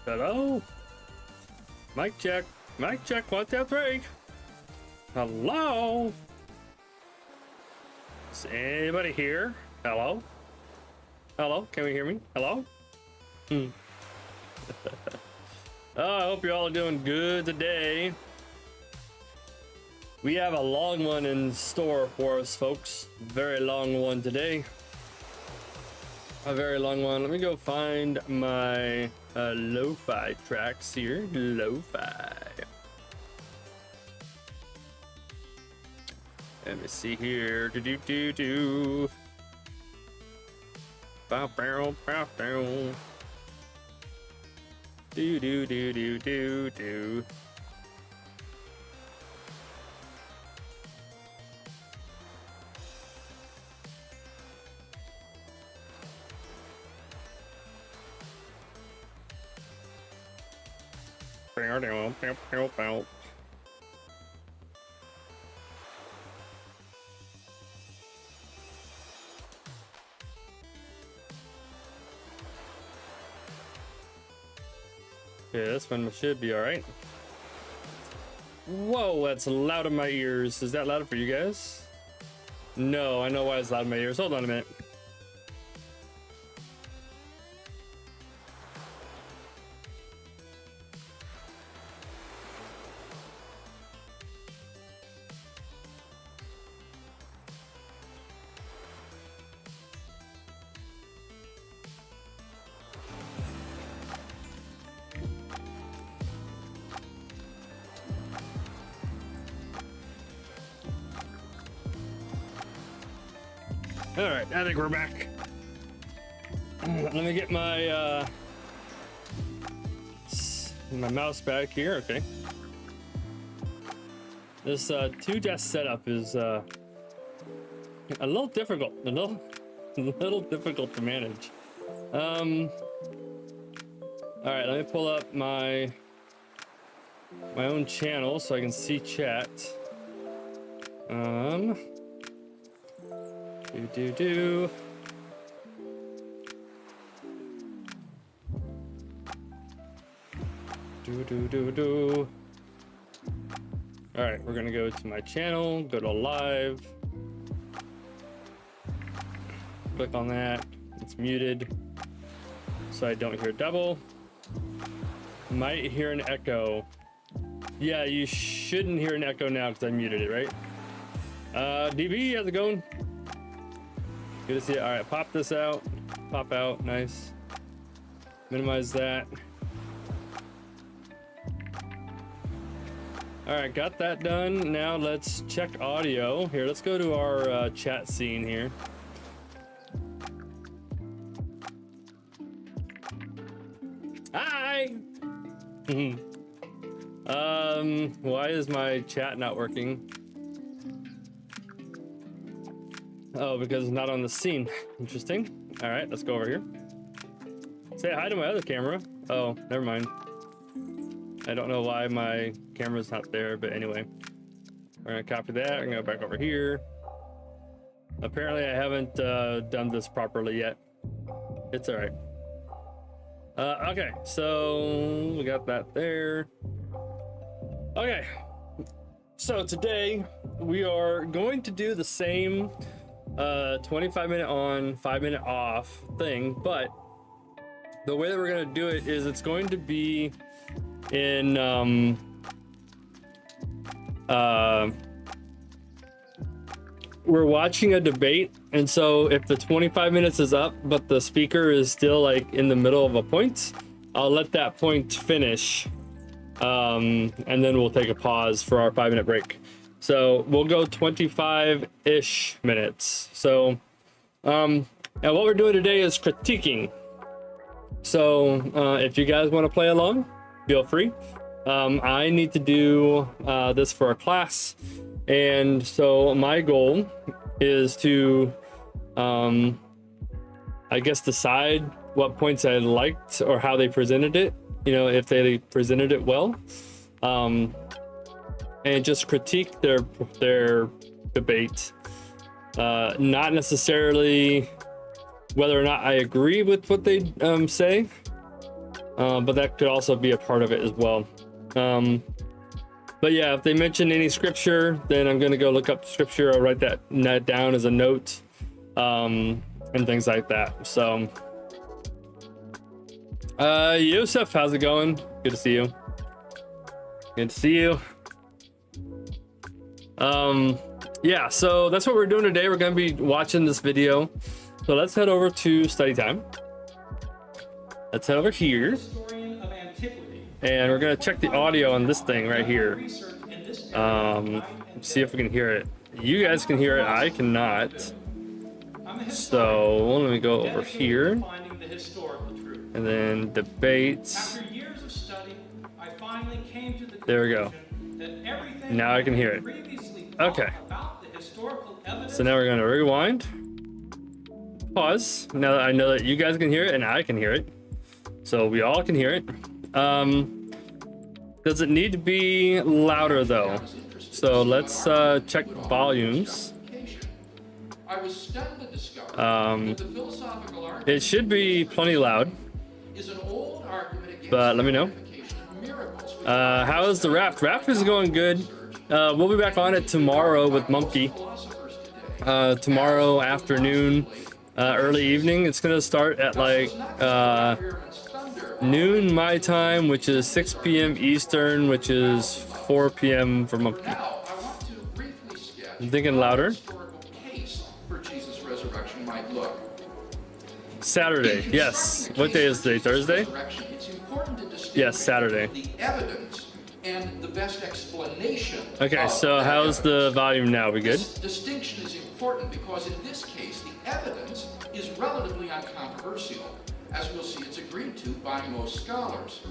Hello? Mic check. Mic check. 1, 2, 3. Hello? Is anybody here? Hello? Hello? Can we hear me? Hello? Oh, I hope you're all doing good today. We have a long one in store for us, folks. Very long one today. A very long one. Let me go find my lo-fi tracks here. Lo-fi. Let me see here. Do. Bow, bow, bow, bow. Do. Bow. Okay, this one should be all right. Whoa, that's loud in my ears. Is that loud for you guys? No, I know why it's loud in my ears. Hold on a minute. All right, I think we're back. Let me get my mouse back here. Okay. This 2-desk setup is a little difficult. A little difficult to manage. All right, let me pull up my own channel so I can see chat. Do. All right, we're gonna go to my channel, go to live, click on that. It's muted, so I don't hear double. Might hear an echo. Yeah, you shouldn't hear an echo now because I muted it, right? DB, how's it going? Good to see you. All right, pop this out. Pop out. Nice. Minimize that. All right, got that done. Now let's check audio. Here, let's go to our chat scene here. Hi. Why is my chat not working? Oh, because it's not on the scene. Interesting. All right, let's go over here. Say hi to my other camera. Oh, never mind. I don't know why my camera's not there, but anyway. We're gonna copy that. I'm gonna go back over here. Apparently I haven't done this properly yet. It's all right. Okay, so we got that there. Okay, so today we are going to do the same 25-minute on, 5-minute off thing, but the way that we're gonna do it is it's going to be in we're watching a debate, and so if the 25 minutes is up but the speaker is still like in the middle of a point, I'll let that point finish, and then we'll take a pause for our 5-minute break. So we'll go 25-ish minutes. So and what we're doing today is critiquing. So if you guys want to play along, feel free. I need to do this for a class, and so my goal is to I guess decide what points I liked or how they presented it, you know, if they presented it well, and just critique their debate, not necessarily whether or not I agree with what they say, but that could also be a part of it as well. But yeah, if they mention any scripture, then I'm gonna go look up scripture. I'll write that down as a note, and things like that. So, Yosef, how's it going? Good to see you. Good to see you. Yeah, so that's what we're doing today. We're gonna be watching this video. So let's head over to study time. Let's head over here. And we're gonna check the audio on this thing right here. See if we can hear it. You guys can hear it, I cannot. So let me go over here. And then debates. There we go. Now I can hear it. Okay. So now we're gonna rewind. Pause. Now that I know that you guys can hear it and I can hear it. So we all can hear it. Does it need to be louder though? So let's check volumes. It should be plenty loud, but let me know. How is the raft? Raft is going good. We'll be back on it tomorrow with Monkey. Tomorrow afternoon, early evening. It's gonna start at like noon my time, which is 6 p.m. Eastern, which is 4 p.m. for Monkey. I'm thinking louder. Saturday, yes. What day is today? Thursday? Yes, Saturday. Okay, so how's the volume now? We good? Distinction is important because in this case, the evidence is relatively uncontroversial. As we'll see, it's agreed to by most scholars.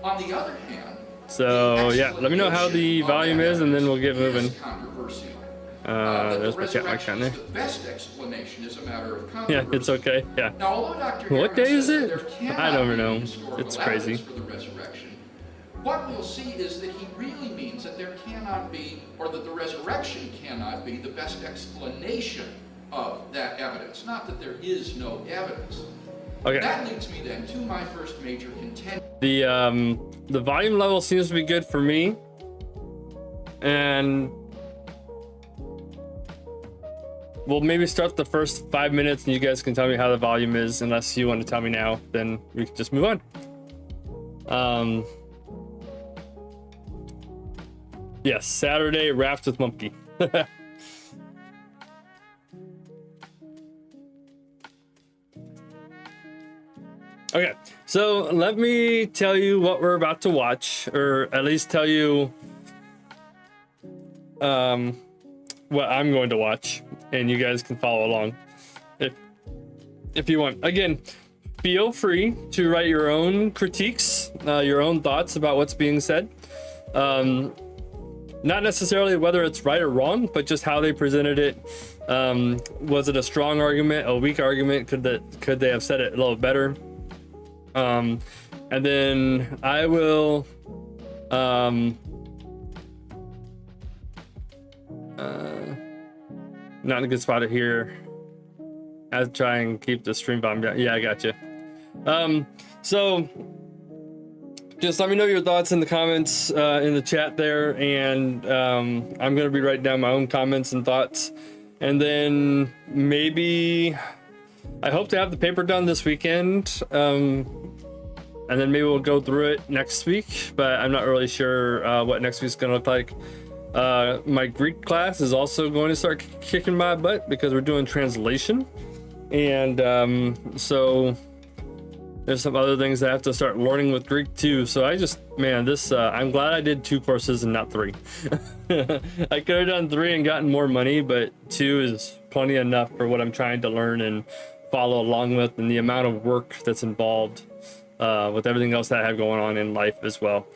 On the other hand, so yeah, let me know how the volume is, and then we'll get moving. There's my chat mic down there. The best explanation is a matter of controversy. Yeah, it's okay. Yeah. Now, although Dr. What day is it? I don't know. It's crazy. For the resurrection, what we'll see is that he really means that there cannot be, or that the resurrection cannot be, the best explanation of that evidence. Not that there is no evidence. Okay. That leads me then to my first major contention. The volume level seems to be good for me, and we'll maybe start the first 5 minutes, and you guys can tell me how the volume is. Unless you want to tell me now, then we can just move on. Yes, Saturday raft with Monkey. Okay, so let me tell you what we're about to watch, or at least tell you what I'm going to watch, and you guys can follow along if you want. Again, feel free to write your own critiques, your own thoughts about what's being said. Not necessarily whether it's right or wrong, but just how they presented it. Was it a strong argument, a weak argument? Could they have said it a little better? And then I will not in a good spot here. I'll try and keep the stream volume down. Yeah, I got you. So just let me know your thoughts in the comments in the chat there, and I'm gonna be writing down my own comments and thoughts, and then maybe I hope to have the paper done this weekend, and then maybe we'll go through it next week, but I'm not really sure what next week's gonna look like. My Greek class is also going to start kicking my butt because we're doing translation, and so there's some other things I have to start learning with Greek too. So I'm glad I did 2 courses and not 3. I could have done 3 and gotten more money, but 2 is plenty enough for what I'm trying to learn and follow along with, and the amount of work that's involved with everything else that I have going on in life as well.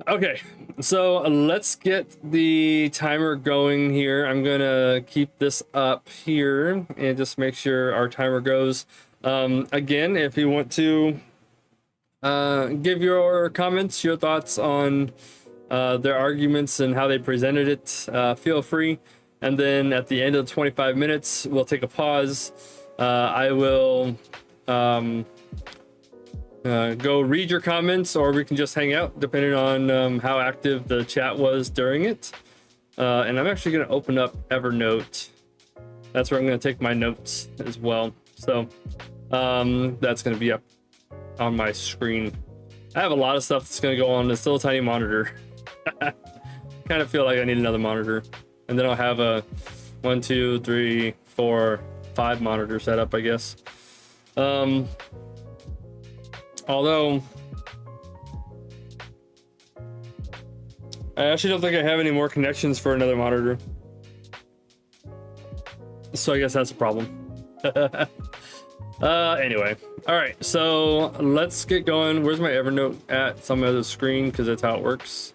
Okay, so let's get the timer going here. I'm gonna keep this up here and just make sure our timer goes. Again, if you want to give your comments, your thoughts on their arguments and how they presented it, feel free. And then at the end of the 25 minutes, we'll take a pause. I will go read your comments, or we can just hang out depending on how active the chat was during it. And I'm actually going to open up Evernote. That's where I'm going to take my notes as well. So that's going to be up on my screen. I have a lot of stuff that's going to go on this little tiny monitor. Kind of feel like I need another monitor. And then I'll have a 1, 2, 3, 4, 5 monitor setup, I guess. Although I actually don't think I have any more connections for another monitor. So I guess that's a problem. Anyway. All right, so let's get going. Where's my Evernote at? It's on my other screen because that's how it works.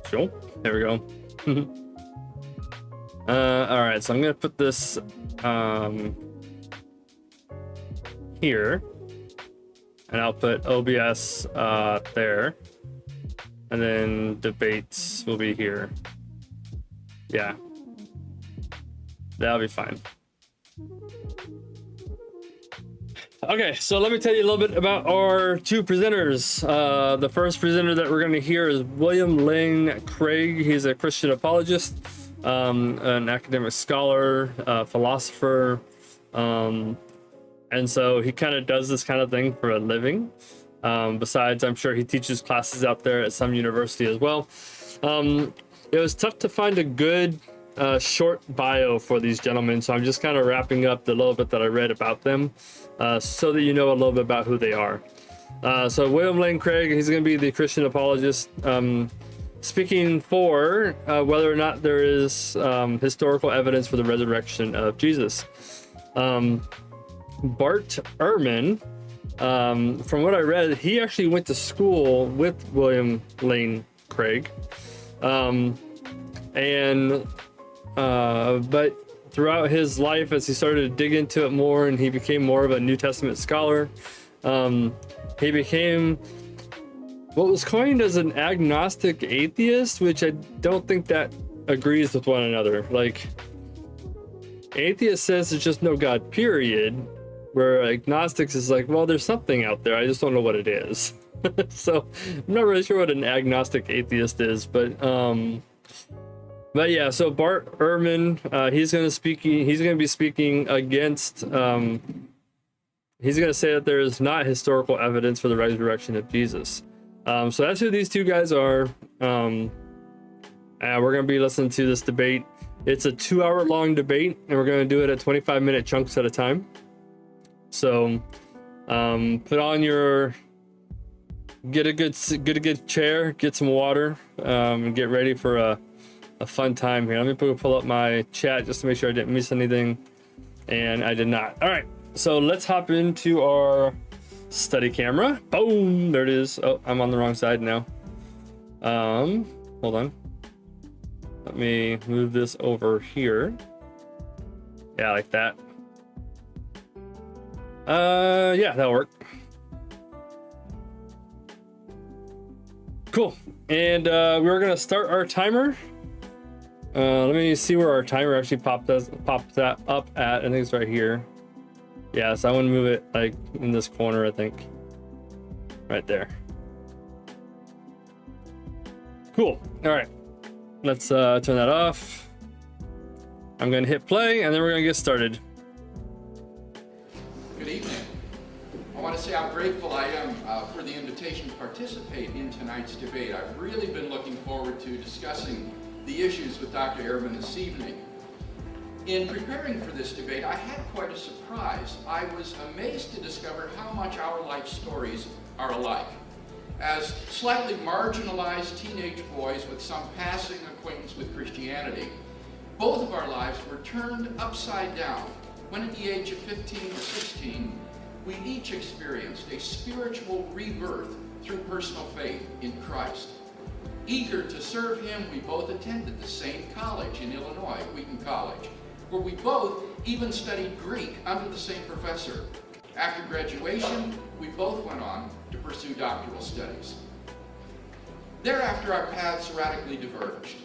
Sure. There we go. All right, so I'm gonna put this here, and I'll put OBS there, and then debates will be here. Yeah, that'll be fine. Okay, so let me tell you a little bit about our two presenters. The first presenter that we're going to hear is William Lane Craig. He's a Christian apologist, an academic scholar, philosopher, and so he kind of does this kind of thing for a living. Besides, I'm sure he teaches classes out there at some university as well. It was tough to find a good short bio for these gentlemen, so I'm just kind of wrapping up the little bit that I read about them, so that you know a little bit about who they are. So William Lane Craig, he's going to be the Christian apologist, speaking for whether or not there is historical evidence for the resurrection of Jesus. Bart Ehrman, from what I read, he actually went to school with William Lane Craig, but throughout his life, as he started to dig into it more and he became more of a New Testament scholar, he became what was coined as an agnostic atheist, which I don't think that agrees with one another. Like, atheist says there's just no God, period, where agnostics is like, well, there's something out there, I just don't know what it is. So I'm not really sure what an agnostic atheist is, but yeah, so Bart Ehrman, he's going to be speaking against, he's going to say that there is not historical evidence for the resurrection of Jesus. So that's who these two guys are. And we're going to be listening to this debate. It's a 2-hour-long debate, and we're going to do it at 25-minute chunks at a time. So put on your, get a good chair, get some water, and get ready for a fun time here. Let me pull up my chat just to make sure I didn't miss anything, and I did not. All right, so let's hop into our study camera. Boom, there it is. Oh, I'm on the wrong side now. Hold on. Let me move this over here. Yeah, like that. Yeah, that'll work. Cool. And we're gonna start our timer. Let me see where our timer actually popped that up at. I think it's right here. Yeah, so I want to move it like in this corner, I think. Right there. Cool. All right. Let's turn that off. I'm going to hit play, and then we're going to get started. Good evening. I want to say how grateful I am for the invitation to participate in tonight's debate. I've really been looking forward to discussing the issues with Dr. Ehrman this evening. In preparing for this debate, I had quite a surprise. I was amazed to discover how much our life stories are alike. As slightly marginalized teenage boys with some passing acquaintance with Christianity, both of our lives were turned upside down when at the age of 15 or 16, we each experienced a spiritual rebirth through personal faith in Christ. Eager to serve him, we both attended the same college in Illinois, Wheaton College, where we both even studied Greek under the same professor. After graduation, we both went on to pursue doctoral studies. Thereafter, our paths radically diverged.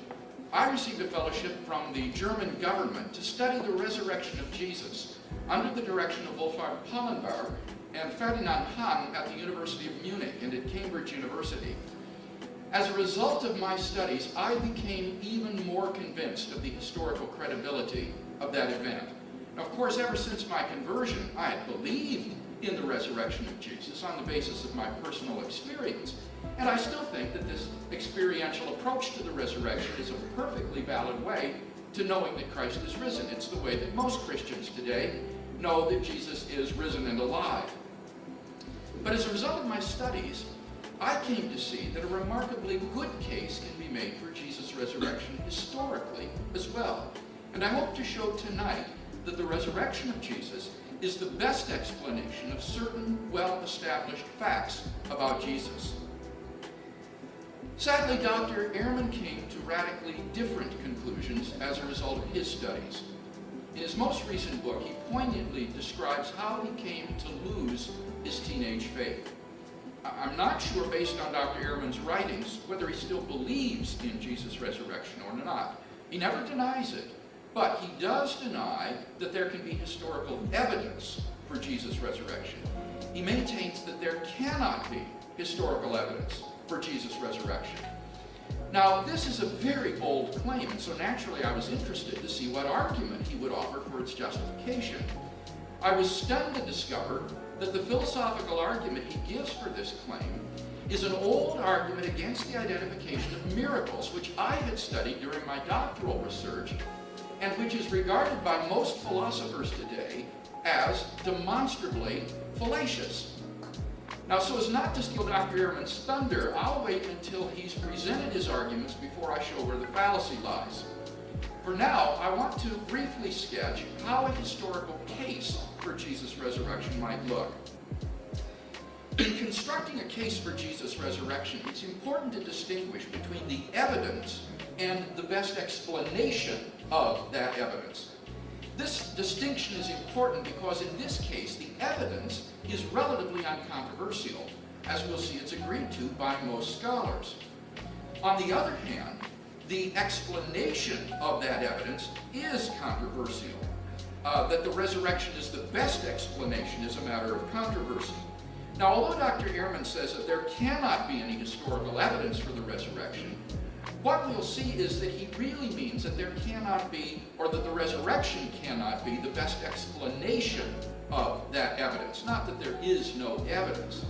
I received a fellowship from the German government to study the resurrection of Jesus under the direction of Wolfhard Pannenberg, and Ferdinand Hahn at the University of Munich and at Cambridge University. As a result of my studies, I became even more convinced of the historical credibility of that event. Of course, ever since my conversion, I had believed in the resurrection of Jesus on the basis of my personal experience. And I still think that this experiential approach to the resurrection is a perfectly valid way to knowing that Christ is risen. It's the way that most Christians today know that Jesus is risen and alive. But as a result of my studies, I came to see that a remarkably good case can be made for Jesus' resurrection historically as well. And I hope to show tonight that the resurrection of Jesus is the best explanation of certain well-established facts about Jesus. Sadly, Dr. Ehrman came to radically different conclusions as a result of his studies. In his most recent book, he poignantly describes how he came to lose his teenage faith. I'm not sure, based on Dr. Ehrman's writings, whether he still believes in Jesus' resurrection or not. He never denies it, but he does deny that there can be historical evidence for Jesus' resurrection. He maintains that there cannot be historical evidence for Jesus' resurrection. Now, this is a very bold claim, and so naturally I was interested to see what argument he would offer for its justification. I was stunned to discover that the philosophical argument he gives for this claim is an old argument against the identification of miracles, which I had studied during my doctoral research, and which is regarded by most philosophers today as demonstrably fallacious. Now, so as not to steal Dr. Ehrman's thunder, I'll wait until he's presented his arguments before I show where the fallacy lies. For now, I want to briefly sketch how a historical case for Jesus' resurrection might look. In constructing a case for Jesus' resurrection, it's important to distinguish between the evidence and the best explanation of that evidence. This distinction is important because in this case, the evidence is relatively uncontroversial. As we'll see, it's agreed to by most scholars. On the other hand, the explanation of that evidence is controversial. That the resurrection is the best explanation is a matter of controversy. Now, although Dr. Ehrman says that there cannot be any historical evidence for the resurrection, what we'll see is that he really means that there cannot be, or that the resurrection cannot be, the best explanation of that evidence, not that there is no evidence.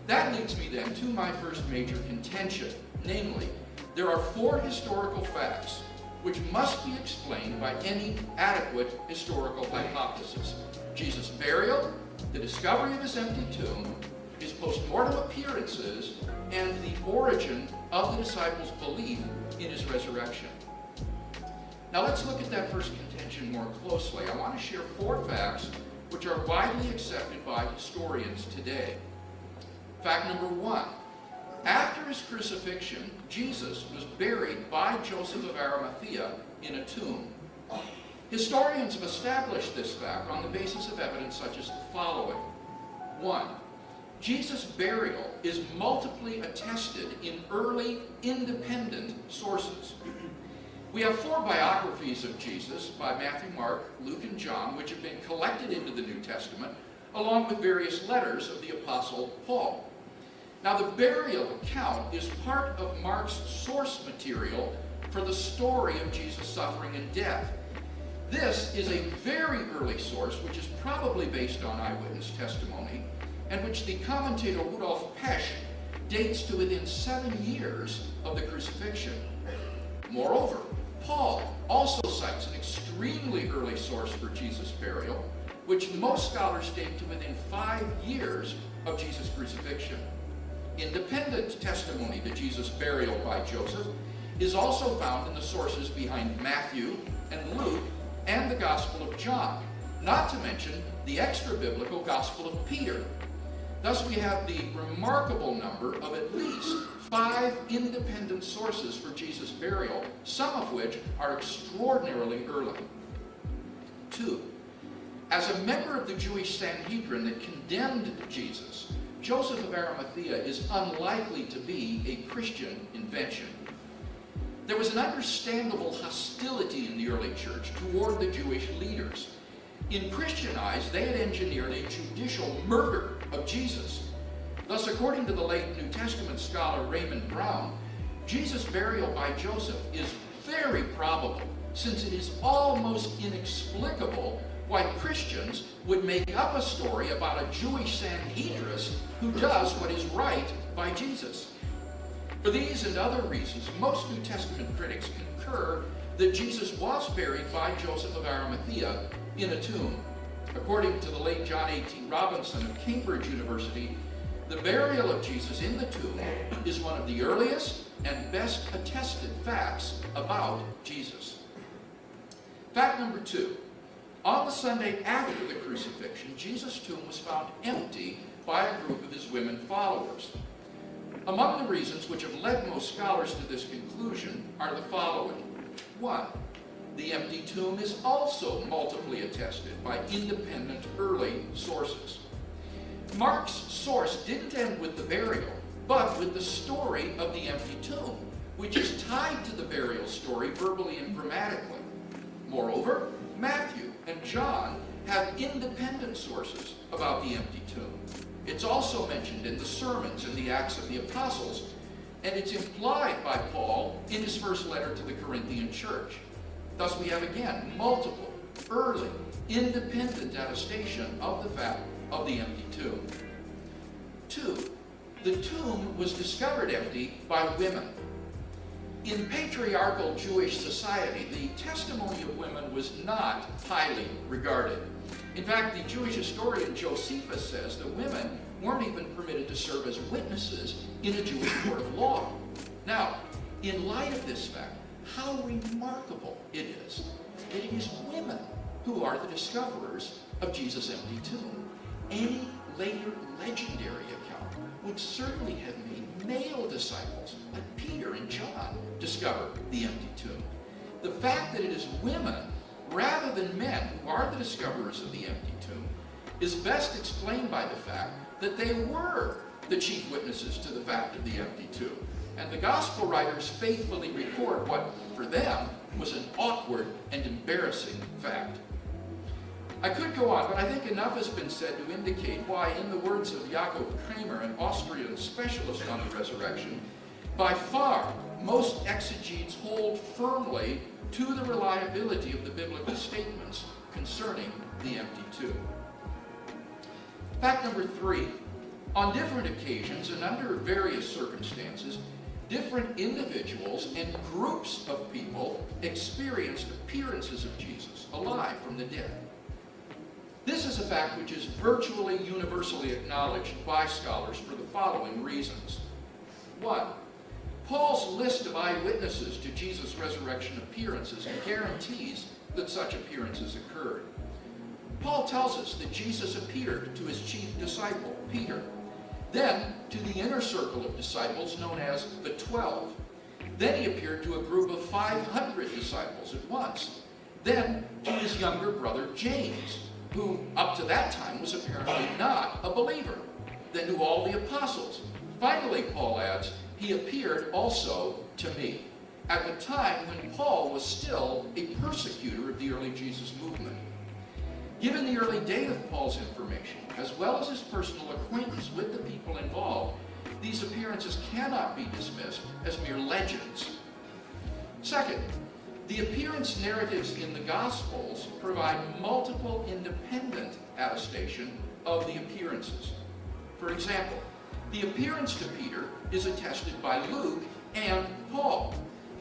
That leads me then to my first major contention, namely, there are 4 historical facts which must be explained by any adequate historical hypothesis: Jesus' burial, the discovery of his empty tomb, his post-mortem appearances, and the origin of the disciples' belief in his resurrection. Now let's look at that first contention more closely. I want to share 4 facts which are widely accepted by historians today. Fact number 1. After his crucifixion, Jesus was buried by Joseph of Arimathea in a tomb. Historians have established this fact on the basis of evidence such as the following. 1. Jesus' burial is multiply attested in early independent sources. We have 4 biographies of Jesus by Matthew, Mark, Luke, and John, which have been collected into the New Testament, along with various letters of the Apostle Paul. Now, the burial account is part of Mark's source material for the story of Jesus' suffering and death. This is a very early source, which is probably based on eyewitness testimony, and which the commentator Rudolf Pesch dates to within 7 years of the crucifixion. Moreover, Paul also cites an extremely early source for Jesus' burial, which most scholars date to within 5 years of Jesus' crucifixion. Independent testimony to Jesus' burial by Joseph is also found in the sources behind Matthew and Luke and the Gospel of John, not to mention the extra-biblical Gospel of Peter. Thus we have the remarkable number of at least 5 independent sources for Jesus' burial, some of which are extraordinarily early. 2. As a member of the Jewish Sanhedrin that condemned Jesus, Joseph of Arimathea is unlikely to be a Christian invention. There was an understandable hostility in the early church toward the Jewish leaders. In Christian eyes, they had engineered a judicial murder of Jesus. Thus, according to the late New Testament scholar Raymond Brown, Jesus' burial by Joseph is very probable, since it is almost inexplicable why Christians would make up a story about a Jewish Sanhedrist who does what is right by Jesus. For these and other reasons, most New Testament critics concur that Jesus was buried by Joseph of Arimathea in a tomb. According to the late John A.T. Robinson of Cambridge University, the burial of Jesus in the tomb is one of the earliest and best attested facts about Jesus. Fact number 2. On the Sunday after the crucifixion, Jesus' tomb was found empty by a group of his women followers. Among the reasons which have led most scholars to this conclusion are the following. 1. The empty tomb is also multiply attested by independent early sources. Mark's source didn't end with the burial, but with the story of the empty tomb, which is tied to the burial story verbally and grammatically. Moreover, Matthew and John have independent sources about the empty tomb. It's also mentioned in the sermons and the Acts of the Apostles, and it's implied by Paul in his first letter to the Corinthian church. Thus we have again multiple, early, independent attestation of the fact of the empty tomb. 2. The tomb was discovered empty by women. In patriarchal Jewish society, the testimony of women was not highly regarded. In fact, the Jewish historian Josephus says that women weren't even permitted to serve as witnesses in a Jewish court of law. Now, in light of this fact, how remarkable it is that it is women who are the discoverers of Jesus' empty tomb. Any later legendary account would certainly have made male disciples like Peter and John discover the empty tomb. The fact that it is women rather than men who are the discoverers of the empty tomb is best explained by the fact that they were the chief witnesses to the fact of the empty tomb. And the gospel writers faithfully record what, for them, was an awkward and embarrassing fact. I could go on, but I think enough has been said to indicate why, in the words of Jakob Kramer, an Austrian specialist on the resurrection, by far most exegetes hold firmly to the reliability of the biblical statements concerning the empty tomb. Fact number 3. On different occasions and under various circumstances, different individuals and groups of people experienced appearances of Jesus alive from the dead. This is a fact which is virtually universally acknowledged by scholars for the following reasons. 1. Paul's list of eyewitnesses to Jesus' resurrection appearances guarantees that such appearances occurred. Paul tells us that Jesus appeared to his chief disciple, Peter, then to the inner circle of disciples known as the 12. Then he appeared to a group of 500 disciples at once. Then to his younger brother James, who up to that time was apparently not a believer. Then to all the apostles. Finally, Paul adds, he appeared also to me, at the time when Paul was still a persecutor of the early Jesus movement. Given the early date of Paul's information, as well as his personal acquaintance with the people involved, these appearances cannot be dismissed as mere legends. Second, the appearance narratives in the Gospels provide multiple independent attestation of the appearances. For example, the appearance to Peter is attested by Luke and Paul.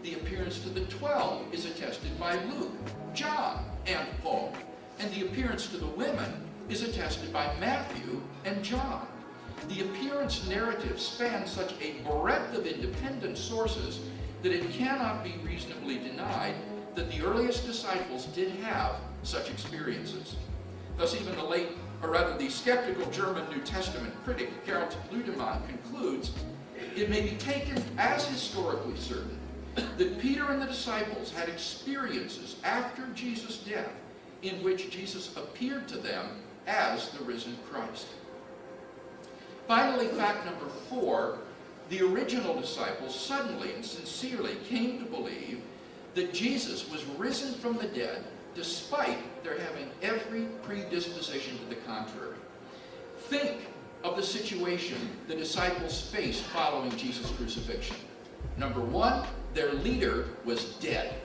The appearance to the 12 is attested by Luke, John, and Paul. And the appearance to the women is attested by Matthew and John. The appearance narrative spans such a breadth of independent sources that it cannot be reasonably denied that the earliest disciples did have such experiences. Thus even the skeptical German New Testament critic Gerhard Ludemann concludes, it may be taken as historically certain that Peter and the disciples had experiences after Jesus' death in which Jesus appeared to them as the risen Christ. Finally, fact number 4, the original disciples suddenly and sincerely came to believe that Jesus was risen from the dead despite there having every predisposition to the contrary. Think of the situation the disciples faced following Jesus' crucifixion. Number one, their leader was dead.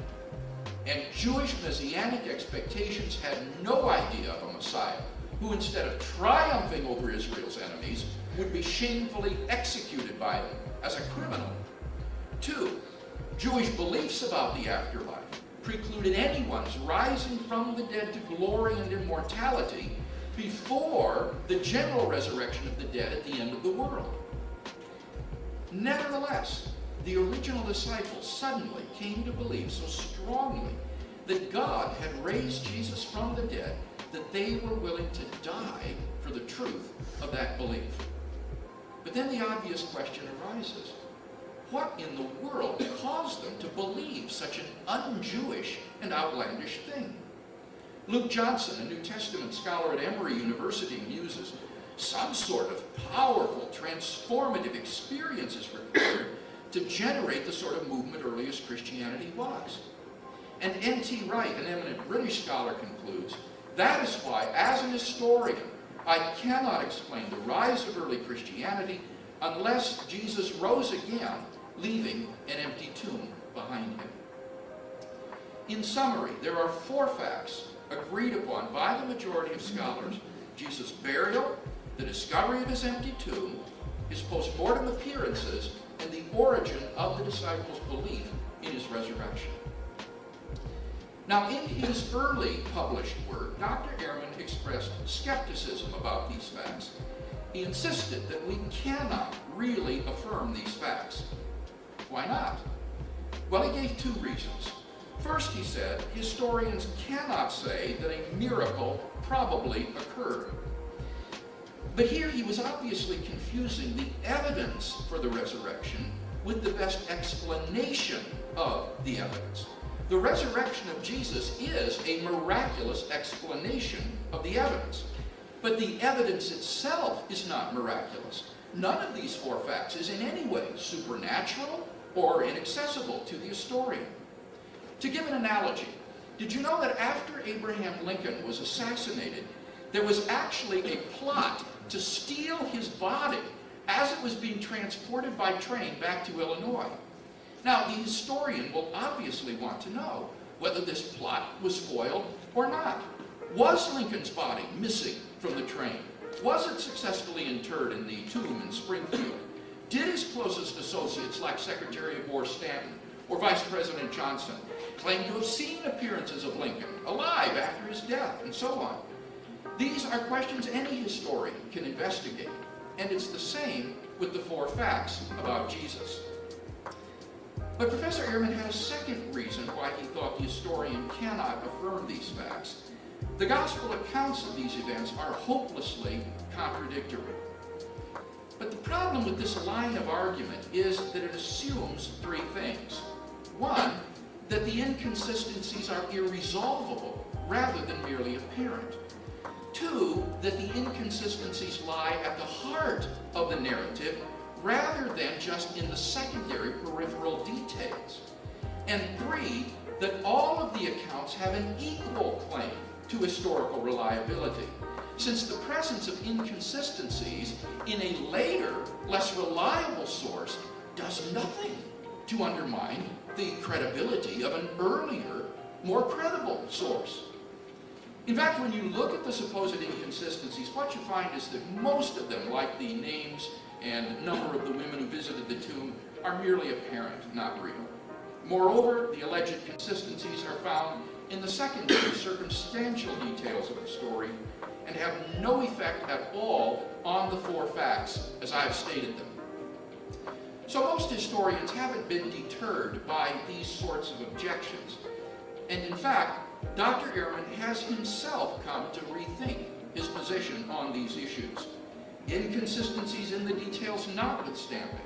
And Jewish messianic expectations had no idea of a Messiah who, instead of triumphing over Israel's enemies, would be shamefully executed by them as a criminal. Two, Jewish beliefs about the afterlife precluded anyone's rising from the dead to glory and immortality before the general resurrection of the dead at the end of the world. Nevertheless, the original disciples suddenly came to believe so strongly that God had raised Jesus from the dead that they were willing to die for the truth of that belief. But then the obvious question arises: what in the world caused them to believe such an un-Jewish and outlandish thing? Luke Johnson, a New Testament scholar at Emory University, muses, some sort of powerful, transformative experience is required to generate the sort of movement earliest Christianity was. And N.T. Wright, an eminent British scholar, concludes, that is why, as an historian, I cannot explain the rise of early Christianity unless Jesus rose again, leaving an empty tomb behind him. In summary, there are four facts agreed upon by the majority of scholars: Jesus' burial, the discovery of his empty tomb, his post-mortem appearances, and the origin of the disciples' belief in his resurrection. Now, in his early published work, Dr. Ehrman expressed skepticism about these facts. He insisted that we cannot really affirm these facts. Why not? Well, he gave two reasons. First, he said, historians cannot say that a miracle probably occurred. But here he was obviously confusing the evidence for the resurrection with the best explanation of the evidence. The resurrection of Jesus is a miraculous explanation of the evidence. But the evidence itself is not miraculous. None of these four facts is in any way supernatural or inaccessible to the historian. To give an analogy, did you know that after Abraham Lincoln was assassinated, there was actually a plot to steal his body as it was being transported by train back to Illinois? Now, the historian will obviously want to know whether this plot was foiled or not. Was Lincoln's body missing from the train? Was it successfully interred in the tomb in Springfield? Did his closest associates, like Secretary of War Stanton or Vice President Johnson, claim to have seen appearances of Lincoln alive after his death, and so on? These are questions any historian can investigate, and it's the same with the four facts about Jesus. But Professor Ehrman had a second reason why he thought the historian cannot affirm these facts. The gospel accounts of these events are hopelessly contradictory. But the problem with this line of argument is that it assumes three things. One, that the inconsistencies are irresolvable rather than merely apparent. Two, that the inconsistencies lie at the heart of the narrative rather than just in the secondary peripheral details. And three, that all of the accounts have an equal claim to historical reliability, since the presence of inconsistencies in a later, less reliable source does nothing to undermine the credibility of an earlier, more credible source. In fact, when you look at the supposed inconsistencies, what you find is that most of them, like the names and number of the women who visited the tomb, are merely apparent, not real. Moreover, the alleged consistencies are found in the secondary circumstantial details of the story and have no effect at all on the four facts as I've stated them. So most historians haven't been deterred by these sorts of objections. And in fact, Dr. Ehrman has himself come to rethink his position on these issues. Inconsistencies in the details notwithstanding,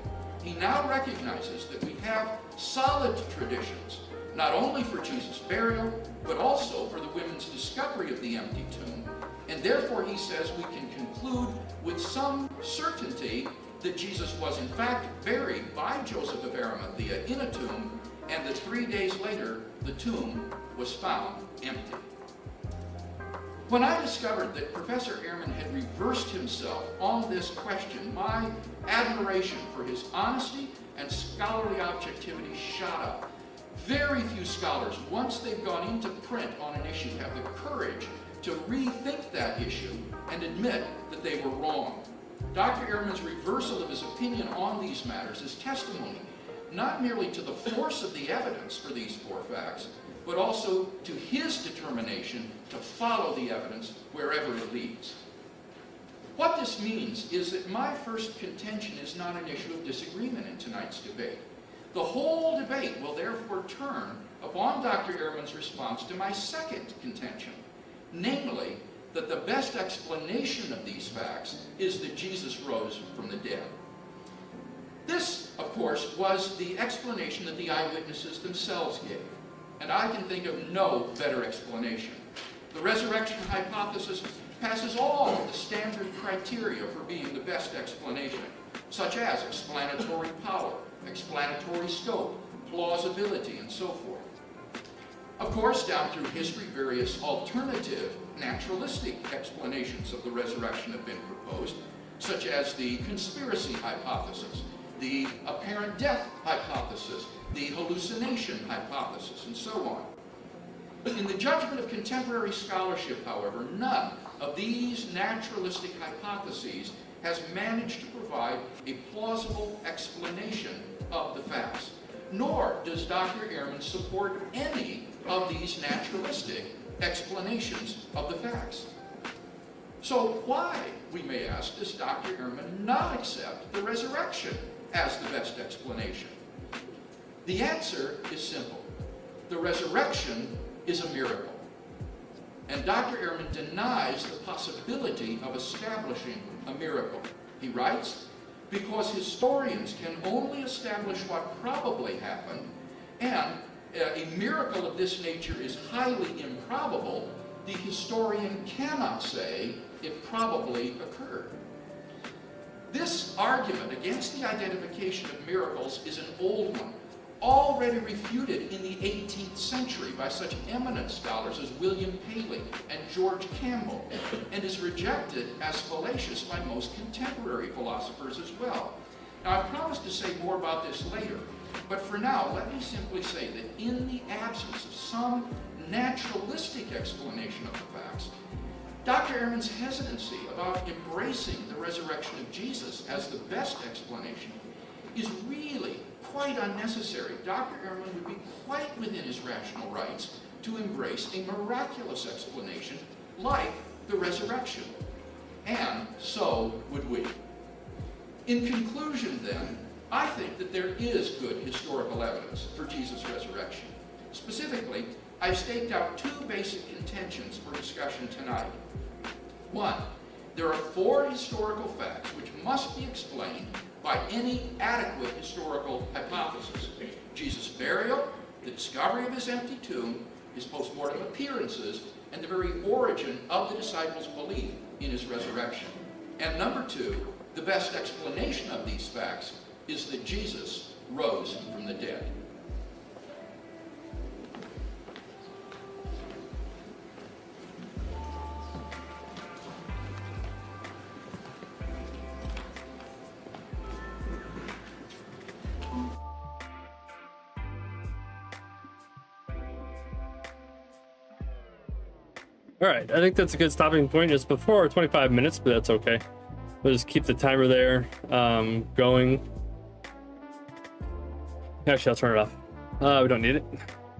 he now recognizes that we have solid traditions, not only for Jesus' burial, but also for the women's discovery of the empty tomb. And therefore, he says, we can conclude with some certainty that Jesus was in fact buried by Joseph of Arimathea in a tomb, and that 3 days later, the tomb was found empty. When I discovered that Professor Ehrman had reversed himself on this question, my admiration for his honesty and scholarly objectivity shot up. Very few scholars, once they've gone into print on an issue, have the courage to rethink that issue and admit that they were wrong. Dr. Ehrman's reversal of his opinion on these matters is testimony not merely to the force of the evidence for these four facts, but also to his determination to follow the evidence wherever it leads. What this means is that my first contention is not an issue of disagreement in tonight's debate. The whole debate will therefore turn upon Dr. Ehrman's response to my second contention, namely that the best explanation of these facts is that Jesus rose from the dead. This, of course, was the explanation that the eyewitnesses themselves gave, and I can think of no better explanation. The resurrection hypothesis passes all of the standard criteria for being the best explanation, such as explanatory power, explanatory scope, plausibility, and so forth. Of course, down through history, various alternative naturalistic explanations of the resurrection have been proposed, such as the conspiracy hypothesis, the apparent death hypothesis, the hallucination hypothesis, and so on. In the judgment of contemporary scholarship, however, none of these naturalistic hypotheses has managed to provide a plausible explanation of the facts, nor does Dr. Ehrman support any of these naturalistic explanations of the facts. So why, we may ask, does Dr. Ehrman not accept the resurrection as the best explanation? The answer is simple. The resurrection is a miracle. And Dr. Ehrman denies the possibility of establishing a miracle. He writes, because historians can only establish what probably happened, and a miracle of this nature is highly improbable, the historian cannot say it probably occurred. This argument against the identification of miracles is an old one, already refuted in the 18th century by such eminent scholars as William Paley and George Campbell, and is rejected as fallacious by most contemporary philosophers as well. Now, I've promised to say more about this later, but for now, let me simply say that in the absence of some naturalistic explanation of the facts, Dr. Ehrman's hesitancy about embracing the resurrection of Jesus as the best explanation is really quite unnecessary. Dr. Ehrman would be quite within his rational rights to embrace a miraculous explanation like the resurrection. And so would we. In conclusion, then, I think that there is good historical evidence for Jesus' resurrection. Specifically, I've staked out two basic contentions for discussion tonight. One, there are four historical facts which must be explained by any adequate historical hypothesis: Jesus' burial, the discovery of his empty tomb, his post-mortem appearances, and the very origin of the disciples' belief in his resurrection. And number two, the best explanation of these facts is that Jesus rose from the dead. All right, I think that's a good stopping point just before 25 minutes, but that's okay. We'll just keep the timer there going. Actually, I'll turn it off. We don't need it.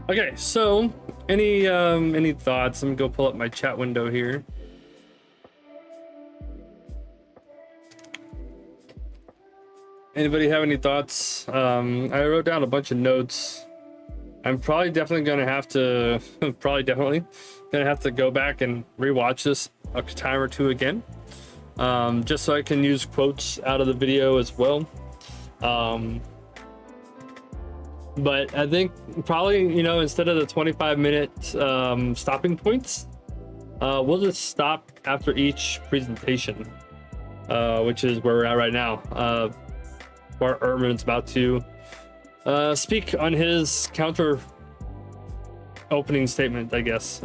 Okay, so any thoughts? Let me go pull up my chat window here. Anybody have any thoughts? I wrote down a bunch of notes. I'm probably definitely gonna have to go back and rewatch this a time or two again, just so I can use quotes out of the video as well. But I think probably, you know, instead of the 25-minute stopping points, we'll just stop after each presentation, which is where we're at right now. Bart Ehrman's about to speak on his counter opening statement, I guess.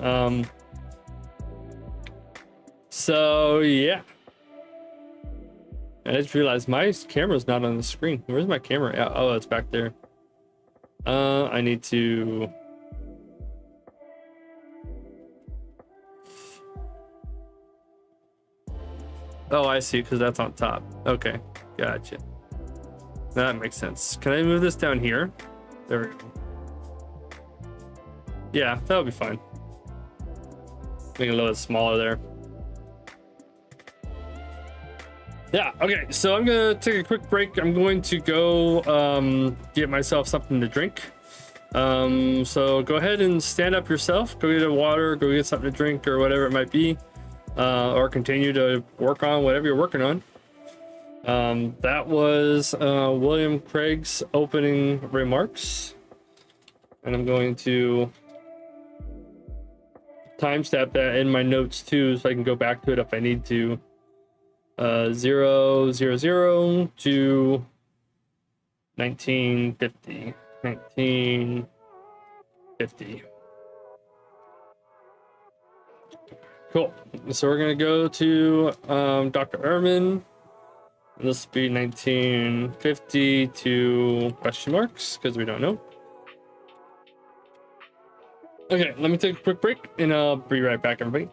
So yeah, I just realized my camera's not on the screen. Where's my camera? Oh, it's back there. I need to. Oh, I see, because that's on top. Okay, gotcha. That makes sense. Can I move this down here? There we go. Yeah, that'll be fine. Make it a little bit smaller there. Yeah, okay, so I'm gonna take a quick break. I'm going to go get myself something to drink. So go ahead and stand up yourself. Go get a water, go get something to drink or whatever it might be. Or continue to work on whatever you're working on. That was William Craig's opening remarks. And I'm going to timestamp that in my notes too, so I can go back to it if I need to. 000 to 1950. 1950. Cool. So we're gonna go to Dr. Ehrman. This will be 1950 to question marks because we don't know. Okay, let me take a quick break and I'll be right back, everybody.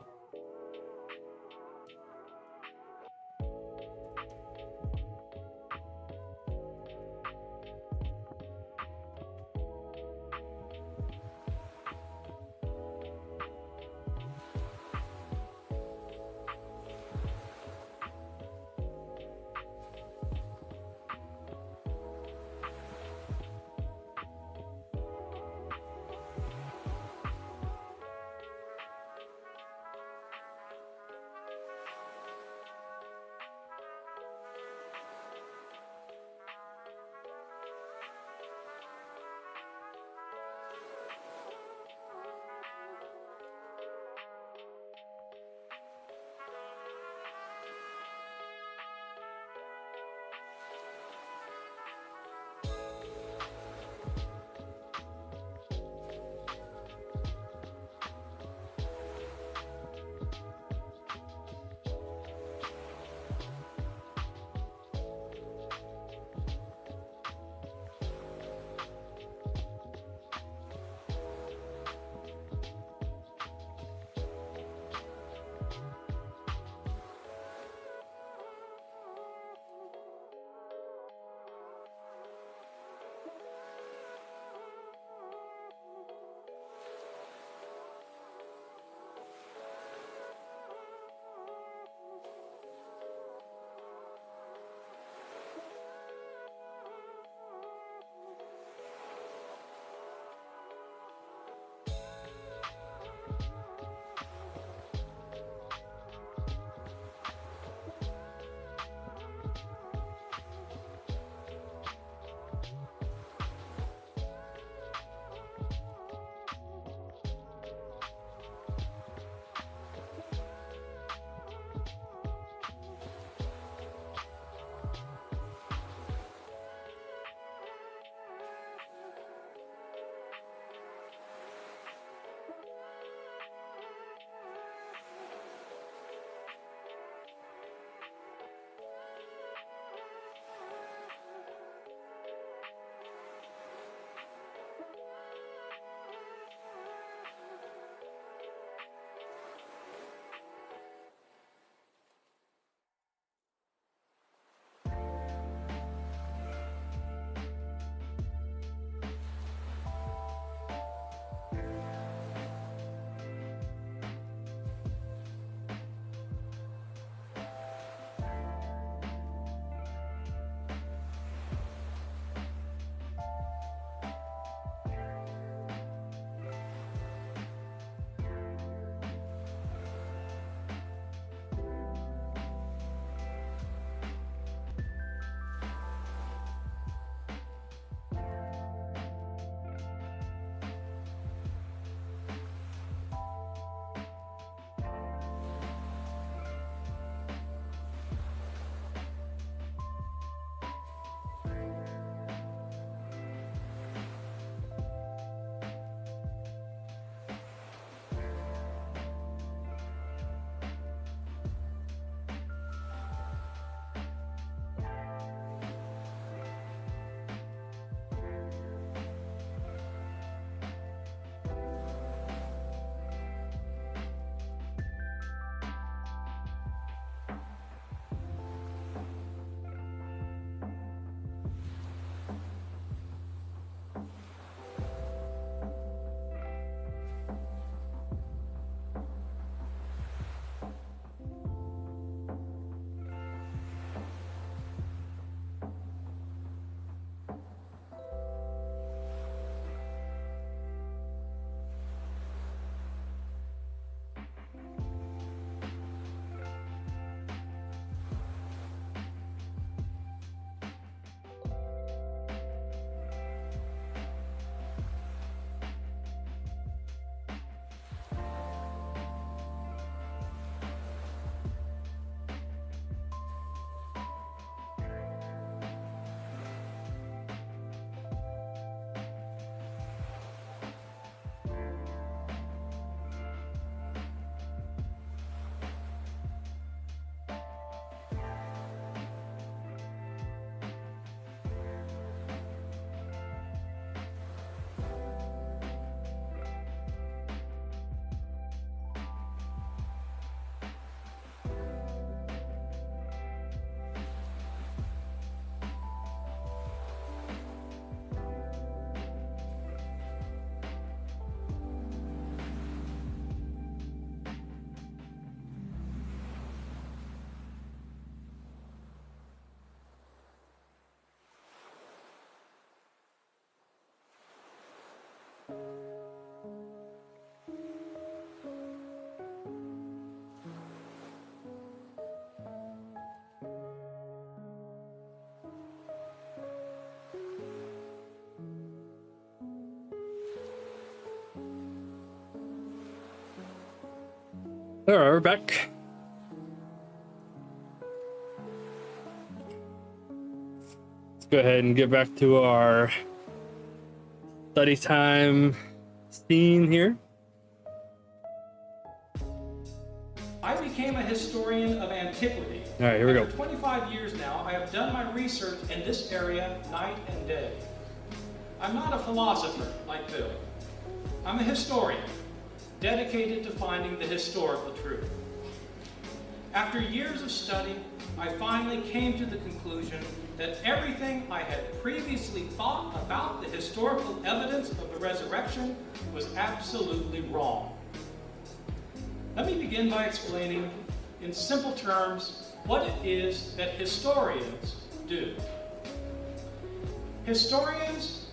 All right, we're back. Let's go ahead and get back to our study time scene here. I became a historian of antiquity. All right, here we go. For 25 years now, I have done my research in this area night and day. I'm not a philosopher like Bill. I'm a historian, dedicated to finding the historical truth. After years of study, I finally came to the conclusion that everything I had previously thought about the historical evidence of the resurrection was absolutely wrong. Let me begin by explaining in simple terms what it is that historians do. Historians...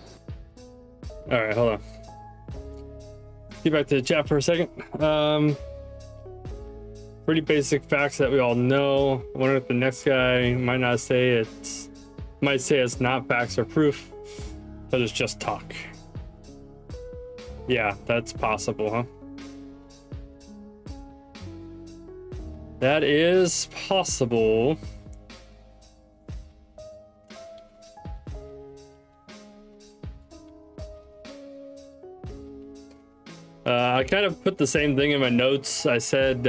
All right, hold on. Get back to the chat for a second. Pretty basic facts that we all know. I wonder if the next guy might say it's not facts or proof, but it's just talk. Yeah, that's possible, huh? That is possible. I kind of put the same thing in my notes. I said,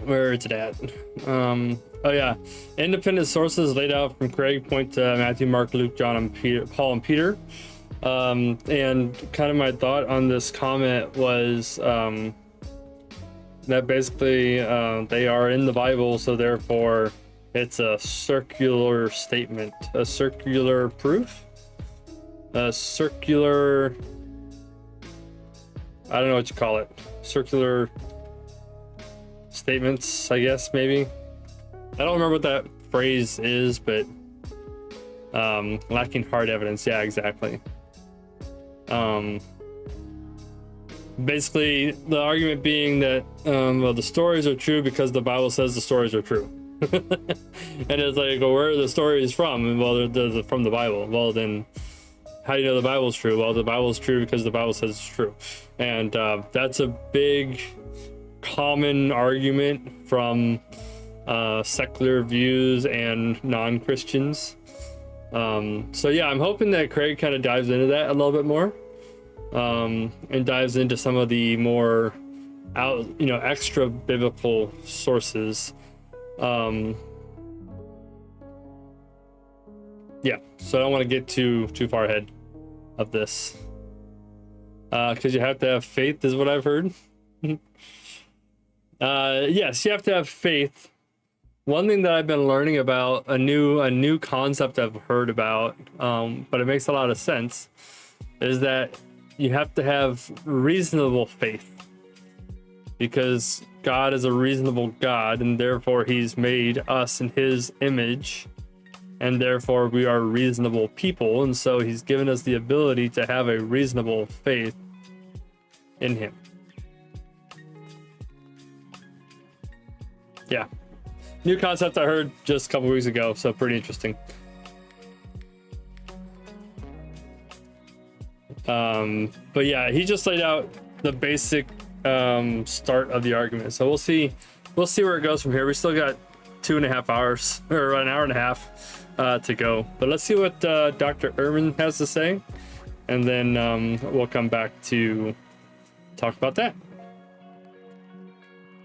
where is it at? Oh yeah, independent sources laid out from Craig point to Matthew, Mark, Luke, John, and Peter, Paul, and Peter. And kind of my thought on this comment was that basically they are in the Bible, so therefore it's a circular statement, a circular proof, a circular, I don't know what you call it, circular statements, I guess, maybe. I don't remember what that phrase is, but lacking hard evidence. Yeah, exactly. Basically the argument being that well, the stories are true because the Bible says the stories are true. And it's like, well, where are the stories from? Well, they're from the Bible. Well, then how do you know the Bible's true? Well, the Bible's true because the Bible says it's true. And that's a big common argument from secular views and non-Christians. So yeah, I'm hoping that Craig kind of dives into that a little bit more, and dives into some of the more extra biblical sources. Yeah, so I don't want to get too far ahead of this, because you have to have faith, is what I've heard. Yes, you have to have faith. One thing that I've been learning about, a new concept I've heard about, but it makes a lot of sense, is that you have to have reasonable faith, because God is a reasonable God, and therefore he's made us in his image, and therefore we are reasonable people, and so he's given us the ability to have a reasonable faith in him. Yeah. New concept I heard just a couple weeks ago, so pretty interesting. But yeah, he just laid out the basic start of the argument. So we'll see where it goes from here. We still got 2.5 hours, or an hour and a half to go. But let's see what Dr. Ehrman has to say, and then we'll come back to talk about that.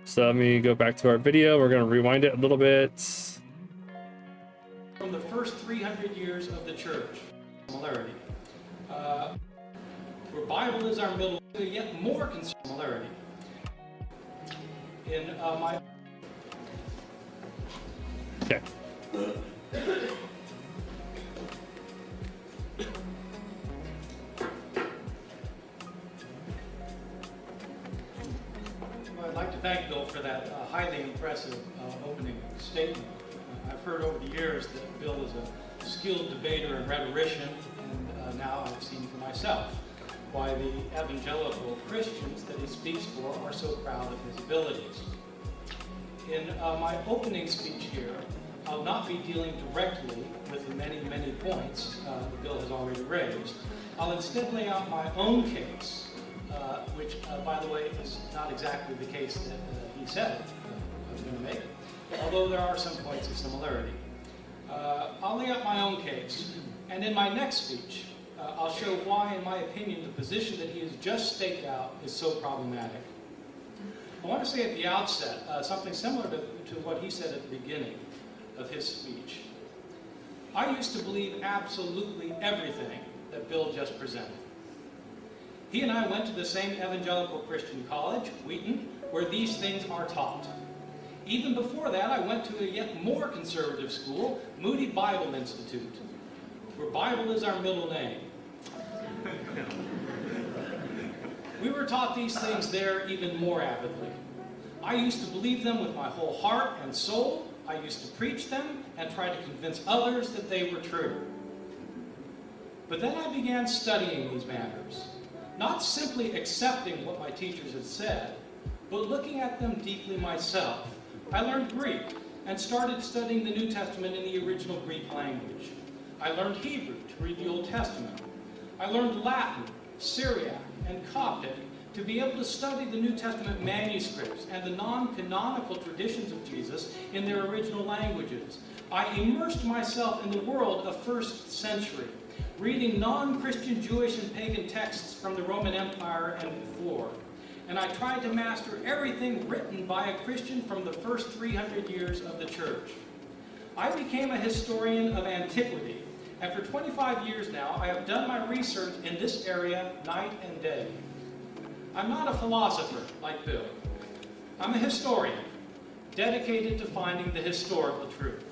So let me go back to our video. We're going to rewind it a little bit. From the first 300 years of the church, similarity. Where Bible is our middle, yet more similarity. In my... Okay. I'd like to thank Bill for that highly impressive opening statement. I've heard over the years that Bill is a skilled debater and rhetorician, and now I've seen for myself why the evangelical Christians that he speaks for are so proud of his abilities. In my opening speech here, I'll not be dealing directly with the many points that Bill has already raised, I'll instead lay out my own case, which, by the way, is not exactly the case that he said I was going to make, although there are some points of similarity. I'll lay out my own case, and in my next speech, I'll show why, in my opinion, the position that he has just staked out is so problematic. I want to say at the outset something similar to what he said at the beginning of his speech. I used to believe absolutely everything that Bill just presented. He and I went to the same evangelical Christian college, Wheaton, where these things are taught. Even before that, I went to a yet more conservative school, Moody Bible Institute, where Bible is our middle name. We were taught these things there even more avidly. I used to believe them with my whole heart and soul. I used to preach them and try to convince others that they were true. But then I began studying these matters, not simply accepting what my teachers had said, but looking at them deeply myself. I learned Greek and started studying the New Testament in the original Greek language. I learned Hebrew to read the Old Testament. I learned Latin, Syriac, and Coptic to be able to study the New Testament manuscripts and the non-canonical traditions of Jesus in their original languages. I immersed myself in the world of first century, reading non-Christian Jewish and pagan texts from the Roman Empire and before. And I tried to master everything written by a Christian from the first 300 years of the church. I became a historian of antiquity. And for 25 years now, I have done my research in this area night and day. I'm not a philosopher like Bill. I'm a historian, dedicated to finding the historical truth.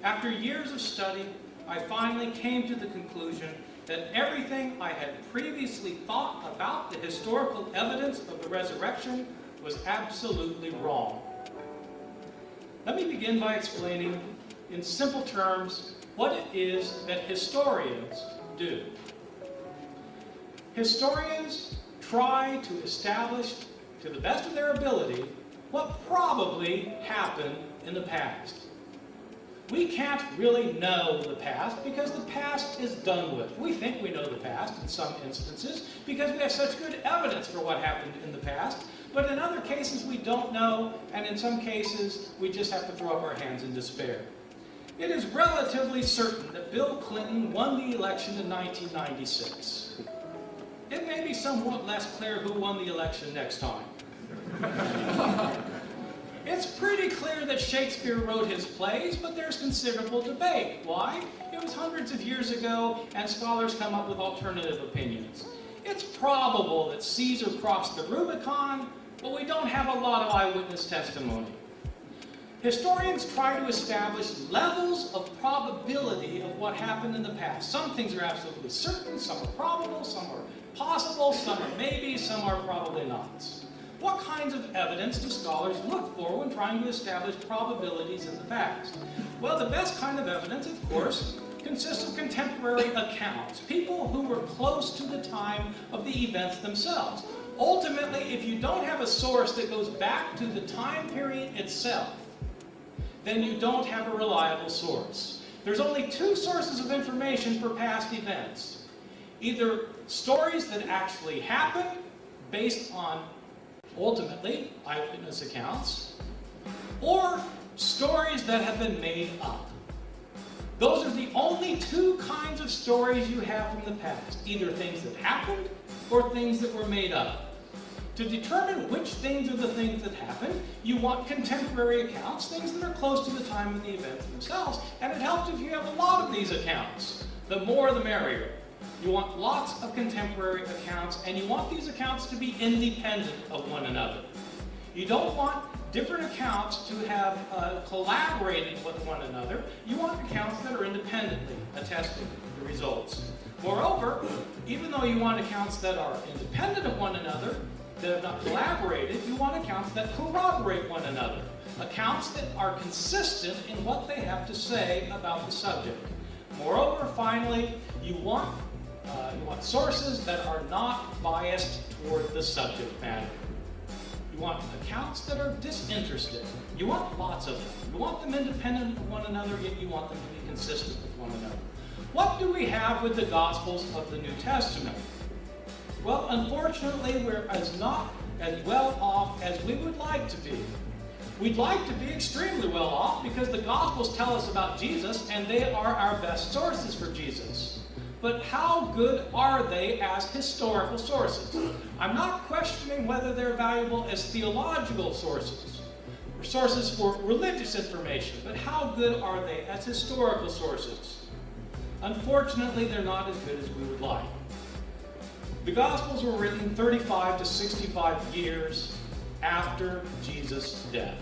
After years of study, I finally came to the conclusion that everything I had previously thought about the historical evidence of the resurrection was absolutely wrong. Let me begin by explaining, in simple terms, what it is that historians do. Historians try to establish, to the best of their ability, what probably happened in the past. We can't really know the past because the past is done with. We think we know the past in some instances because we have such good evidence for what happened in the past, but in other cases we don't know, and in some cases we just have to throw up our hands in despair. It is relatively certain that Bill Clinton won the election in 1996. It may be somewhat less clear who won the election next time. It's pretty clear that Shakespeare wrote his plays, but there's considerable debate. Why? It was hundreds of years ago, and scholars come up with alternative opinions. It's probable that Caesar crossed the Rubicon, but we don't have a lot of eyewitness testimony. Historians try to establish levels of probability of what happened in the past. Some things are absolutely certain, some are probable, some are possible, some are maybe, some are probably not. What kinds of evidence do scholars look for when trying to establish probabilities in the past? Well, the best kind of evidence, of course, consists of contemporary accounts, people who were close to the time of the events themselves. Ultimately, if you don't have a source that goes back to the time period itself, then you don't have a reliable source. There's only two sources of information for past events. Either stories that actually happened, based on, ultimately, eyewitness accounts, or stories that have been made up. Those are the only two kinds of stories you have from the past, either things that happened or things that were made up. To determine which things are the things that happened, you want contemporary accounts, things that are close to the time of the events themselves, and it helps if you have a lot of these accounts. The more the merrier. You want lots of contemporary accounts, and you want these accounts to be independent of one another. You don't want different accounts to have collaborated with one another. You want accounts that are independently attesting the results. Moreover, even though you want accounts that are independent of one another, that have not collaborated, you want accounts that corroborate one another. Accounts that are consistent in what they have to say about the subject. Moreover, finally, you want sources that are not biased toward the subject matter. You want accounts that are disinterested. You want lots of them. You want them independent of one another, yet you want them to be consistent with one another. What do we have with the Gospels of the New Testament? Well, unfortunately, we're not as well off as we would like to be. We'd like to be extremely well off because the Gospels tell us about Jesus and they are our best sources for Jesus. But how good are they as historical sources? I'm not questioning whether they're valuable as theological sources or sources for religious information, but how good are they as historical sources? Unfortunately, they're not as good as we would like. The Gospels were written 35 to 65 years after Jesus' death.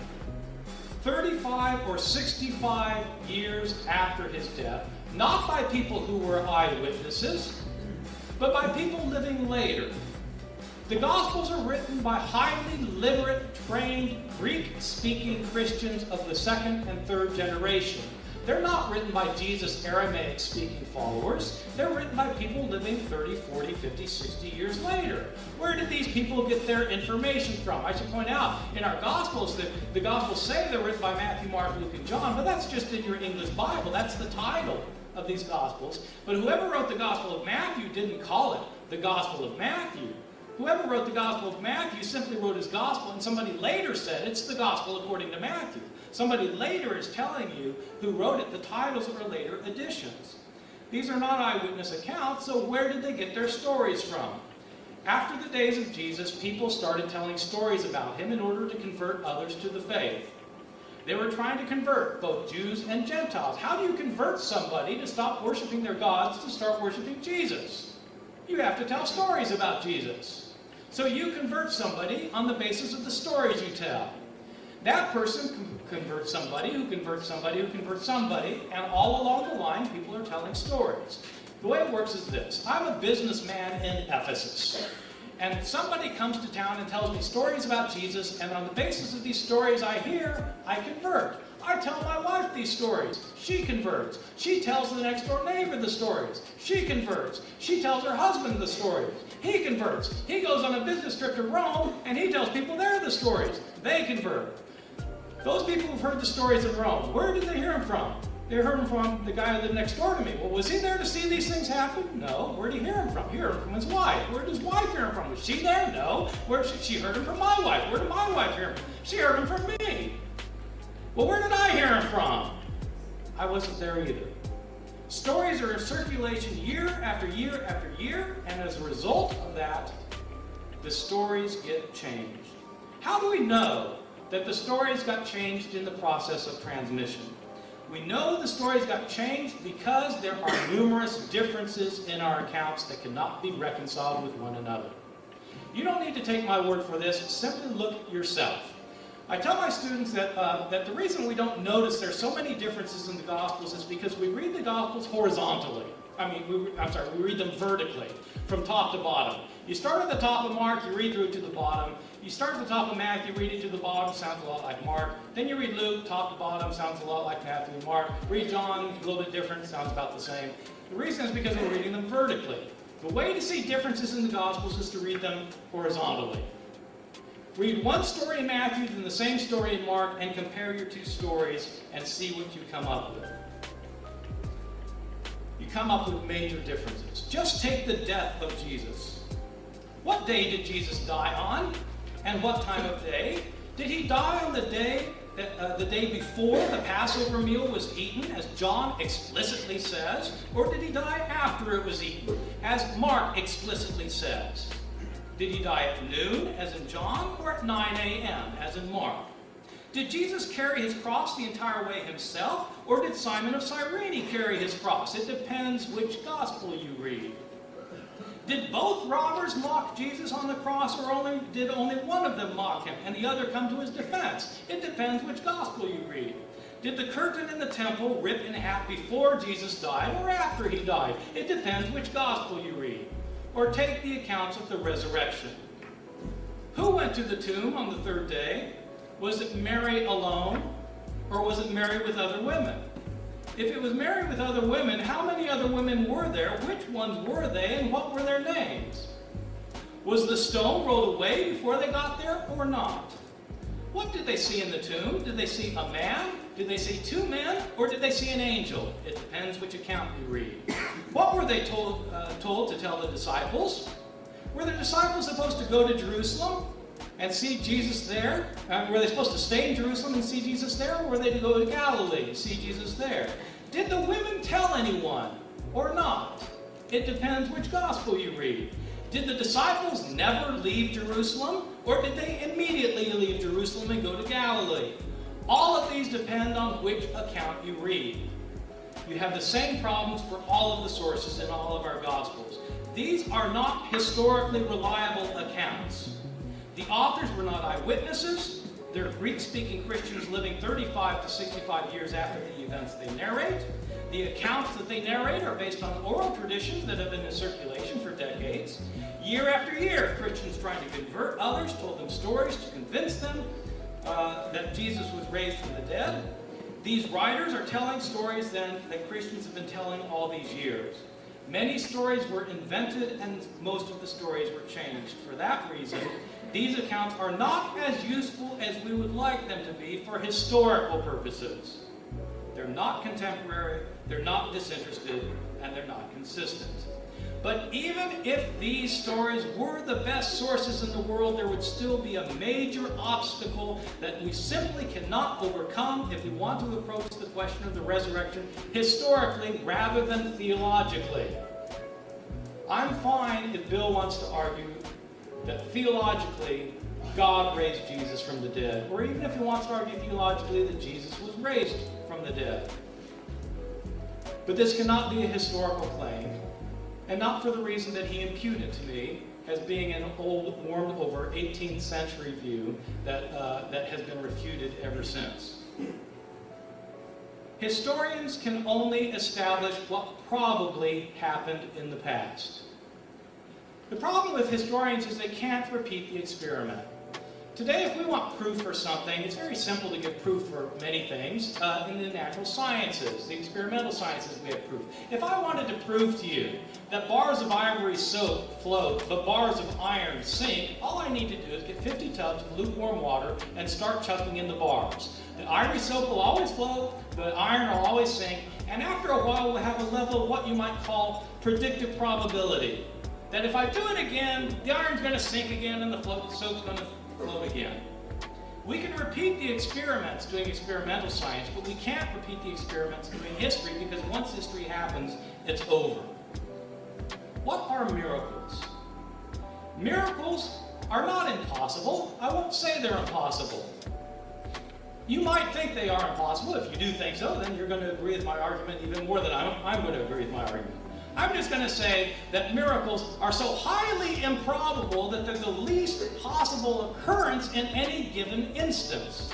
35 or 65 years after his death, not by people who were eyewitnesses, but by people living later. The Gospels are written by highly literate, trained, Greek-speaking Christians of the second and third generation. They're not written by Jesus' Aramaic-speaking followers. They're written by people living 30, 40, 50, 60 years later. Where did these people get their information from? I should point out, in our Gospels, the Gospels say they're written by Matthew, Mark, Luke, and John, but that's just in your English Bible. That's the title of these Gospels. But whoever wrote the Gospel of Matthew didn't call it the Gospel of Matthew. Whoever wrote the Gospel of Matthew simply wrote his Gospel, and somebody later said it's the Gospel according to Matthew. Somebody later is telling you who wrote it. The titles are later additions. These are not eyewitness accounts, so where did they get their stories from? After the days of Jesus, people started telling stories about him in order to convert others to the faith. They were trying to convert both Jews and Gentiles. How do you convert somebody to stop worshiping their gods to start worshiping Jesus? You have to tell stories about Jesus. So you convert somebody on the basis of the stories you tell. That person converts somebody who converts somebody who converts somebody, and all along the line, people are telling stories. The way it works is this. I'm a businessman in Ephesus, and somebody comes to town and tells me stories about Jesus, and on the basis of these stories I hear, I convert. I tell my wife these stories. She converts. She tells the next door neighbor the stories. She converts. She tells her husband the stories. He converts. He goes on a business trip to Rome, and he tells people there the stories. They convert. Those people who've heard the stories of Rome, where did they hear them from? They heard them from the guy who lived next door to me. Well, was he there to see these things happen? No. Where did he hear them from? He heard them from his wife. Where did his wife hear them from? Was she there? No. She heard them from my wife. Where did my wife hear them from? She heard them from me. Well, where did I hear them from? I wasn't there either. Stories are in circulation year after year after year, and as a result of that, the stories get changed. How do we know that the stories got changed in the process of transmission? We know the stories got changed because there are numerous differences in our accounts that cannot be reconciled with one another. You don't need to take my word for this, simply look yourself. I tell my students that, that the reason we don't notice there's so many differences in the Gospels is because we read the Gospels horizontally. We read them vertically, from top to bottom. You start at the top of Mark, you read through to the bottom. You start at the top of Matthew, read it to the bottom, sounds a lot like Mark. Then you read Luke, top to bottom, sounds a lot like Matthew and Mark. Read John, a little bit different, sounds about the same. The reason is because we're reading them vertically. The way to see differences in the Gospels is to read them horizontally. Read one story in Matthew, then the same story in Mark, and compare your two stories and see what you come up with. You come up with major differences. Just take the death of Jesus. What day did Jesus die on? And what time of day? Did he die on the day before the Passover meal was eaten, as John explicitly says? Or did he die after it was eaten, as Mark explicitly says? Did he die at noon, as in John, or at 9 a.m., as in Mark? Did Jesus carry his cross the entire way himself, or did Simon of Cyrene carry his cross? It depends which gospel you read. Did both robbers mock Jesus on the cross, or did only one of them mock him and the other come to his defense? It depends which gospel you read. Did the curtain in the temple rip in half before Jesus died or after he died? It depends which gospel you read. Or take the accounts of the resurrection. Who went to the tomb on the third day? Was it Mary alone, or was it Mary with other women? If it was Mary with other women, how many other women were there? Which ones were they, and what were their names? Was the stone rolled away before they got there, or not? What did they see in the tomb? Did they see a man? Did they see two men? Or did they see an angel? It depends which account you read. What were they told to tell the disciples? Were the disciples supposed to go to Jerusalem and see Jesus there? Were they supposed to stay in Jerusalem and see Jesus there? Or were they to go to Galilee and see Jesus there? Did the women tell anyone or not? It depends which gospel you read. Did the disciples never leave Jerusalem? Or did they immediately leave Jerusalem and go to Galilee? All of these depend on which account you read. You have the same problems for all of the sources in all of our Gospels. These are not historically reliable accounts. The authors were not eyewitnesses. They're Greek-speaking Christians living 35 to 65 years after the events they narrate. The accounts that they narrate are based on oral traditions that have been in circulation for decades. Year after year, Christians trying to convert others told them stories to convince them that Jesus was raised from the dead. These writers are telling stories then that Christians have been telling all these years. Many stories were invented and most of the stories were changed. For that reason, these accounts are not as useful as we would like them to be for historical purposes. They're not contemporary, they're not disinterested, and they're not consistent. But even if these stories were the best sources in the world, there would still be a major obstacle that we simply cannot overcome if we want to approach the question of the resurrection historically rather than theologically. I'm fine if Bill wants to argue that theologically God raised Jesus from the dead, or even if he wants to argue theologically that Jesus was raised from the dead. But this cannot be a historical claim, and not for the reason that he imputed to me as being an old, warmed over 18th century view that has been refuted ever since. Historians can only establish what probably happened in the past. The problem with historians is they can't repeat the experiment. Today, if we want proof for something, it's very simple to give proof for many things. In the natural sciences, the experimental sciences, we have proof. If I wanted to prove to you that bars of ivory soap float, but bars of iron sink, all I need to do is get 50 tubs of lukewarm water and start chucking in the bars. The ivory soap will always float, the iron will always sink, and after a while we'll have a level of what you might call predictive probability. That if I do it again, the iron's going to sink again and the soap's going to float again. We can repeat the experiments doing experimental science, but we can't repeat the experiments doing history because once history happens, it's over. What are miracles? Miracles are not impossible. I won't say they're impossible. You might think they are impossible. If you do think so, then you're going to agree with my argument even more than I'm going to agree with my argument. I'm just going to say that miracles are so highly improbable that they're the least possible occurrence in any given instance.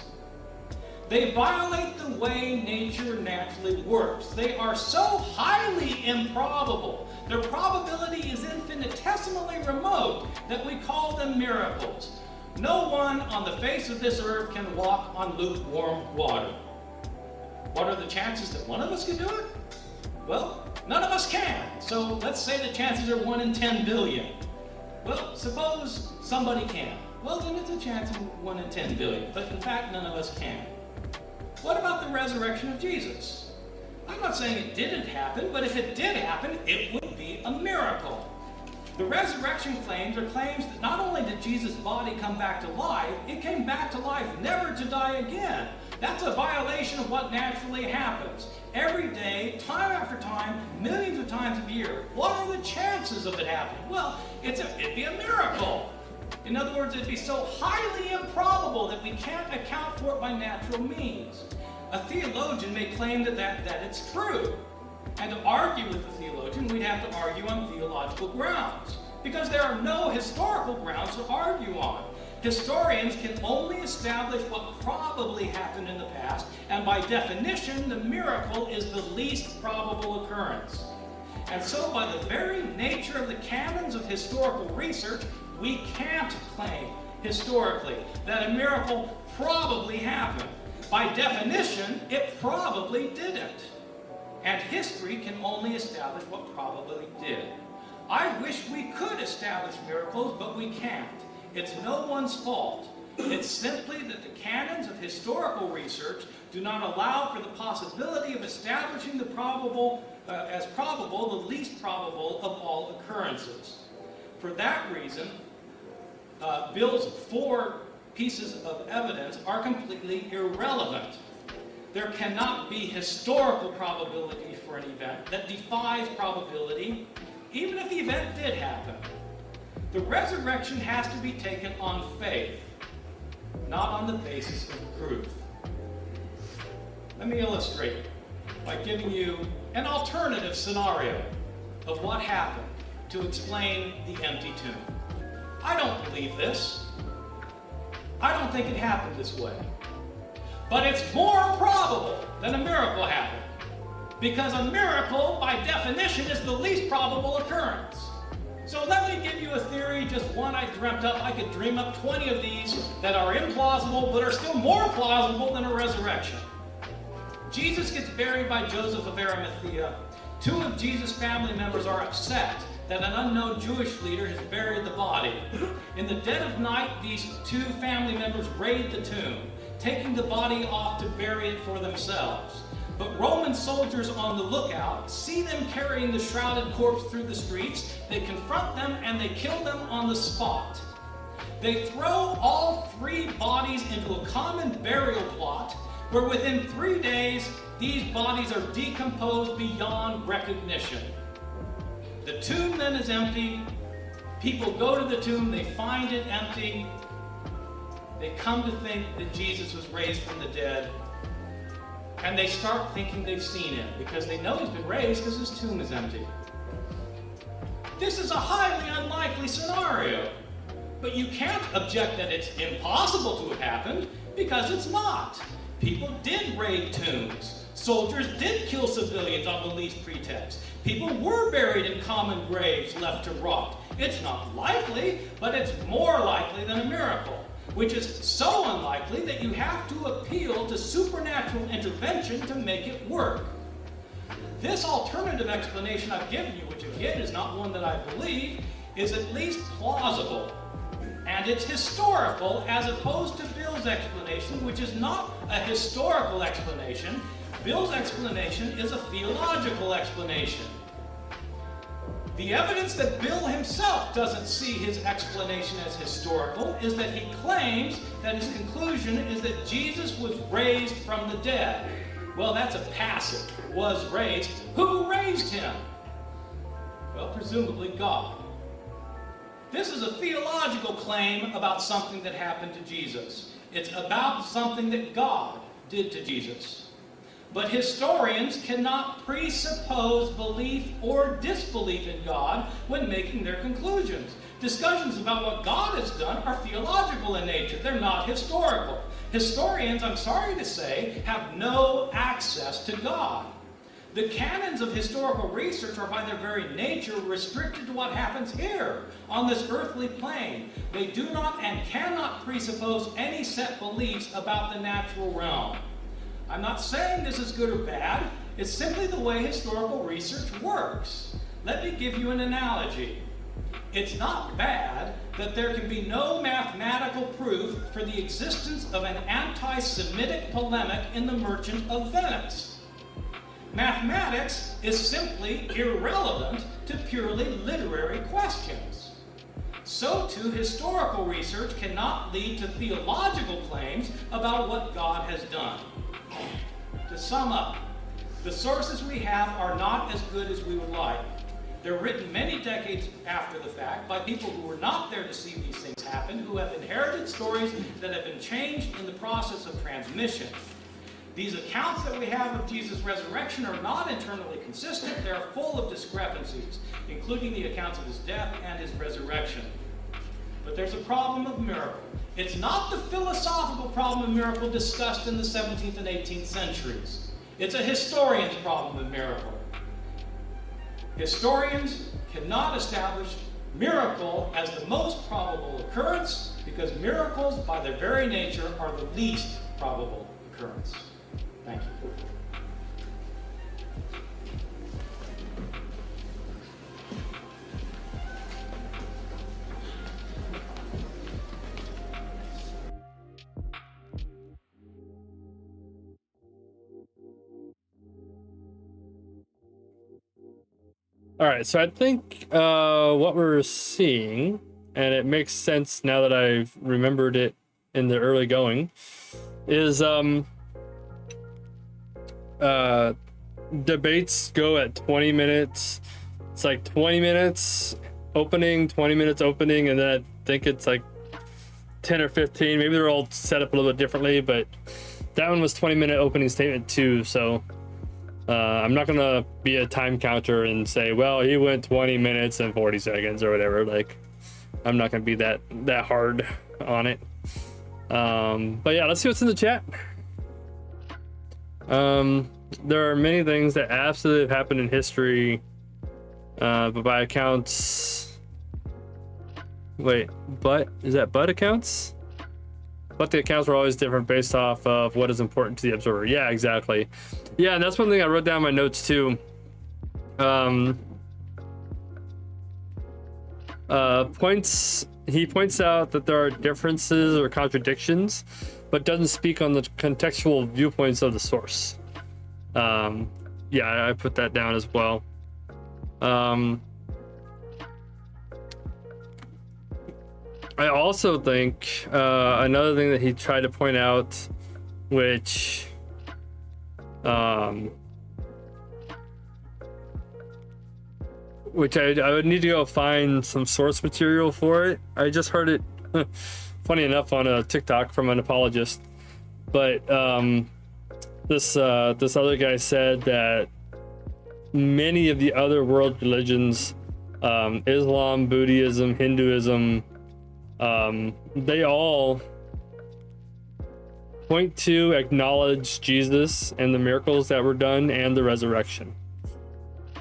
They violate the way nature naturally works. They are so highly improbable, their probability is infinitesimally remote, that we call them miracles. No one on the face of this earth can walk on lukewarm water. What are the chances that one of us can do it? Well, none of us can. So let's say the chances are 1 in 10 billion. Well, suppose somebody can. Well, then it's a chance of 1 in 10 billion. But in fact, none of us can. What about the resurrection of Jesus? I'm not saying it didn't happen, but if it did happen, it would be a miracle. The resurrection claims are claims that not only did Jesus' body come back to life, it came back to life never to die again. That's a violation of what naturally happens. Every day, time after time, millions of times a year. What are the chances of it happening? Well, it'd be a miracle. In other words, it'd be so highly improbable that we can't account for it by natural means. A theologian may claim that it's true. And to argue with the theologian, we'd have to argue on theological grounds, because there are no historical grounds to argue on. Historians can only establish what probably happened in the past, and by definition, the miracle is the least probable occurrence. And so, by the very nature of the canons of historical research, we can't claim historically that a miracle probably happened. By definition, it probably didn't. And history can only establish what probably did. I wish we could establish miracles, but we can't. It's no one's fault. It's simply that the canons of historical research do not allow for the possibility of establishing the the least probable of all occurrences. For that reason, Bill's 4 pieces of evidence are completely irrelevant. There cannot be historical probability for an event that defies probability, even if the event did happen. The resurrection has to be taken on faith, not on the basis of proof. Let me illustrate by giving you an alternative scenario of what happened to explain the empty tomb. I don't believe this. I don't think it happened this way. But it's more probable than a miracle happened, because a miracle, by definition, is the least probable occurrence. So let me give you a theory, just one I dreamt up. I could dream up 20 of these that are implausible, but are still more plausible than a resurrection. Jesus gets buried by Joseph of Arimathea. 2 of Jesus' family members are upset that an unknown Jewish leader has buried the body. In the dead of night, these 2 family members raid the tomb, taking the body off to bury it for themselves. But Roman soldiers on the lookout see them carrying the shrouded corpse through the streets. They confront them and they kill them on the spot. They throw all 3 bodies into a common burial plot, where within 3 days, these bodies are decomposed beyond recognition. The tomb then is empty. People go to the tomb, they find it empty. They come to think that Jesus was raised from the dead. And they start thinking they've seen him, because they know he's been raised because his tomb is empty. This is a highly unlikely scenario. But you can't object that it's impossible to have happened, because it's not. People did raid tombs. Soldiers did kill civilians on the least pretext. People were buried in common graves left to rot. It's not likely, but it's more likely than a miracle, which is so unlikely that you have to appeal to supernatural intervention to make it work. This alternative explanation I've given you, which again is not one that I believe, is at least plausible. And it's historical, as opposed to Bill's explanation, which is not a historical explanation. Bill's explanation is a theological explanation. The evidence that Bill himself doesn't see his explanation as historical is that he claims that his conclusion is that Jesus was raised from the dead. Well, that's a passive. Was raised. Who raised him? Well, presumably God. This is a theological claim about something that happened to Jesus. It's about something that God did to Jesus. But historians cannot presuppose belief or disbelief in God when making their conclusions. Discussions about what God has done are theological in nature. They're not historical. Historians, I'm sorry to say, have no access to God. The canons of historical research are by their very nature restricted to what happens here, on this earthly plane. They do not and cannot presuppose any set beliefs about the natural realm. I'm not saying this is good or bad. It's simply the way historical research works. Let me give you an analogy. It's not bad that there can be no mathematical proof for the existence of an anti-Semitic polemic in the Merchant of Venice. Mathematics is simply irrelevant to purely literary questions. So too, historical research cannot lead to theological claims about what God has done. To sum up, the sources we have are not as good as we would like. They're written many decades after the fact by people who were not there to see these things happen, who have inherited stories that have been changed in the process of transmission. These accounts that we have of Jesus' resurrection are not internally consistent. They're full of discrepancies, including the accounts of his death and his resurrection. But there's a problem of miracle. It's not the philosophical problem of miracle discussed in the 17th and 18th centuries. It's a historian's problem of miracle. Historians cannot establish miracle as the most probable occurrence because miracles, by their very nature, are the least probable occurrence. Thank you. All right, so I think what we're seeing, and it makes sense now that I've remembered it in the early going, is debates go at 20 minutes. It's like 20 minutes opening, 20 minutes opening, and then I think it's like 10 or 15. Maybe they're all set up a little bit differently, but that one was 20-minute opening statement too. So I'm not gonna be a time counter and say, well, he went 20 minutes and 40 seconds or whatever. Like, I'm not gonna be that hard on it. But yeah, let's see what's in the chat. There are many things that absolutely have happened in history, but by accounts. Wait, is that accounts? But the accounts were always different based off of what is important to the observer. Yeah, exactly. Yeah, and that's one thing I wrote down in my notes too. He points out that there are differences or contradictions, but doesn't speak on the contextual viewpoints of the source. Yeah, I put that down as well. I also think another thing that he tried to point out, which I would need to go find some source material for it. I just heard it, funny enough, on a TikTok from an apologist. But this other guy said that many of the other world religions, Islam, Buddhism, Hinduism, they all point to, acknowledge Jesus and the miracles that were done and the resurrection.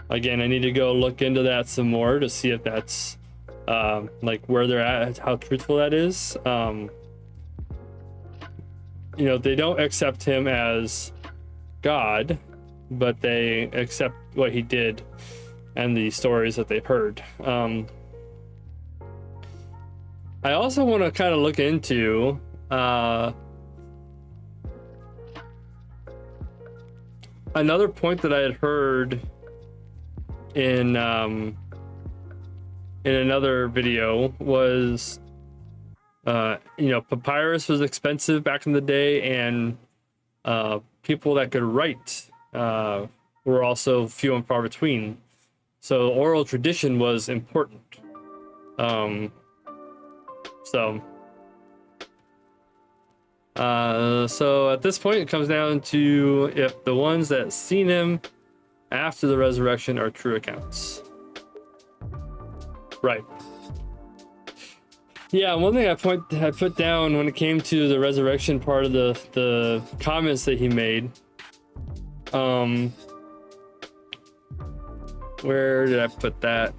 Again, I need to go look into that some more to see if that's like where they're at, how truthful that is. You know, they don't accept him as God, but they accept what he did and the stories that they've heard. I also want to kind of look into another point that I had heard in another video was, you know, papyrus was expensive back in the day, and people that could write were also few and far between. So oral tradition was important. So at this point, it comes down to if the ones that seen him after the resurrection are true accounts. Right. Yeah, one thing I put down when it came to the resurrection part of the comments that he made. Where did I put that?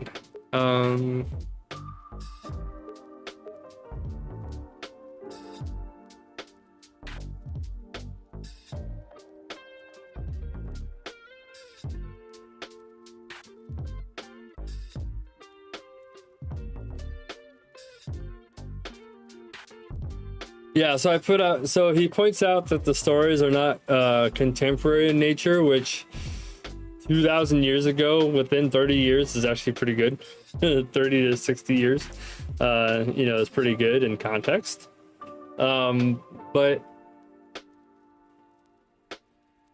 Yeah, so I put out, so he points out that the stories are not contemporary in nature, which 2,000 years ago, within 30 years, is actually pretty good. 30 to 60 years, you know, is pretty good in context. But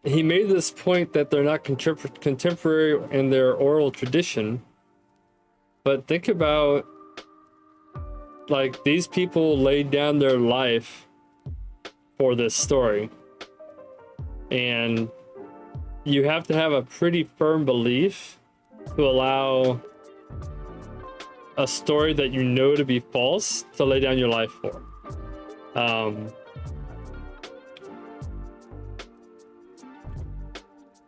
he made this point that they're not contemporary in their oral tradition. But think about, like, these people laid down their life for this story, and you have to have a pretty firm belief to allow a story that you know to be false to lay down your life for.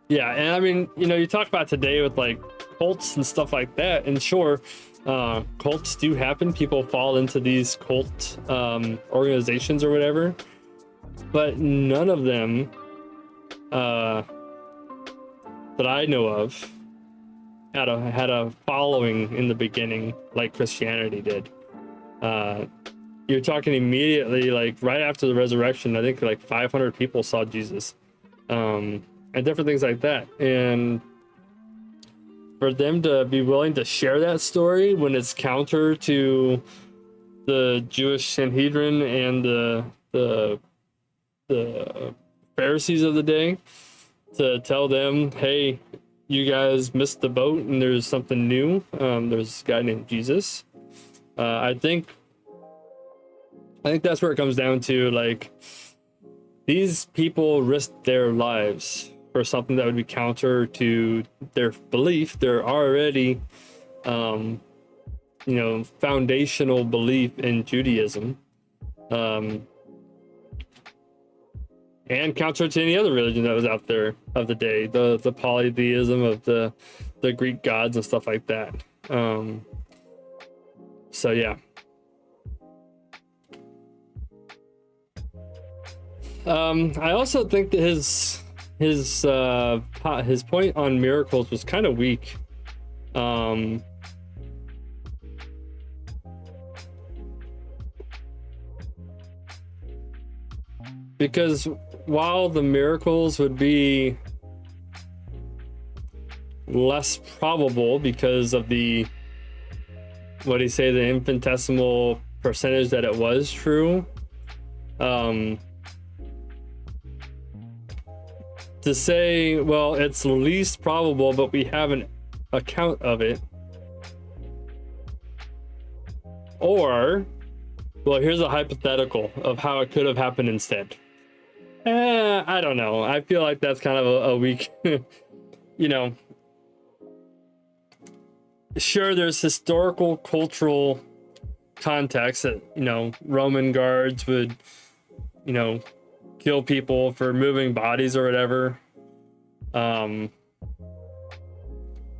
Yeah, and I mean, you know, you talk about today with like cults and stuff like that, and sure, cults do happen. People fall into these cult organizations or whatever, but none of them that I know of had a following in the beginning like Christianity did. You're talking immediately, like right after the resurrection, I think like 500 people saw Jesus, and different things like that. And for them to be willing to share that story when it's counter to the Jewish Sanhedrin and the Pharisees of the day, to tell them, hey, you guys missed the boat and there's something new. There's this guy named Jesus. I think that's where it comes down to, like, these people risked their lives for something that would be counter to their belief. They're already, foundational belief in Judaism, and counter to any other religion that was out there of the day, the polytheism of the Greek gods and stuff like that. So yeah. I also think that his point on miracles was kind of weak. Because while the miracles would be less probable because of the infinitesimal percentage that it was true, to say, well, it's least probable, but we have an account of it, or, well, here's a hypothetical of how it could have happened instead. I don't know. I feel like that's kind of a weak, sure, there's historical, cultural context that, Roman guards would, kill people for moving bodies or whatever.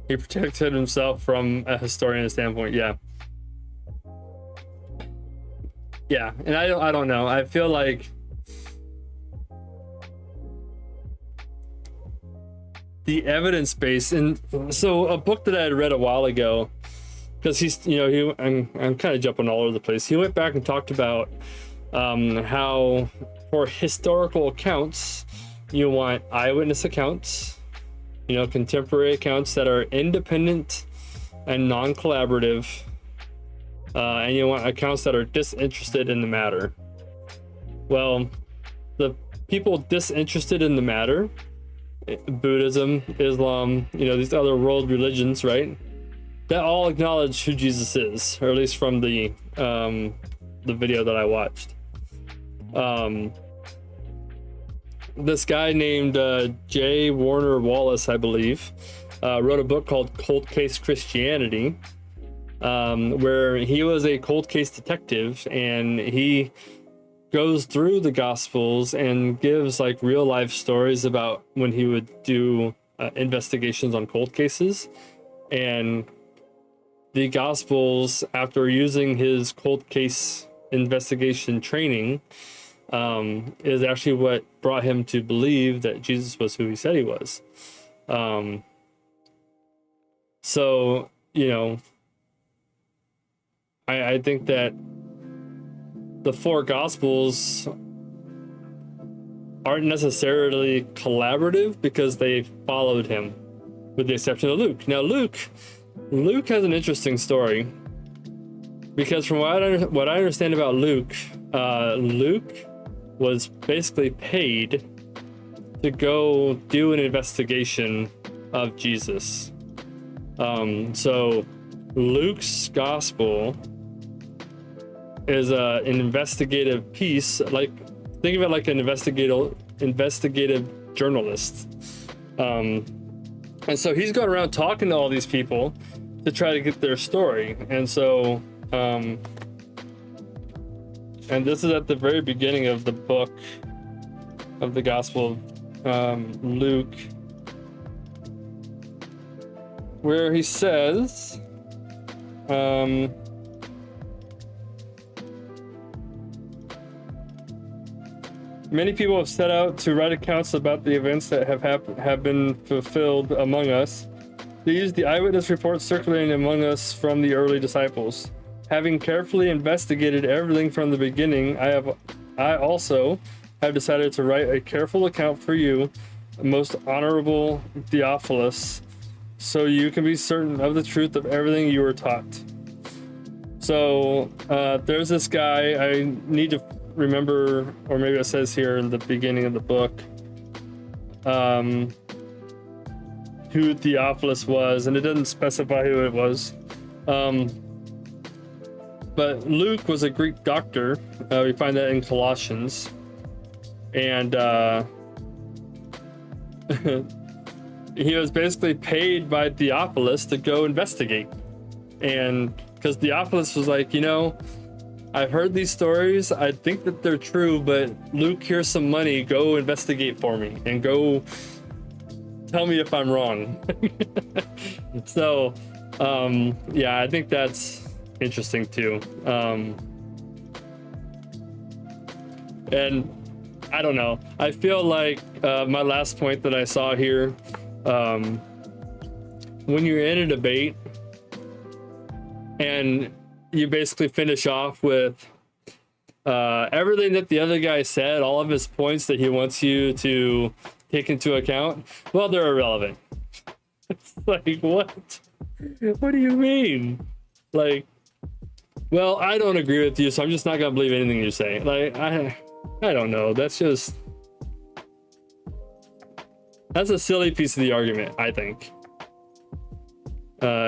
He protected himself from a historian standpoint. Yeah, and I don't know. I feel like the evidence base, and so a book that I had read a while ago, because I'm kind of jumping all over the place. He went back and talked about how for historical accounts, you want eyewitness accounts, contemporary accounts that are independent and non-collaborative, and you want accounts that are disinterested in the matter. Well, the people disinterested in the matter, Buddhism, Islam, these other world religions, right? That all acknowledge who Jesus is, or at least from the video that I watched. This guy named J. Warner Wallace, I believe, wrote a book called Cold Case Christianity, where he was a cold case detective, and he goes through the Gospels and gives like real life stories about when he would do investigations on cold cases. And the Gospels, after using his cold case investigation training, is actually what brought him to believe that Jesus was who he said he was. So, I think that the four Gospels aren't necessarily collaborative because they followed him, with the exception of Luke. Now, Luke has an interesting story, because from what I understand about Luke, Luke was basically paid to go do an investigation of Jesus. So Luke's gospel is an investigative piece, like, think of it like an investigative journalist. And so he's going around talking to all these people to try to get their story. And so, and this is at the very beginning of the book of the Gospel of Luke, where he says, many people have set out to write accounts about the events that have been fulfilled among us. They used the eyewitness reports circulating among us from the early disciples. Having carefully investigated everything from the beginning, I also have decided to write a careful account for you, most honorable Theophilus, so you can be certain of the truth of everything you were taught. So there's this guy, I need to remember, or maybe it says here in the beginning of the book, who Theophilus was, and it doesn't specify who it was. But Luke was a Greek doctor. We find that in Colossians. And he was basically paid by Theophilus to go investigate. And because Theophilus was like, you know, I've heard these stories, I think that they're true, but Luke, here's some money, go investigate for me and go tell me if I'm wrong. So yeah, I think that's interesting too. And I don't know, I feel like my last point that I saw here, when you're in a debate and you basically finish off with everything that the other guy said, all of his points that he wants you to take into account, well, they're irrelevant. It's like, what do you mean? Like, well, I don't agree with you, so I'm just not gonna believe anything you say. Like, I don't know, that's a silly piece of the argument, I think.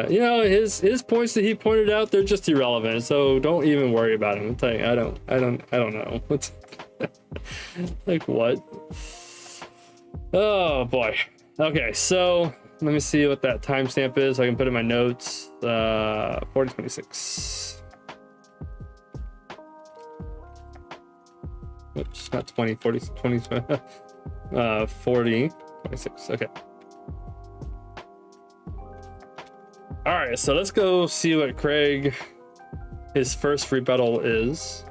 You know, his points that he pointed out, they're just irrelevant, so don't even worry about him. It's like, I don't know. What's like, what? Oh boy. Okay, so let me see what that timestamp is so I can put in my notes. 4026. Oops, not 20, 40, 20, 40, 26. Okay. All right, so let's go see what Craig, his first rebuttal is.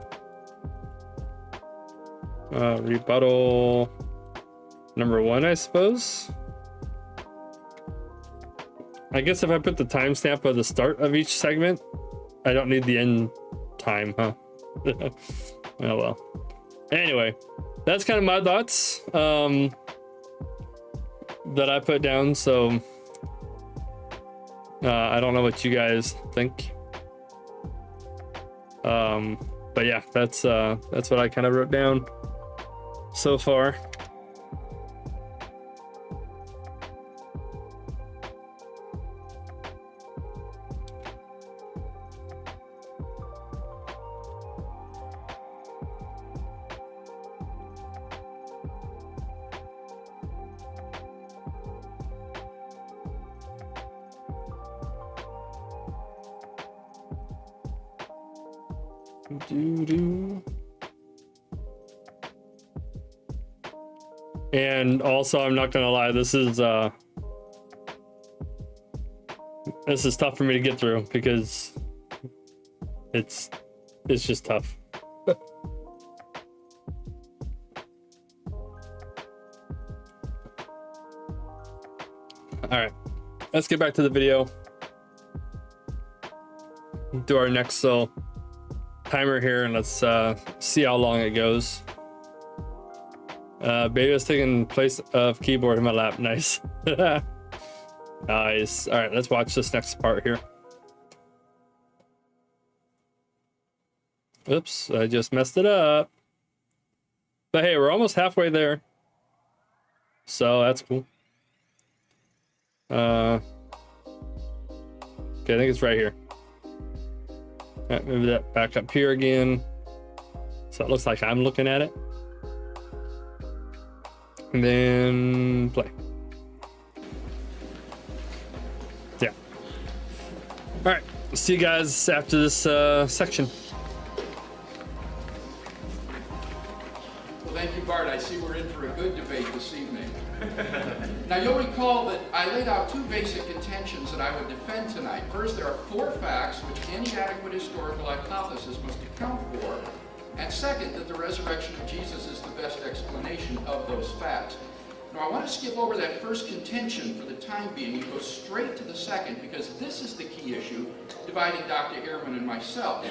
Rebuttal number 1, I suppose. I guess if I put the timestamp of the start of each segment, I don't need the end time, huh? Oh well. Anyway, that's kind of my thoughts that I put down, so I don't know what you guys think. But yeah, that's what I kind of wrote down so far. And also, I'm not gonna lie, this is tough for me to get through because it's just tough. All right, let's get back to the video. Do our next timer here, and let's see how long it goes. Baby was taking place of keyboard in my lap. Nice. Nice. All right, let's watch this next part here. Oops, I just messed it up. But hey, we're almost halfway there, so that's cool. Okay, I think it's right here. All right, move that back up here again, so it looks like I'm looking at it. And then play. Yeah. All right. See you guys after this section. Well, thank you, Bart. I see we're in for a good debate this evening. Now, you'll recall that I laid out 2 basic contentions that I would defend tonight. First, there are 4 facts which any adequate historical hypothesis must account for. And second, that the resurrection of Jesus is the best explanation of those facts. Now, I want to skip over that first contention for the time being and go straight to the second, because this is the key issue dividing Dr. Ehrman and myself.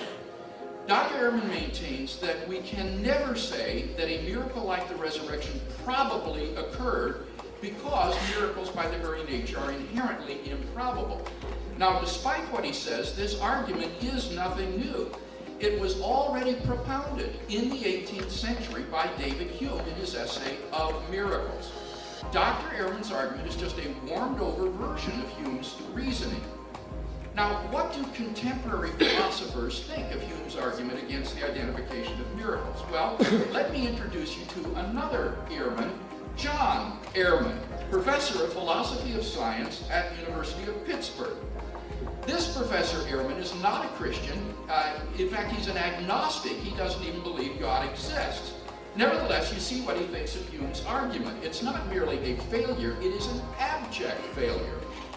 Dr. Ehrman maintains that we can never say that a miracle like the resurrection probably occurred, because miracles by their very nature are inherently improbable. Now, despite what he says, this argument is nothing new. It was already propounded in the 18th century by David Hume in his essay Of Miracles. Dr. Ehrman's argument is just a warmed-over version of Hume's reasoning. Now, what do contemporary philosophers think of Hume's argument against the identification of miracles? Well, let me introduce you to another Ehrman, John Ehrman, professor of philosophy of science at the University of Pittsburgh. This Professor Ehrman is not a Christian. In fact, he's an agnostic. He doesn't even believe God exists. Nevertheless, you see what he thinks of Hume's argument. It's not merely a failure, it is an abject failure.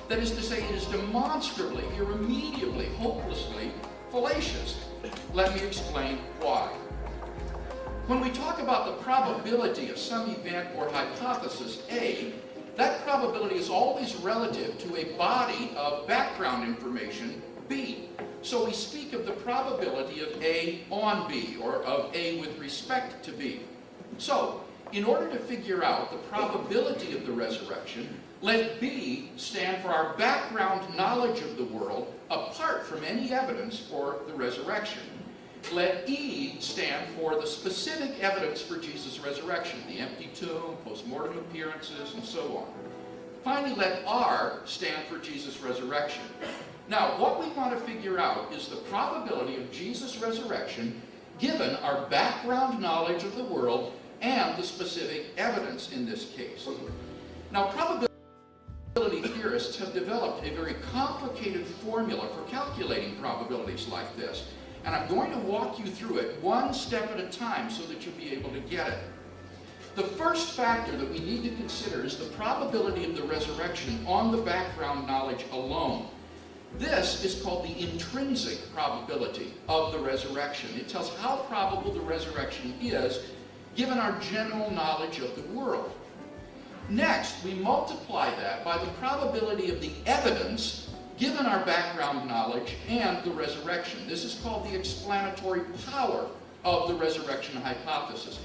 That is to say, it is demonstrably, irremediably, hopelessly fallacious. Let me explain why. When we talk about the probability of some event or hypothesis A, that probability is always relative to a body of background information, B. So we speak of the probability of A on B, or of A with respect to B. So, in order to figure out the probability of the resurrection, let B stand for our background knowledge of the world apart from any evidence for the resurrection. Let E stand for the specific evidence for Jesus' resurrection, the empty tomb, post-mortem appearances, and so on. Finally, let R stand for Jesus' resurrection. Now, what we want to figure out is the probability of Jesus' resurrection given our background knowledge of the world and the specific evidence in this case. Now, probability theorists have developed a very complicated formula for calculating probabilities like this. And I'm going to walk you through it one step at a time so that you'll be able to get it. The first factor that we need to consider is the probability of the resurrection on the background knowledge alone. This is called the intrinsic probability of the resurrection. It tells how probable the resurrection is given our general knowledge of the world. Next, we multiply that by the probability of the evidence given our background knowledge and the resurrection. This is called the explanatory power of the resurrection hypothesis.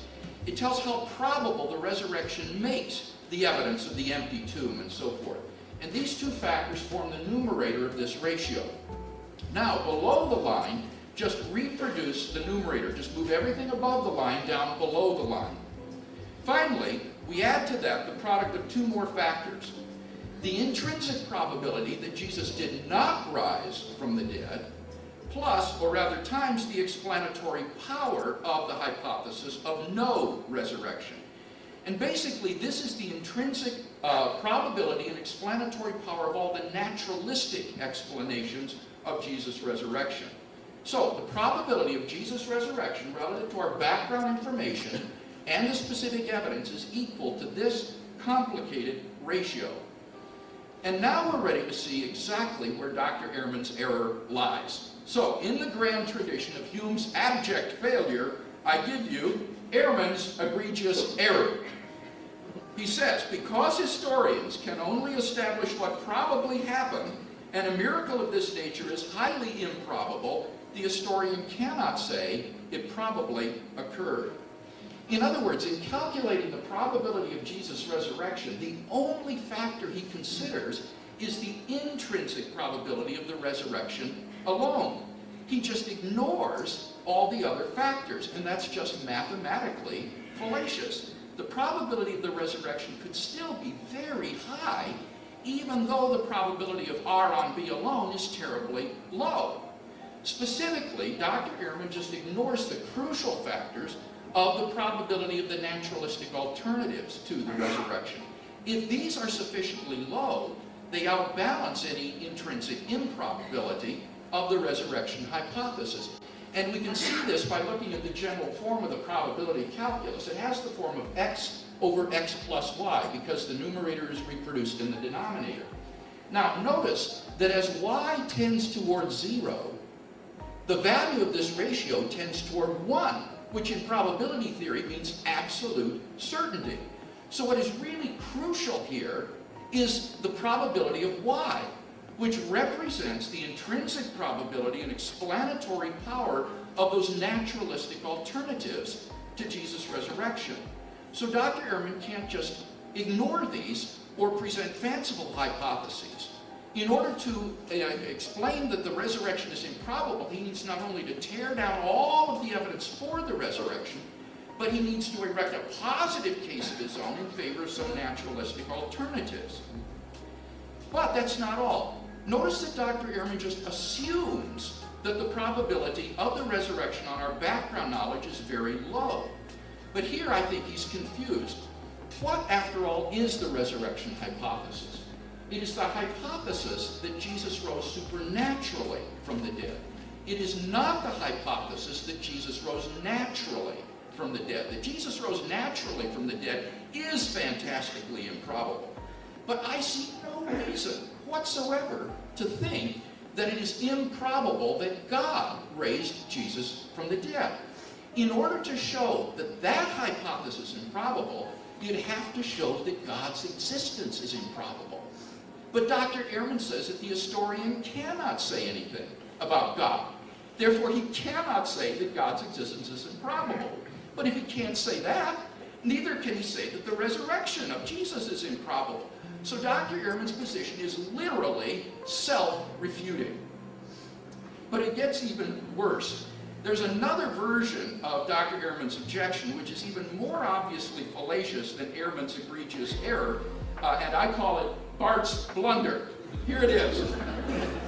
It tells how probable the resurrection makes the evidence of the empty tomb and so forth. And these two factors form the numerator of this ratio. Now, below the line, just reproduce the numerator. Just move everything above the line down below the line. Finally, we add to that the product of two more factors. The intrinsic probability that Jesus did not rise from the dead, plus, or rather times, the explanatory power of the hypothesis of no resurrection. And basically, this is the intrinsic probability and explanatory power of all the naturalistic explanations of Jesus' resurrection. So, the probability of Jesus' resurrection relative to our background information and the specific evidence is equal to this complicated ratio. And now we're ready to see exactly where Dr. Ehrman's error lies. So, in the grand tradition of Hume's abject failure, I give you Ehrman's egregious error. He says, because historians can only establish what probably happened, and a miracle of this nature is highly improbable, the historian cannot say it probably occurred. In other words, in calculating the probability of Jesus' resurrection, the only factor he considers is the intrinsic probability of the resurrection alone. He just ignores all the other factors, and that's just mathematically fallacious. The probability of the resurrection could still be very high, even though the probability of R on B alone is terribly low. Specifically, Dr. Ehrman just ignores the crucial factors of the probability of the naturalistic alternatives to the resurrection. If these are sufficiently low, they outbalance any intrinsic improbability of the resurrection hypothesis. And we can see this by looking at the general form of the probability calculus. It has the form of x over x plus y because the numerator is reproduced in the denominator. Now notice that as y tends towards 0, the value of this ratio tends toward 1, which in probability theory means absolute certainty. So what is really crucial here is the probability of y, which represents the intrinsic probability and explanatory power of those naturalistic alternatives to Jesus' resurrection. So Dr. Ehrman can't just ignore these or present fanciful hypotheses. In order to explain that the resurrection is improbable, he needs not only to tear down all of the evidence for the resurrection, but he needs to erect a positive case of his own in favor of some naturalistic alternatives. But that's not all. Notice that Dr. Ehrman just assumes that the probability of the resurrection on our background knowledge is very low. But here I think he's confused. What, after all, is the resurrection hypothesis? It is the hypothesis that Jesus rose supernaturally from the dead. It is not the hypothesis that Jesus rose naturally from the dead. That Jesus rose naturally from the dead is fantastically improbable. But I see no reason whatsoever to think that it is improbable that God raised Jesus from the dead. In order to show that that hypothesis is improbable, you'd have to show that God's existence is improbable. But Dr. Ehrman says that the historian cannot say anything about God. Therefore, he cannot say that God's existence is improbable. But if he can't say that, neither can he say that the resurrection of Jesus is improbable. So Dr. Ehrman's position is literally self-refuting. But it gets even worse. There's another version of Dr. Ehrman's objection, which is even more obviously fallacious than Ehrman's egregious error, and I call it Bart's blunder. Here it is.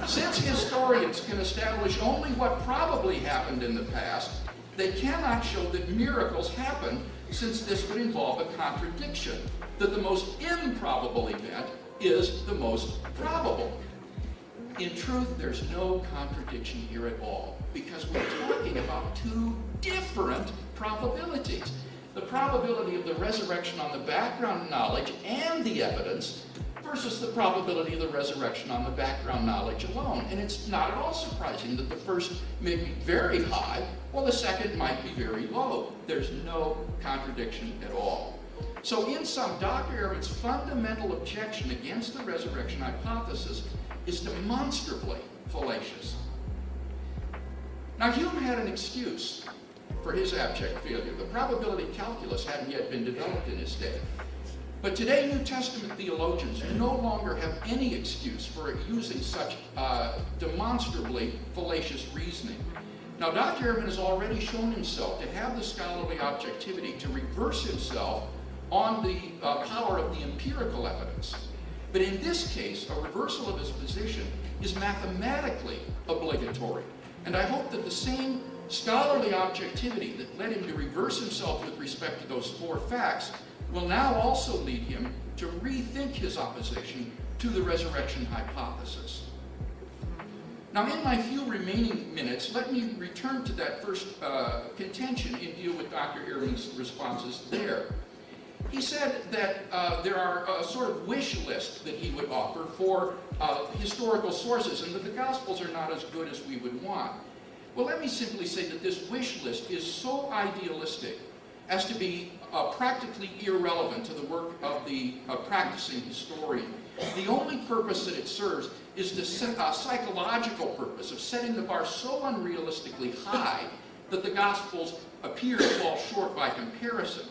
Since historians can establish only what probably happened in the past, they cannot show that miracles happen, since this would involve a contradiction, that the most improbable event is the most probable. In truth, there's no contradiction here at all, because we're talking about two different probabilities. The probability of the resurrection on the background knowledge and the evidence versus the probability of the resurrection on the background knowledge alone. And it's not at all surprising that the first may be very high, while the second might be very low. There's no contradiction at all. So in sum, Dr. Ehrman's fundamental objection against the resurrection hypothesis is demonstrably fallacious. Now, Hume had an excuse for his abject failure. The probability calculus hadn't yet been developed in his day. But today, New Testament theologians no longer have any excuse for using such demonstrably fallacious reasoning. Now, Dr. Ehrman has already shown himself to have the scholarly objectivity to reverse himself on the power of the empirical evidence. But in this case, a reversal of his position is mathematically obligatory. And I hope that the same scholarly objectivity that led him to reverse himself with respect to those four facts will now also lead him to rethink his opposition to the resurrection hypothesis. Now, in my few remaining minutes, let me return to that first contention and deal with Dr. Ehrman's responses there. He said that there are a sort of wish list that he would offer for historical sources, and that the Gospels are not as good as we would want. Well, let me simply say that this wish list is so idealistic as to be practically irrelevant to the work of the practicing historian. The only purpose that it serves is the psychological purpose of setting the bar so unrealistically high that the Gospels appear to fall short by comparison.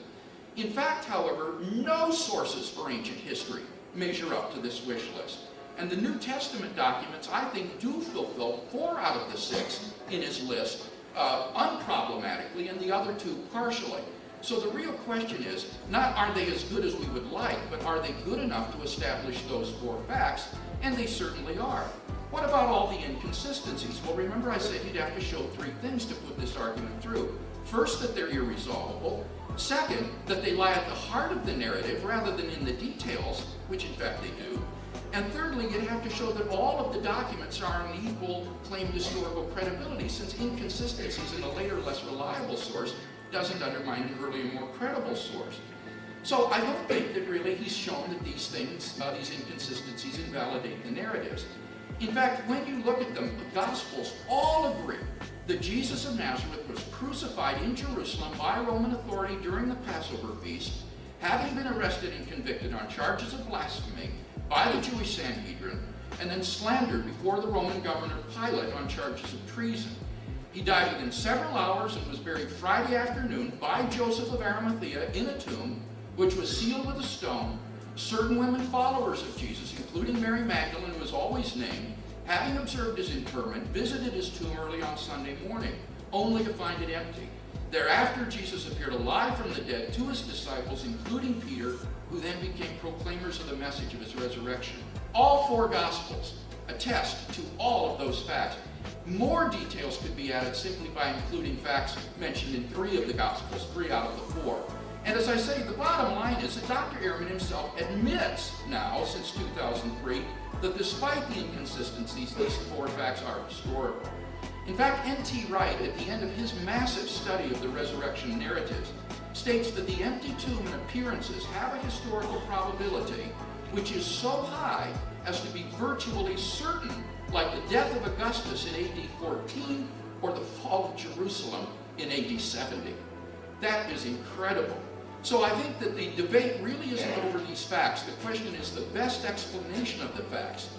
In fact, however, no sources for ancient history measure up to this wish list. And the New Testament documents, I think, do fulfill 4 out of the 6 in his list unproblematically, and the other 2 partially. So the real question is, not are they as good as we would like, but are they good enough to establish those 4 facts? And they certainly are. What about all the inconsistencies? Well, remember I said you'd have to show 3 things to put this argument through. First, that they're irresolvable. Second, that they lie at the heart of the narrative rather than in the details, which in fact they do. And thirdly, you'd have to show that all of the documents are an equal claim to historical credibility, since inconsistencies in a later, less reliable source doesn't undermine an earlier, more credible source. So I don't think that really he's shown that these things, these inconsistencies, invalidate the narratives. In fact, when you look at them, the Gospels all agree that Jesus of Nazareth was crucified in Jerusalem by Roman authority during the Passover feast, having been arrested and convicted on charges of blasphemy by the Jewish Sanhedrin, and then slandered before the Roman governor Pilate on charges of treason. He died within several hours and was buried Friday afternoon by Joseph of Arimathea in a tomb, which was sealed with a stone, certain women followers of Jesus, including Mary Magdalene, who is always named, having observed his interment, visited his tomb early on Sunday morning, only to find it empty. Thereafter, Jesus appeared alive from the dead to his disciples, including Peter, who then became proclaimers of the message of his resurrection. All four Gospels attest to all of those facts. More details could be added simply by including facts mentioned in 3 of the Gospels, 3 out of the 4. And as I say, the bottom line is that Dr. Ehrman himself admits now, since 2003, that despite the inconsistencies, these 4 facts are historical. In fact, N.T. Wright, at the end of his massive study of the resurrection narratives, states that the empty tomb and appearances have a historical probability which is so high as to be virtually certain, like the death of Augustus in AD 14 or the fall of Jerusalem in AD 70. That is incredible. So I think that the debate really isn't over these facts. The question is the best explanation of the facts.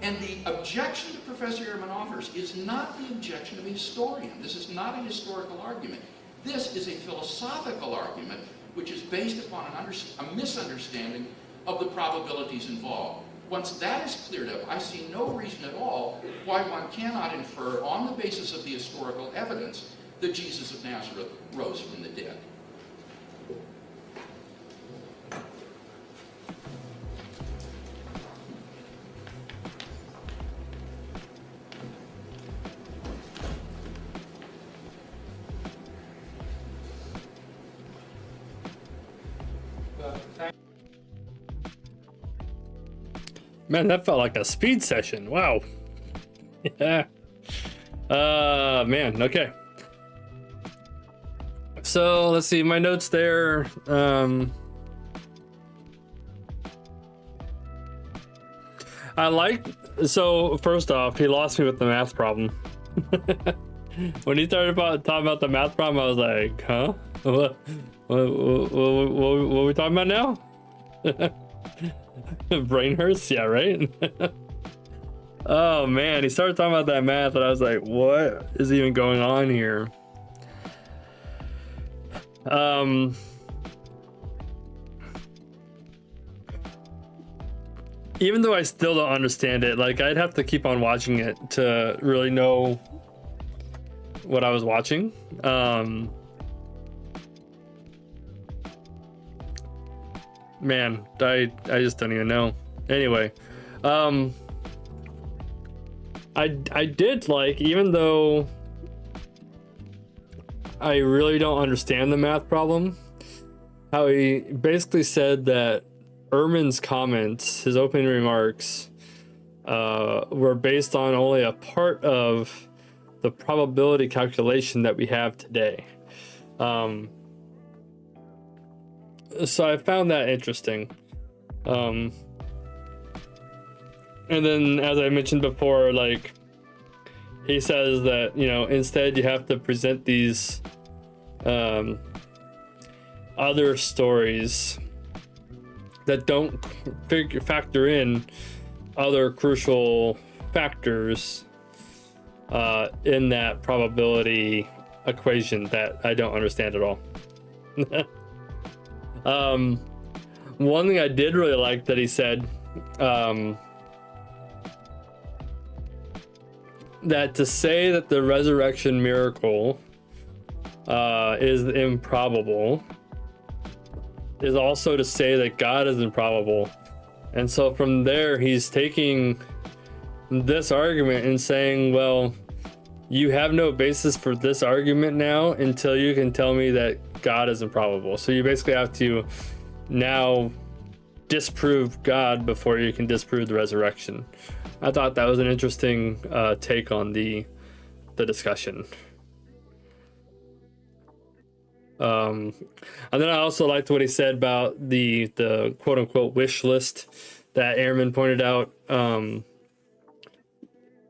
And the objection that Professor Ehrman offers is not the objection of a historian. This is not a historical argument. This is a philosophical argument which is based upon a misunderstanding of the probabilities involved. Once that is cleared up, I see no reason at all why one cannot infer on the basis of the historical evidence that Jesus of Nazareth rose from the dead. Man, that felt like a speed session. Wow. Yeah. Man, okay. So let's see my notes there. So first off, he lost me with the math problem. When he started talking about the math problem, I was like, huh? What are we talking about now? Brain hurts? Yeah, right? Oh man, he started talking about that math and I was like, what is even going on here? Even though I still don't understand it, like I'd have to keep on watching it to really know what I was watching. Man, I just don't even know. Anyway, I did like, even though I really don't understand the math problem, how he basically said that Ehrman's comments, his opening remarks, were based on only a part of the probability calculation that we have today. So I found that interesting. And then, as I mentioned before, like, he says that, you know, instead you have to present these other stories that don't factor in other crucial factors in that probability equation that I don't understand at all. One thing I did really like that he said, that to say that the resurrection miracle is improbable is also to say that God is improbable. And so from there, he's taking this argument and saying, well, you have no basis for this argument now until you can tell me that God is improbable. So you basically have to now disprove God before you can disprove the resurrection. I thought that was an interesting take on the discussion. And then I also liked what he said about the quote unquote wish list that Ehrman pointed out.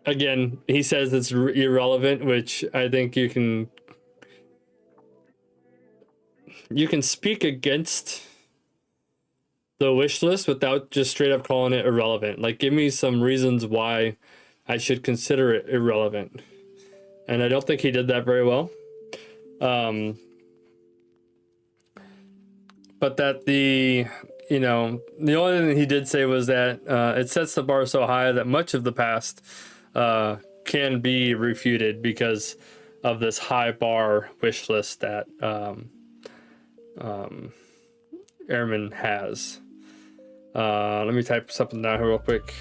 Again, he says it's irrelevant, which I think you can speak against the wish list without just straight up calling it irrelevant. Like, give me some reasons why I should consider it irrelevant. And I don't think he did that very well. but that the only thing he did say was that it sets the bar so high that much of the past can be refuted because of this high bar wish list that Ehrman has. Let me type something down here real quick.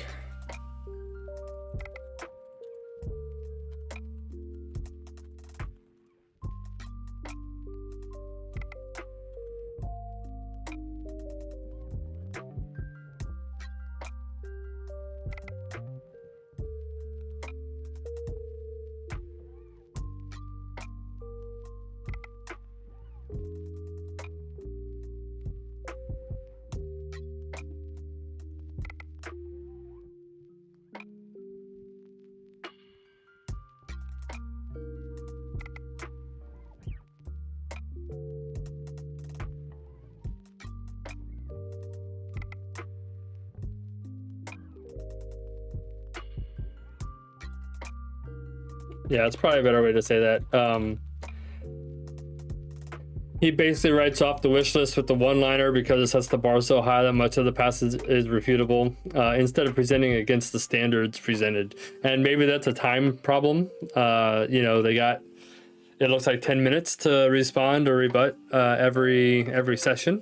Yeah, it's probably a better way to say that. He basically writes off the wish list with the one-liner because it sets the bar so high that much of the past is refutable, instead of presenting against the standards presented. And maybe that's a time problem. They got, it looks like 10 minutes to respond or rebut every session.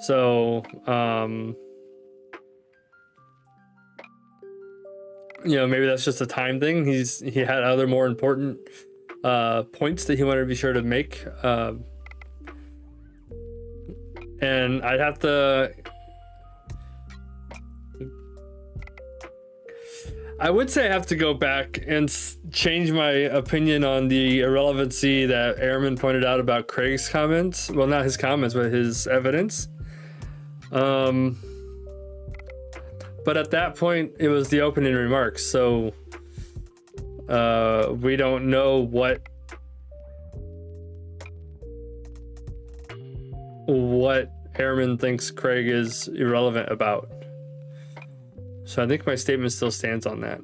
So, maybe that's just a time thing. He had other more important points that he wanted to be sure to make. And I would say I have to go back and change my opinion on the irrelevancy that Ehrman pointed out about Craig's comments. Well, not his comments, but his evidence. But at that point, it was the opening remarks, so we don't know what Ehrman thinks Craig is irrelevant about. So I think my statement still stands on that.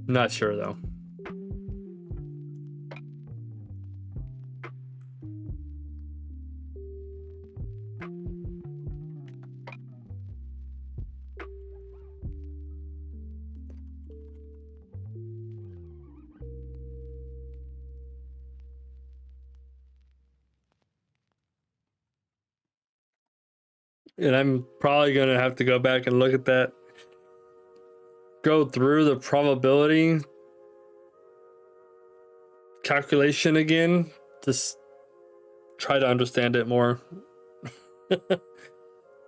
Not sure though. And I'm probably going to have to go back and look at that, go through the probability calculation again, just try to understand it more.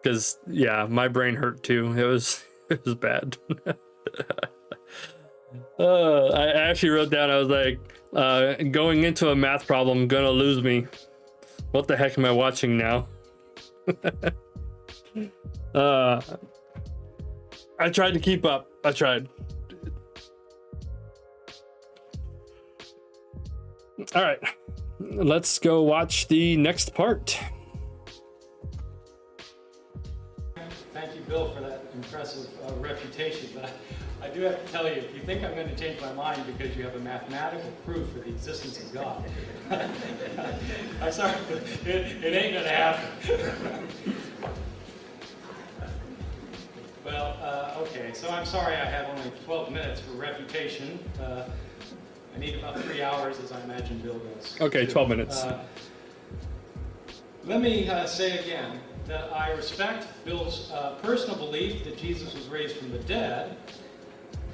Because, yeah, my brain hurt too. It was bad. I actually wrote down, I was like, going into a math problem, gonna lose me. What the heck am I watching now? I tried to keep up. I tried. All right, let's go watch the next part. Thank you, Bill, for that impressive refutation. But I do have to tell you, if you think I'm going to change my mind because you have a mathematical proof for the existence of God, I'm sorry, but it ain't going to happen. Well, okay, so I'm sorry I have only 12 minutes for refutation. I need about 3 hours, as I imagine Bill does. Okay, 12 minutes. Let me say again that I respect Bill's personal belief that Jesus was raised from the dead,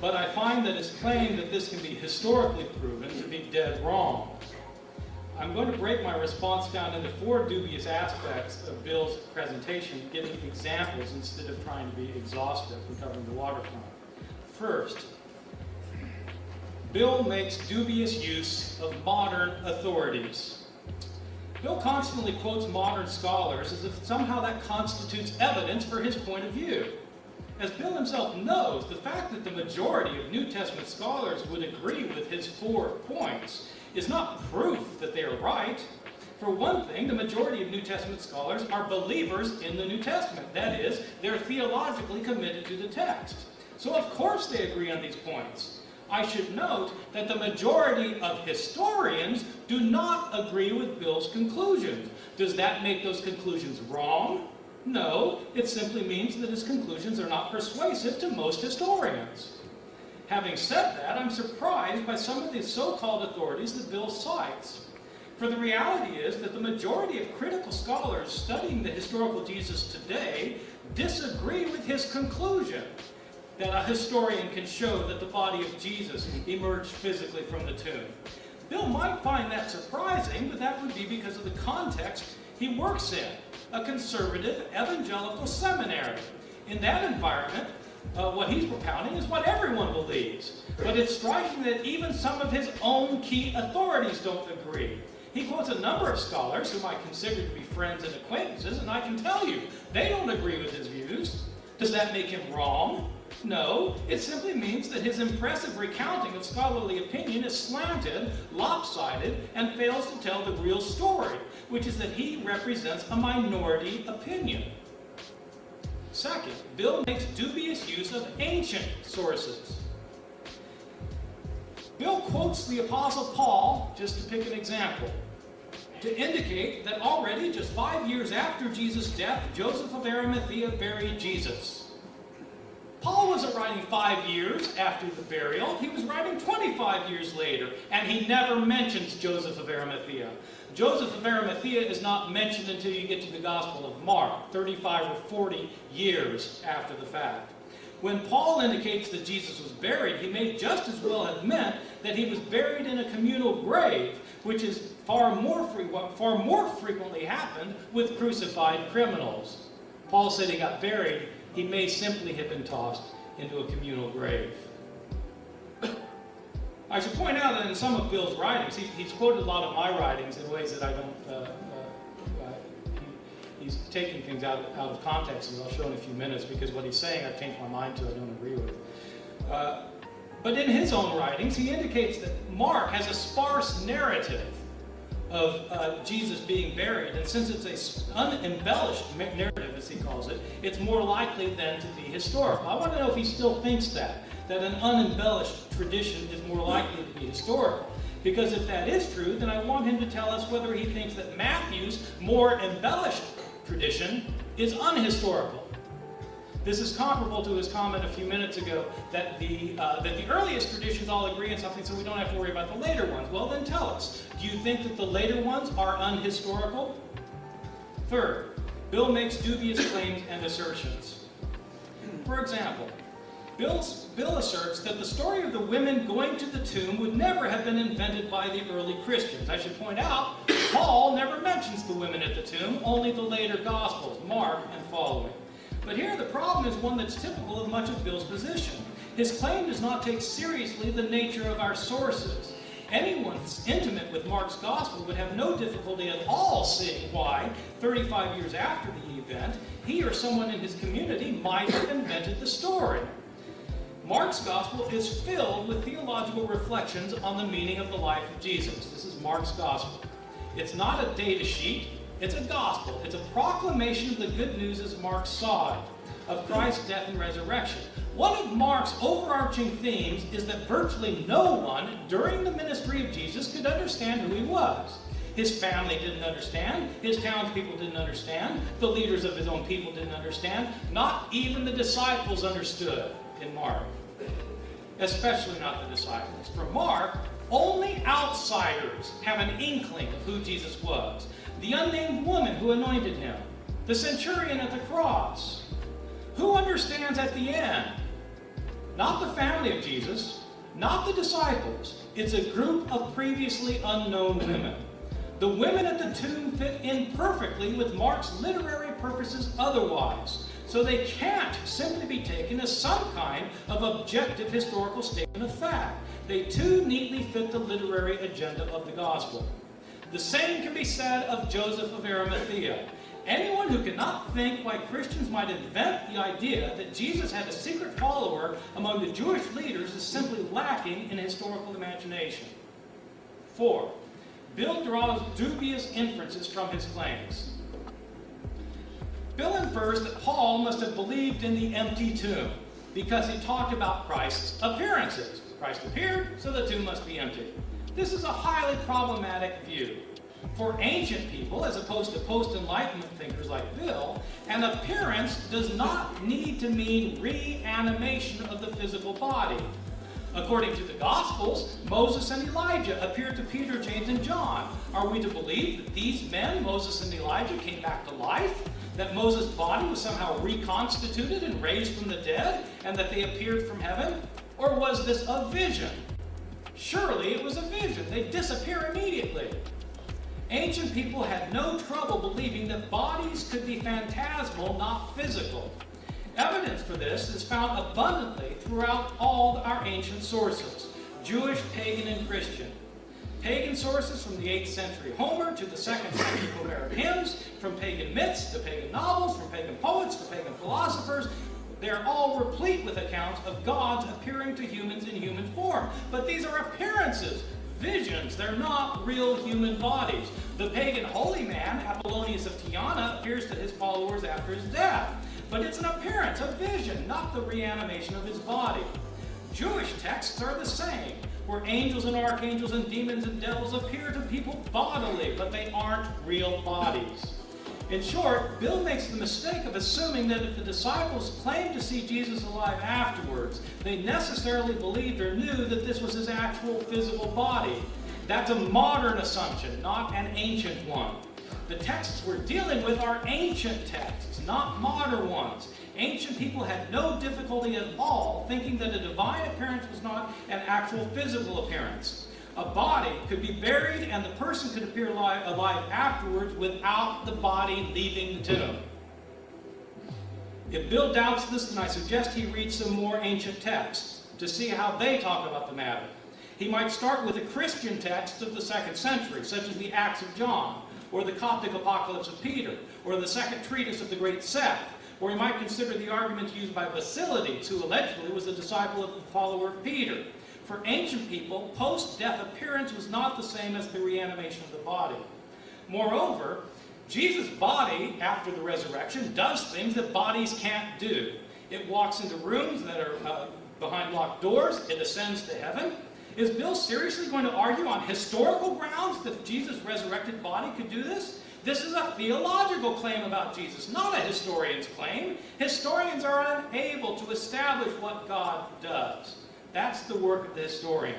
but I find that his claim that this can be historically proven to be dead wrong. I'm going to break my response down into 4 dubious aspects of Bill's presentation, giving examples instead of trying to be exhaustive and covering the waterfront. First, Bill makes dubious use of modern authorities. Bill constantly quotes modern scholars as if somehow that constitutes evidence for his point of view. As Bill himself knows, the fact that the majority of New Testament scholars would agree with his 4 points is not proof that they are right. For one thing, the majority of New Testament scholars are believers in the New Testament. That is, they're theologically committed to the text. So of course they agree on these points. I should note that the majority of historians do not agree with Bill's conclusions. Does that make those conclusions wrong? No, it simply means that his conclusions are not persuasive to most historians. Having said that, I'm surprised by some of the so-called authorities that Bill cites. For the reality is that the majority of critical scholars studying the historical Jesus today disagree with his conclusion that a historian can show that the body of Jesus emerged physically from the tomb. Bill might find that surprising, but that would be because of the context he works in, a conservative evangelical seminary. In that environment, what he's propounding is what everyone believes. But it's striking that even some of his own key authorities don't agree. He quotes a number of scholars whom I consider to be friends and acquaintances, and I can tell you, they don't agree with his views. Does that make him wrong? No, it simply means that his impressive recounting of scholarly opinion is slanted, lopsided, and fails to tell the real story, which is that he represents a minority opinion. Second, Bill makes dubious use of ancient sources. Bill quotes the Apostle Paul, just to pick an example, to indicate that already just 5 years after Jesus' death, Joseph of Arimathea buried Jesus. Paul wasn't writing 5 years after the burial. He was writing 25 years later, and he never mentions Joseph of Arimathea. Joseph of Arimathea is not mentioned until you get to the Gospel of Mark, 35 or 40 years after the fact. When Paul indicates that Jesus was buried, he may just as well have meant that he was buried in a communal grave, which is far more frequently happened with crucified criminals. Paul said he got buried. He may simply have been tossed into a communal grave. I should point out that in some of Bill's writings, he's quoted a lot of my writings in ways that I don't... he's taking things out of context, as I'll show in a few minutes, because what he's saying I've changed my mind to, I don't agree with. But in his own writings, he indicates that Mark has a sparse narrative of Jesus being buried, and since it's an unembellished narrative, as he calls it, it's more likely then to be historical. I want to know if he still thinks that an unembellished tradition is more likely to be historical. Because if that is true, then I want him to tell us whether he thinks that Matthew's more embellished tradition is unhistorical. This is comparable to his comment a few minutes ago that the earliest traditions all agree on something, so we don't have to worry about the later ones. Well, then tell us. Do you think that the later ones are unhistorical? Third, Bill makes dubious claims and assertions. For example, Bill asserts that the story of the women going to the tomb would never have been invented by the early Christians. I should point out, Paul never mentions the women at the tomb, only the later Gospels, Mark and following. But here the problem is one that's typical of much of Bill's position. His claim does not take seriously the nature of our sources. Anyone intimate with Mark's Gospel would have no difficulty at all seeing why, 35 years after the event, he or someone in his community might have invented the story. Mark's Gospel is filled with theological reflections on the meaning of the life of Jesus. This is Mark's Gospel. It's not a data sheet. It's a gospel. It's a proclamation of the good news as Mark saw it, of Christ's death and resurrection. One of Mark's overarching themes is that virtually no one during the ministry of Jesus could understand who he was. His family didn't understand. His townspeople didn't understand. The leaders of his own people didn't understand. Not even the disciples understood in Mark. Especially not the disciples. For Mark, only outsiders have an inkling of who Jesus was. The unnamed woman who anointed him. The centurion at the cross. Who understands at the end? Not the family of Jesus, not the disciples. It's a group of previously unknown women. The women at the tomb fit in perfectly with Mark's literary purposes otherwise, so they can't simply be taken as some kind of objective historical statement of fact. They too neatly fit the literary agenda of the gospel. The same can be said of Joseph of Arimathea. Anyone who cannot think why Christians might invent the idea that Jesus had a secret follower among the Jewish leaders is simply lacking in historical imagination. 4. Bill draws dubious inferences from his claims. Bill infers that Paul must have believed in the empty tomb because he talked about Christ's appearances. Christ appeared, so the tomb must be empty. This is a highly problematic view. For ancient people, as opposed to post-Enlightenment thinkers like Bill, an appearance does not need to mean reanimation of the physical body. According to the Gospels, Moses and Elijah appeared to Peter, James, and John. Are we to believe that these men, Moses and Elijah, came back to life? That Moses' body was somehow reconstituted and raised from the dead, and that they appeared from heaven? Or was this a vision? Surely it was a vision. They disappear immediately. Ancient people had no trouble believing that bodies could be phantasmal, not physical. Evidence for this is found abundantly throughout all our ancient sources, Jewish, pagan, and Christian. Pagan sources from the 8th century Homer to the 2nd century Homeric hymns, from pagan myths to pagan novels, from pagan poets to pagan philosophers, they're all replete with accounts of gods appearing to humans in human form. But these are appearances, visions. They're not real human bodies. The pagan holy man, Apollonius of Tyana, appears to his followers after his death. But it's an appearance, a vision, not the reanimation of his body. Jewish texts are the same, where angels and archangels and demons and devils appear to people bodily, but they aren't real bodies. In short, Bill makes the mistake of assuming that if the disciples claimed to see Jesus alive afterwards, they necessarily believed or knew that this was his actual physical body. That's a modern assumption, not an ancient one. The texts we're dealing with are ancient texts, not modern ones. Ancient people had no difficulty at all thinking that a divine appearance was not an actual physical appearance. A body could be buried and the person could appear alive afterwards without the body leaving the tomb. If Bill doubts this, then I suggest he read some more ancient texts to see how they talk about the matter. He might start with the Christian texts of the 2nd century, such as the Acts of John, or the Coptic Apocalypse of Peter, or the second treatise of the Great Seth, or he might consider the arguments used by Basilides, who allegedly was a disciple of the follower of Peter. For ancient people, post-death appearance was not the same as the reanimation of the body. Moreover, Jesus' body, after the resurrection, does things that bodies can't do. It walks into rooms that are behind locked doors. It ascends to heaven. Is Bill seriously going to argue on historical grounds that Jesus' resurrected body could do this? This is a theological claim about Jesus, not a historian's claim. Historians are unable to establish what God does. That's the work of the historian.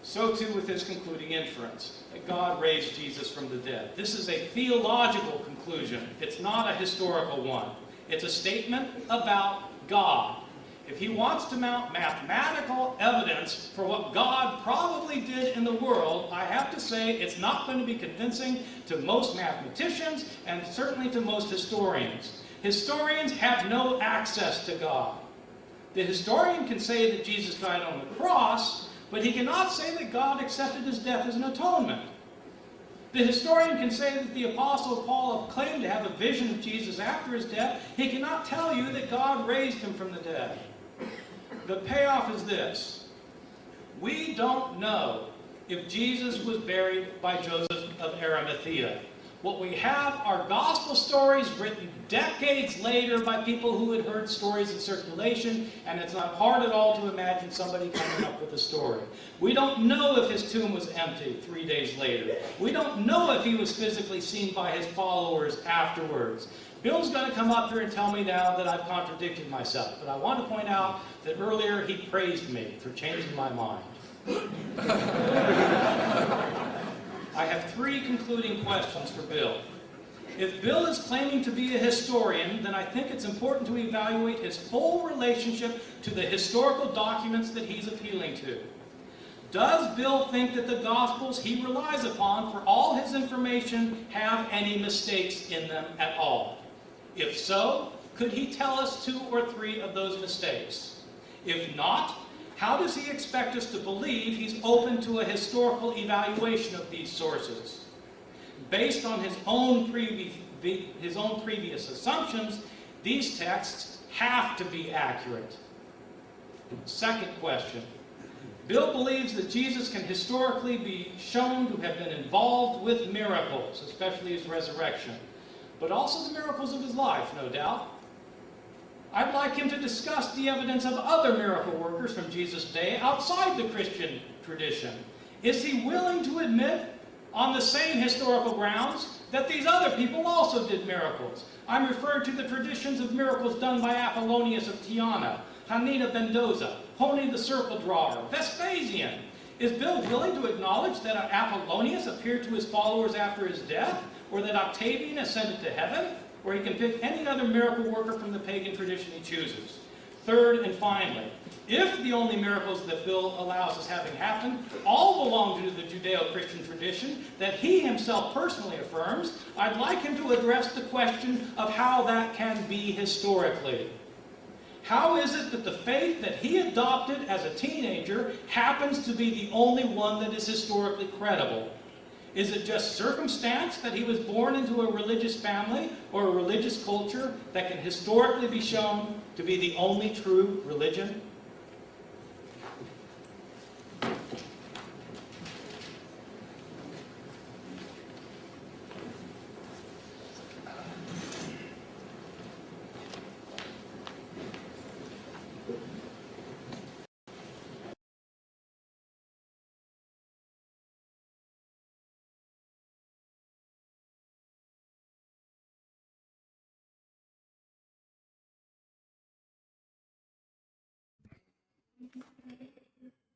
So too with his concluding inference, that God raised Jesus from the dead. This is a theological conclusion. It's not a historical one. It's a statement about God. If he wants to mount mathematical evidence for what God probably did in the world, I have to say it's not going to be convincing to most mathematicians and certainly to most historians. Historians have no access to God. The historian can say that Jesus died on the cross, but he cannot say that God accepted his death as an atonement. The historian can say that the Apostle Paul claimed to have a vision of Jesus after his death. He cannot tell you that God raised him from the dead. The payoff is this. We don't know if Jesus was buried by Joseph of Arimathea. What we have are gospel stories written decades later by people who had heard stories in circulation, and it's not hard at all to imagine somebody coming up with a story. We don't know if his tomb was empty 3 days later. We don't know if he was physically seen by his followers afterwards. Bill's going to come up here and tell me now that I've contradicted myself, but I want to point out that earlier he praised me for changing my mind. I have 3 concluding questions for Bill. If Bill is claiming to be a historian, then I think it's important to evaluate his full relationship to the historical documents that he's appealing to. Does Bill think that the Gospels he relies upon for all his information have any mistakes in them at all? If so, could he tell us 2 or 3 of those mistakes? If not, how does he expect us to believe he's open to a historical evaluation of these sources? Based on his own previous assumptions, these texts have to be accurate. Second question. Bill believes that Jesus can historically be shown to have been involved with miracles, especially his resurrection, but also the miracles of his life, no doubt. I'd like him to discuss the evidence of other miracle workers from Jesus' day outside the Christian tradition. Is he willing to admit, on the same historical grounds, that these other people also did miracles? I'm referring to the traditions of miracles done by Apollonius of Tyana, Hanina Mendoza, Honi the Circle Drawer, Vespasian. Is Bill willing to acknowledge that Apollonius appeared to his followers after his death, or that Octavian ascended to heaven, or he can pick any other miracle worker from the pagan tradition he chooses? Third and finally, if the only miracles that Bill allows as having happened all belong to the Judeo-Christian tradition that he himself personally affirms, I'd like him to address the question of how that can be historically. How is it that the faith that he adopted as a teenager happens to be the only one that is historically credible? Is it just circumstance that he was born into a religious family or a religious culture that can historically be shown to be the only true religion?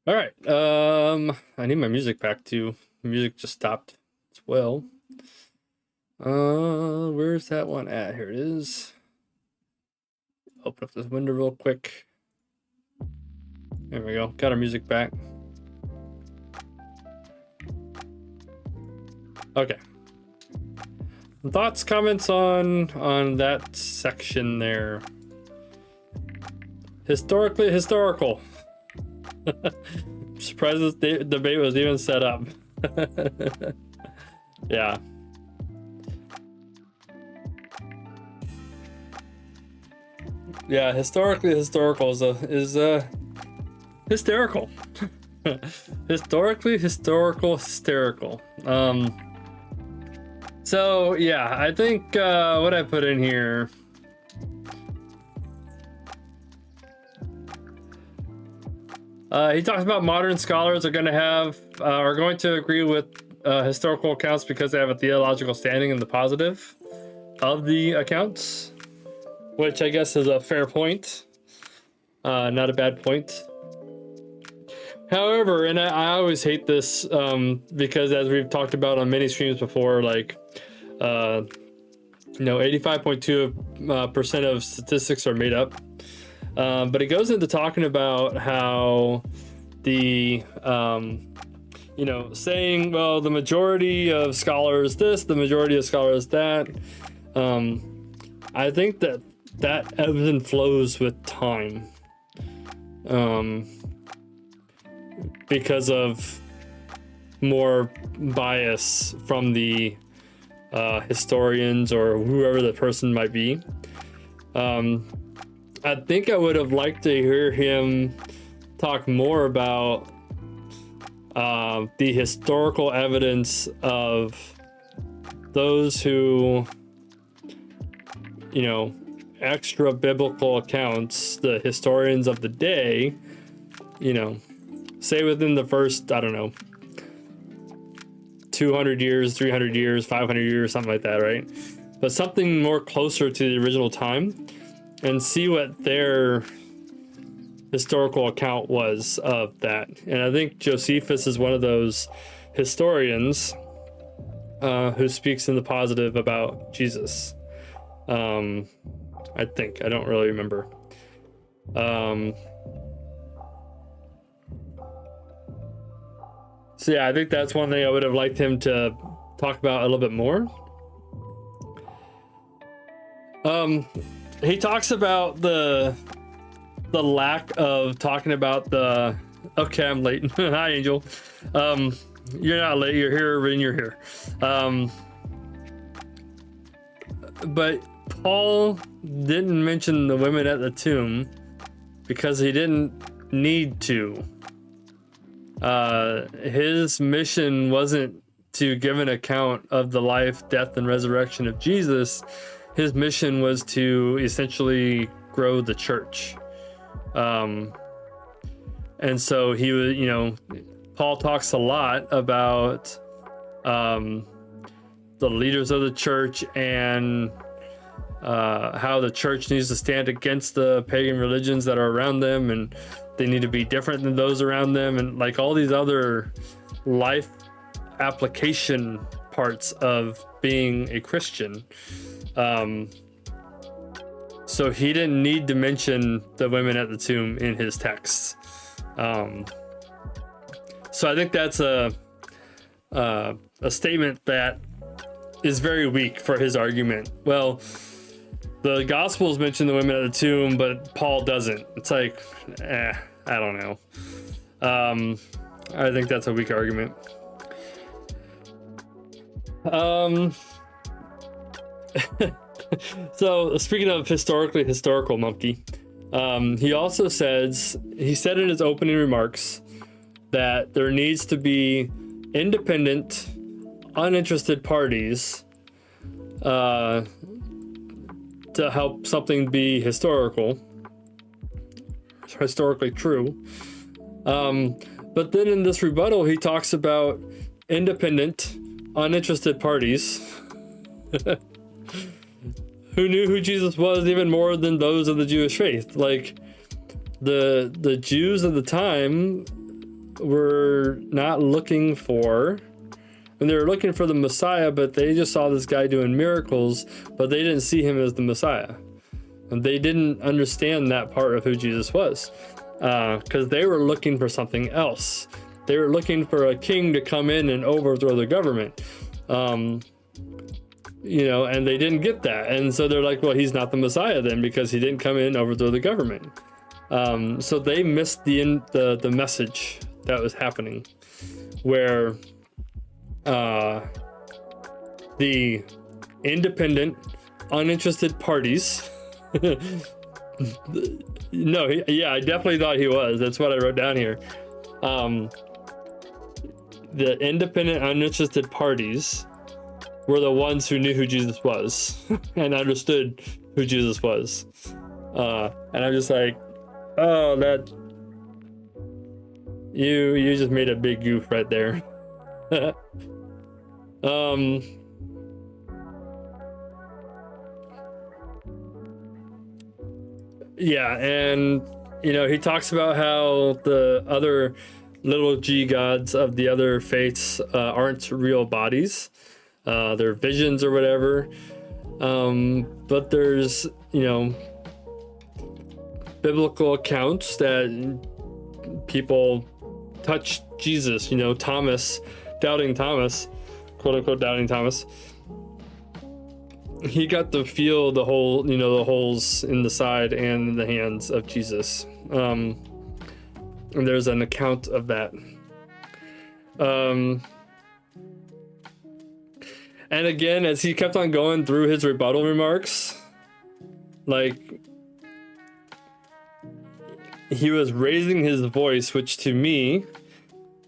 All right. I need my music back too. The music just stopped as well. Where's that one at? Here it is. Open up this window real quick. There we go. Got our music back. Okay. Thoughts, comments on that section there. Historically historical. I'm surprised this debate was even set up. Yeah. Yeah, historically historical is hysterical. Historically historical hysterical. So yeah, I think what I put in here. He talks about modern scholars are going to agree with historical accounts because they have a theological standing in the positive of the accounts, which I guess is a fair point, not a bad point. However, and I always hate this because as we've talked about on many streams before, like 85.2% of statistics are made up. But it goes into talking about how the, saying, well, the majority of scholars this, the majority of scholars that. I think that ebbs and flows with time. Because of more bias from the historians or whoever the person might be. I think I would have liked to hear him talk more about the historical evidence of those who, extra biblical accounts, the historians of the day, say within the first, 200 years, 300 years, 500 years, something like that, right? But something more closer to the original time. And see what their historical account was of that. And I think Josephus is one of those historians who speaks in the positive about Jesus. I think. I don't really remember. So yeah, I think that's one thing I would have liked him to talk about a little bit more. He talks about the lack of talking about the. Okay, I'm late. Hi, Angel. You're not late. You're here when you're here. But Paul didn't mention the women at the tomb because he didn't need to. His mission wasn't to give an account of the life, death, and resurrection of Jesus. His mission was to essentially grow the church. And so he was, you know, Paul talks a lot about the leaders of the church and how the church needs to stand against the pagan religions that are around them, and they need to be different than those around them, and like all these other life application parts of being a Christian. So he didn't need to mention the women at the tomb in his texts. So I think that's a statement that is very weak for his argument. Well, the Gospels mention the women at the tomb, but Paul doesn't. It's like, I don't know. I think that's a weak argument. So speaking of historical monkey, he also says, he said in his opening remarks that there needs to be independent, uninterested parties to help something be historically true. But then in this rebuttal, he talks about independent, uninterested parties who knew who Jesus was even more than those of the Jewish faith. Like the Jews of the time were not looking for, and they were looking for the Messiah, but they just saw this guy doing miracles, but they didn't see him as the Messiah. And they didn't understand that part of who Jesus was, because they were looking for something else. They were looking for a king to come in and overthrow the government. You know, and they didn't get that. And so they're like, well, he's not the Messiah then, because he didn't come in and overthrow the government. So they missed the message that was happening, where the independent, uninterested parties no, yeah, I definitely thought he was. That's what I wrote down here. The independent, uninterested parties were the ones who knew who Jesus was and understood who Jesus was. And I'm just like, oh, that you just made a big goof right there. Yeah, and you know, he talks about how the other little g gods of the other faiths aren't real bodies. They're visions or whatever. But there's, you know, biblical accounts that people touched Jesus, you know, Thomas, doubting Thomas, quote unquote doubting Thomas. He got to feel the hole, you know, the holes in the side and in the hands of Jesus. And there's an account of that. And again, as he kept on going through his rebuttal remarks, like, he was raising his voice, which to me,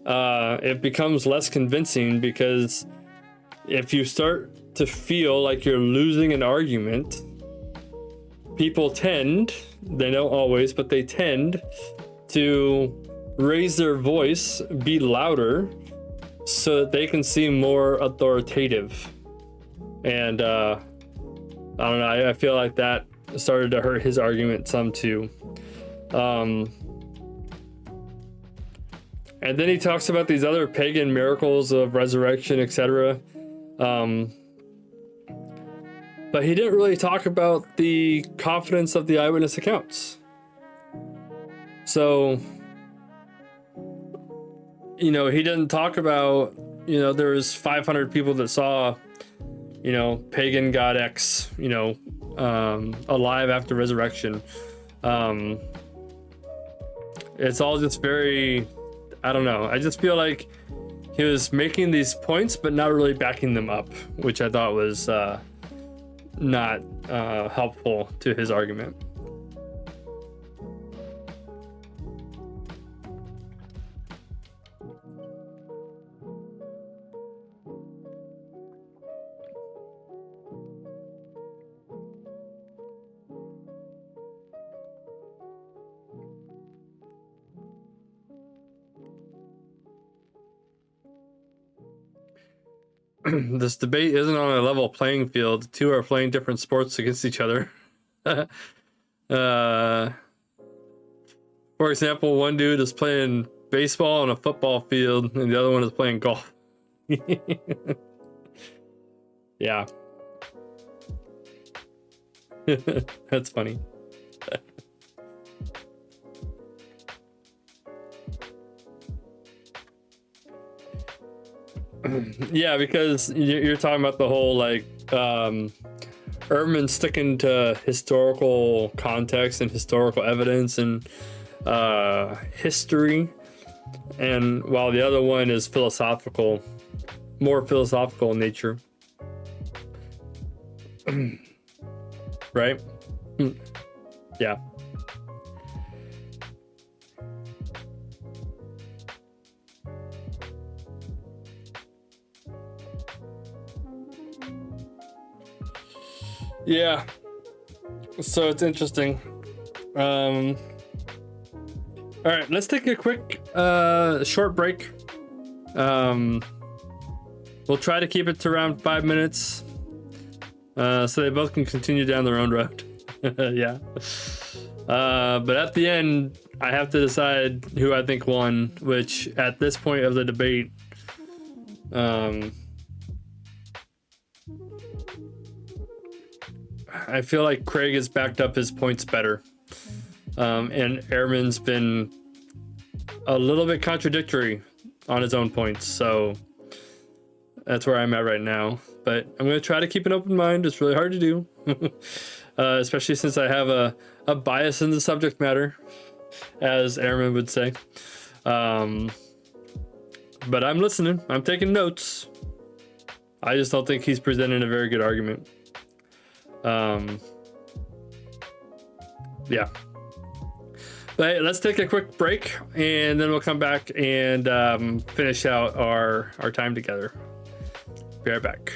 it becomes less convincing, because if you start to feel like you're losing an argument, people tend, they don't always, but they tend to raise their voice, be louder, so that they can seem more authoritative. And I don't know, I feel like that started to hurt his argument some too. And then he talks about these other pagan miracles of resurrection, etc. But he didn't really talk about the confidence of the eyewitness accounts. So, you know, he didn't talk about, you know, there was 500 people that saw, you know, pagan god X, you know, alive after resurrection. It's all just very, I don't know. I just feel like he was making these points, but not really backing them up, which I thought was not helpful to his argument. This debate isn't on a level playing field. The two are playing different sports against each other. For example, one dude is playing baseball on a football field, and the other one is playing golf. Yeah. That's funny. Yeah, because you're talking about the whole like Ehrman sticking to historical context and historical evidence and history, and while the other one is philosophical, more philosophical in nature. Right? Yeah. Yeah. So it's interesting. All right, let's take a quick short break. We'll try to keep it to around 5 minutes. So they both can continue down their own road. Yeah. But at the end, I have to decide who I think won, which at this point of the debate, I feel like Craig has backed up his points better. And Ehrman's been a little bit contradictory on his own points. So that's where I'm at right now. But I'm going to try to keep an open mind. It's really hard to do. Especially since I have a bias in the subject matter, as Ehrman would say. But I'm listening. I'm taking notes. I just don't think he's presenting a very good argument. Yeah. But hey, let's take a quick break, and then we'll come back and finish out our time together. Be right back.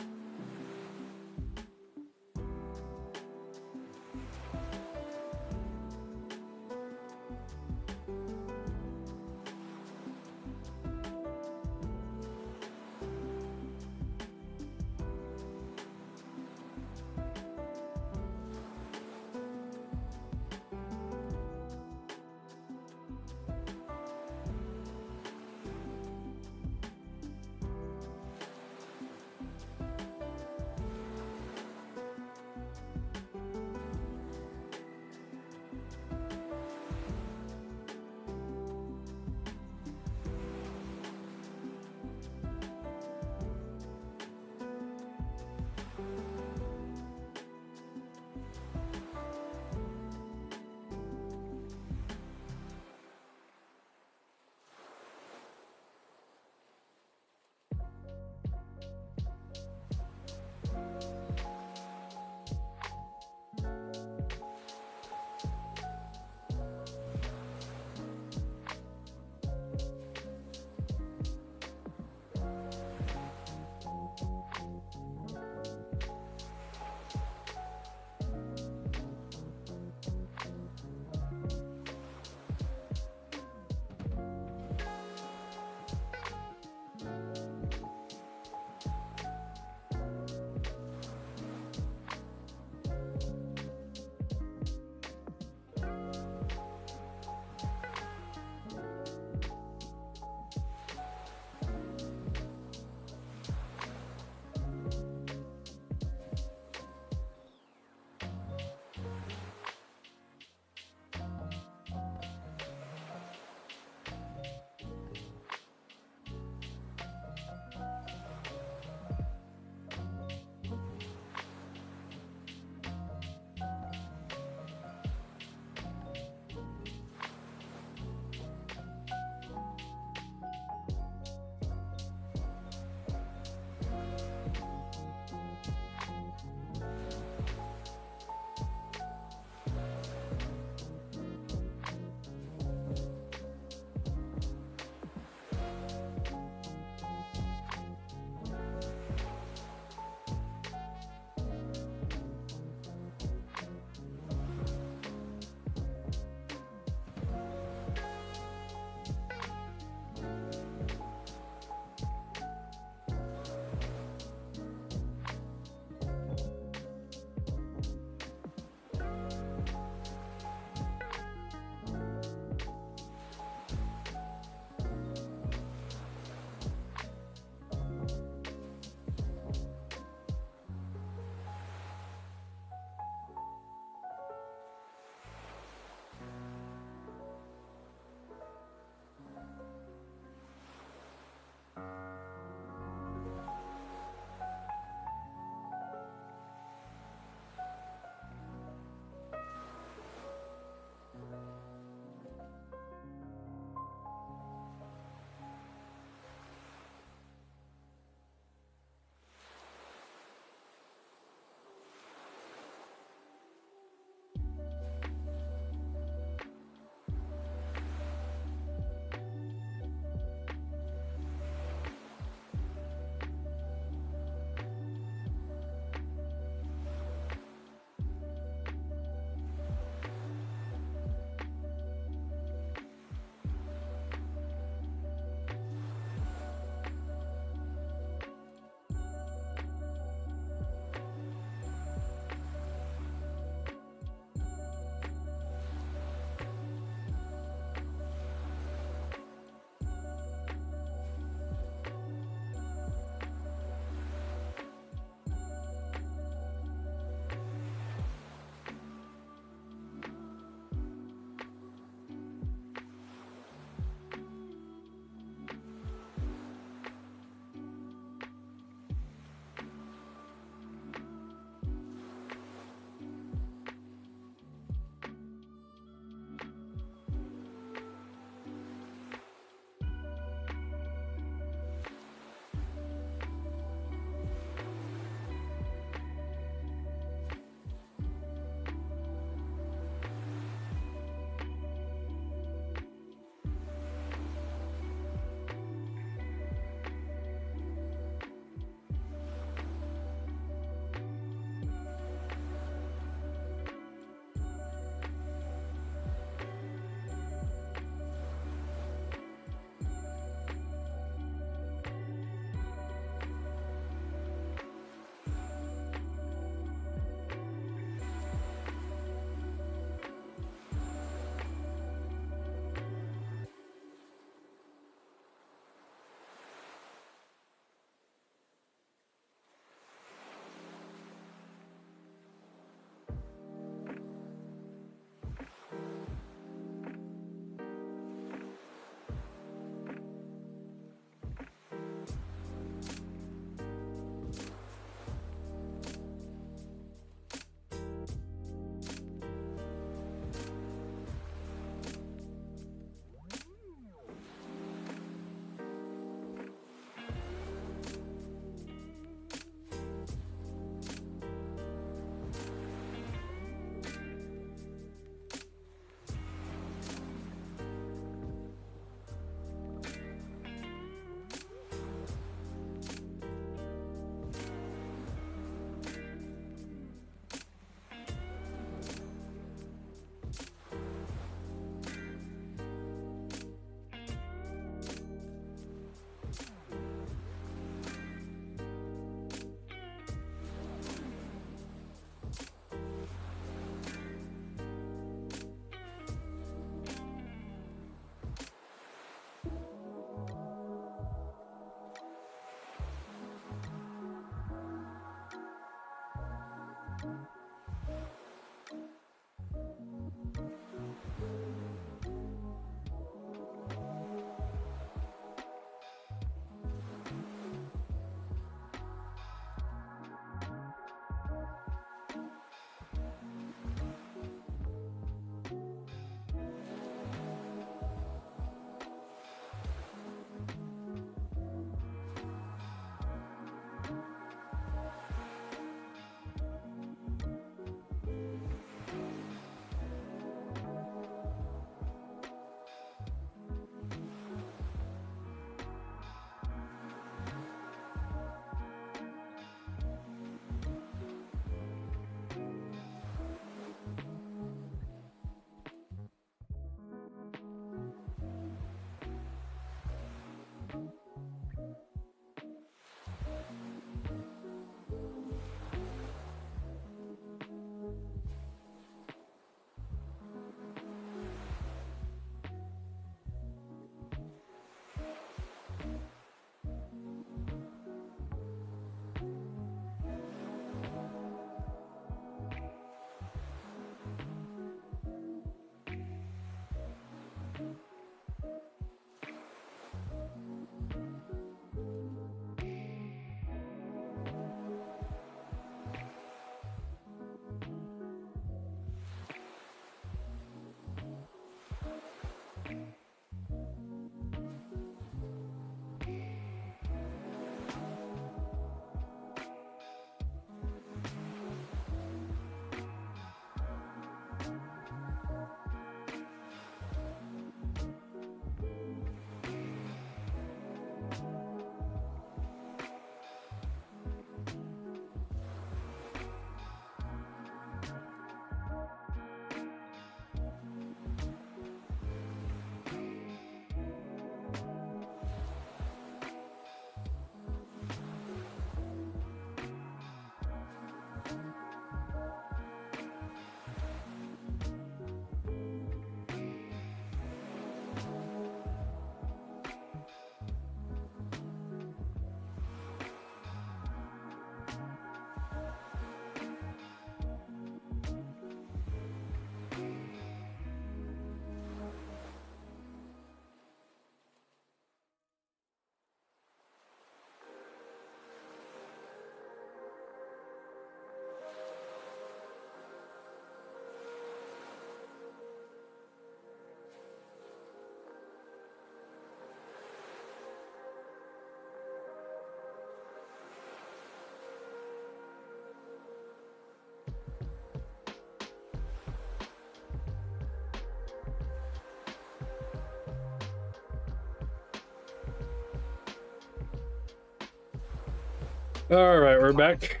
All right, we're back.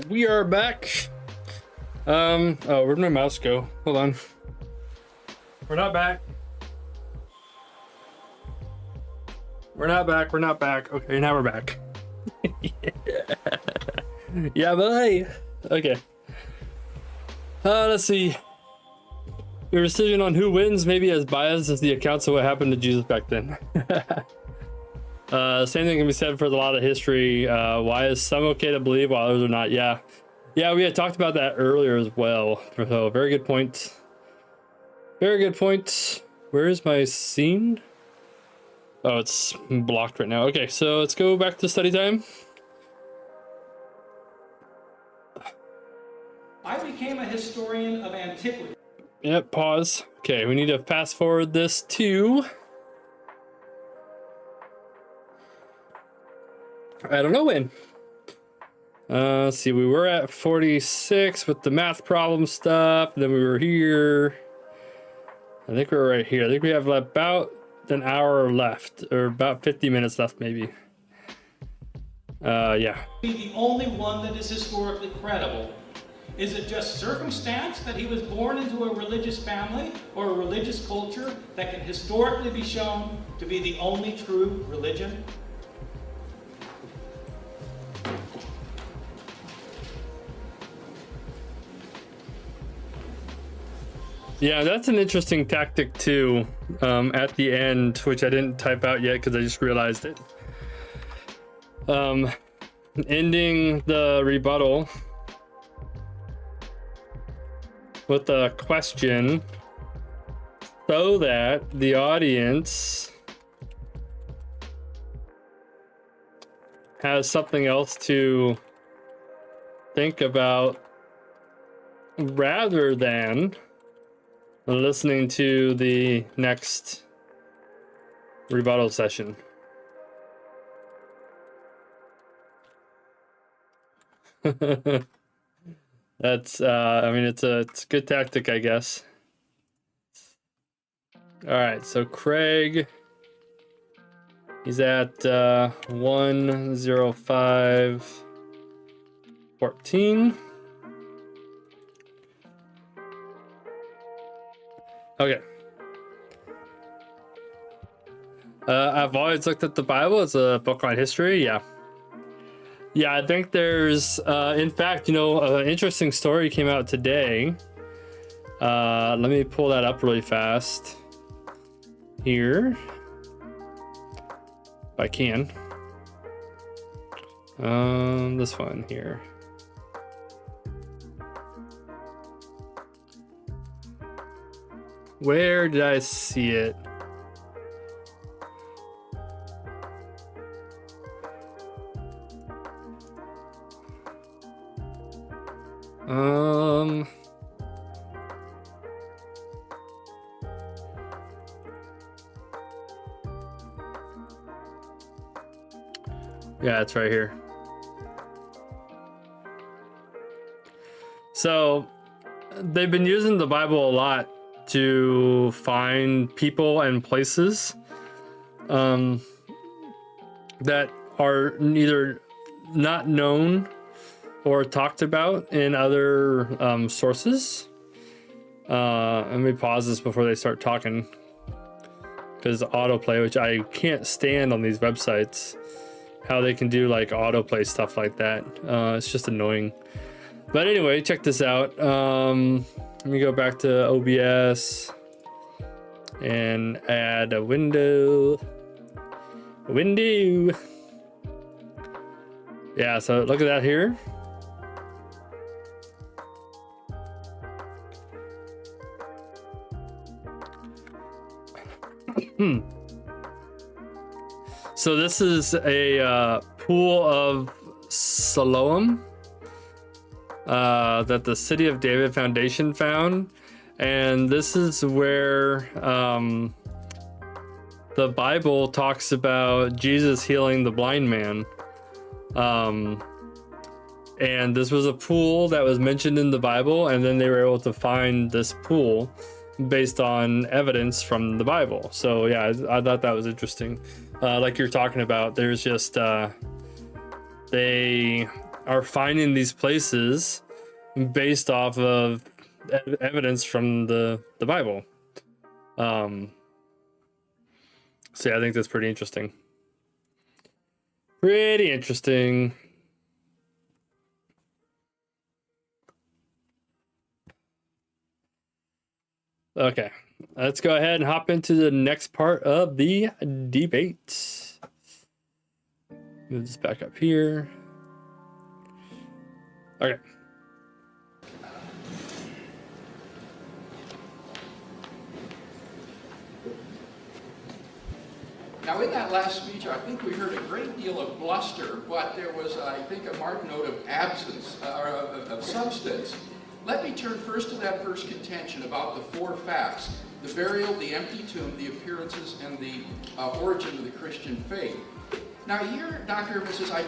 We are back. Oh, where'd my mouse go? Hold on. We're not back. We're not back. We're not back. Okay, now we're back. Yeah, boy. Okay. Let's see. Your decision on who wins may be as biased as the accounts of what happened to Jesus back then. Same thing can be said for a lot of history. Why is some okay to believe while others are not? Yeah, we had talked about that earlier as well. So very good point. Very good point. Where is my scene? Oh, it's blocked right now. Okay, so let's go back to study time. I became a historian of antiquity. Yep, pause. Okay, we need to fast forward this to... I don't know when. Let's see, we were at 46 with the math problem stuff. Then we were here. I think we're right here. I think we have about an hour left, or about 50 minutes left, maybe. Yeah. The only one that is historically credible. Is it just circumstance that he was born into a religious family or a religious culture that can historically be shown to be the only true religion? Yeah, that's an interesting tactic too, at the end, which I didn't type out yet because I just realized it. ending the rebuttal with a question so that the audience has something else to think about rather than listening to the next rebuttal session. That's I mean, it's a good tactic, I guess. All right, so Craig, he's at 105.14. Okay. I've always looked at the Bible as a book on history. Yeah, I think there's in fact, you know, an interesting story came out today. Let me pull that up really fast here if I can. This one here. Where did I see it? Yeah, it's right here. So they've been using the Bible a lot to find people and places that are either not known or talked about in other sources. Let me pause this before they start talking, because autoplay, which I can't stand on these websites, how they can do like autoplay stuff like that. It's just annoying. But anyway, check this out. Let me go back to OBS and add a window. Yeah, so look at that here. So this is a pool of Siloam that the City of David Foundation found, and this is where the Bible talks about Jesus healing the blind man. And this was a pool that was mentioned in the Bible, and then they were able to find this pool based on evidence from the Bible. So yeah, I thought that was interesting. Like you're talking about, there's just they are finding these places based off of evidence from the Bible. So yeah, I think that's pretty interesting. Okay, let's go ahead and hop into the next part of the debate. Move this back up here. Okay. Now, in that last speech, I think we heard a great deal of bluster, but there was, I think, a marked note of absence, or of substance. Let me turn first to that first contention about the four facts: the burial, the empty tomb, the appearances, and the origin of the Christian faith. Now here, Dr. Ehrman says, I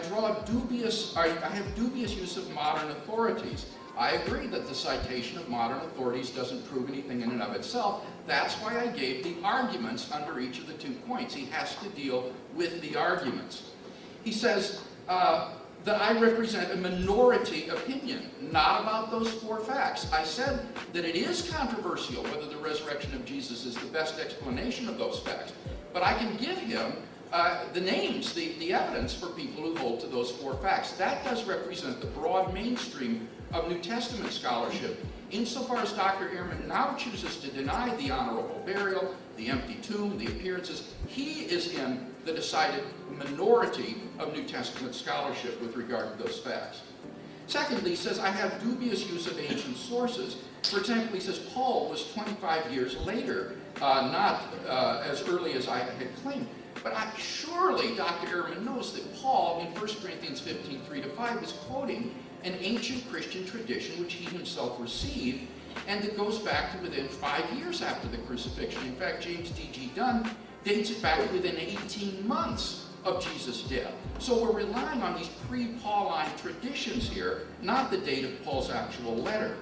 have dubious use of modern authorities. I agree that the citation of modern authorities doesn't prove anything in and of itself. That's why I gave the arguments under each of the 2 points. He has to deal with the arguments. He says that I represent a minority opinion, not about those four facts. I said that it is controversial whether the resurrection of Jesus is the best explanation of those facts, but I can give him the names, the evidence for people who hold to those four facts. That does represent the broad mainstream of New Testament scholarship. Insofar as Dr. Ehrman now chooses to deny the honorable burial, the empty tomb, the appearances, he is in the decided minority of New Testament scholarship with regard to those facts. Secondly, he says, I have dubious use of ancient sources. For example, he says Paul was 25 years later, not as early as I had claimed. But surely Dr. Ehrman knows that Paul, in 1 Corinthians 15, 3-5, is quoting an ancient Christian tradition which he himself received, and that goes back to within 5 years after the crucifixion. In fact, James D.G. Dunn dates it back to within 18 months of Jesus' death. So we're relying on these pre-Pauline traditions here, not the date of Paul's actual letter.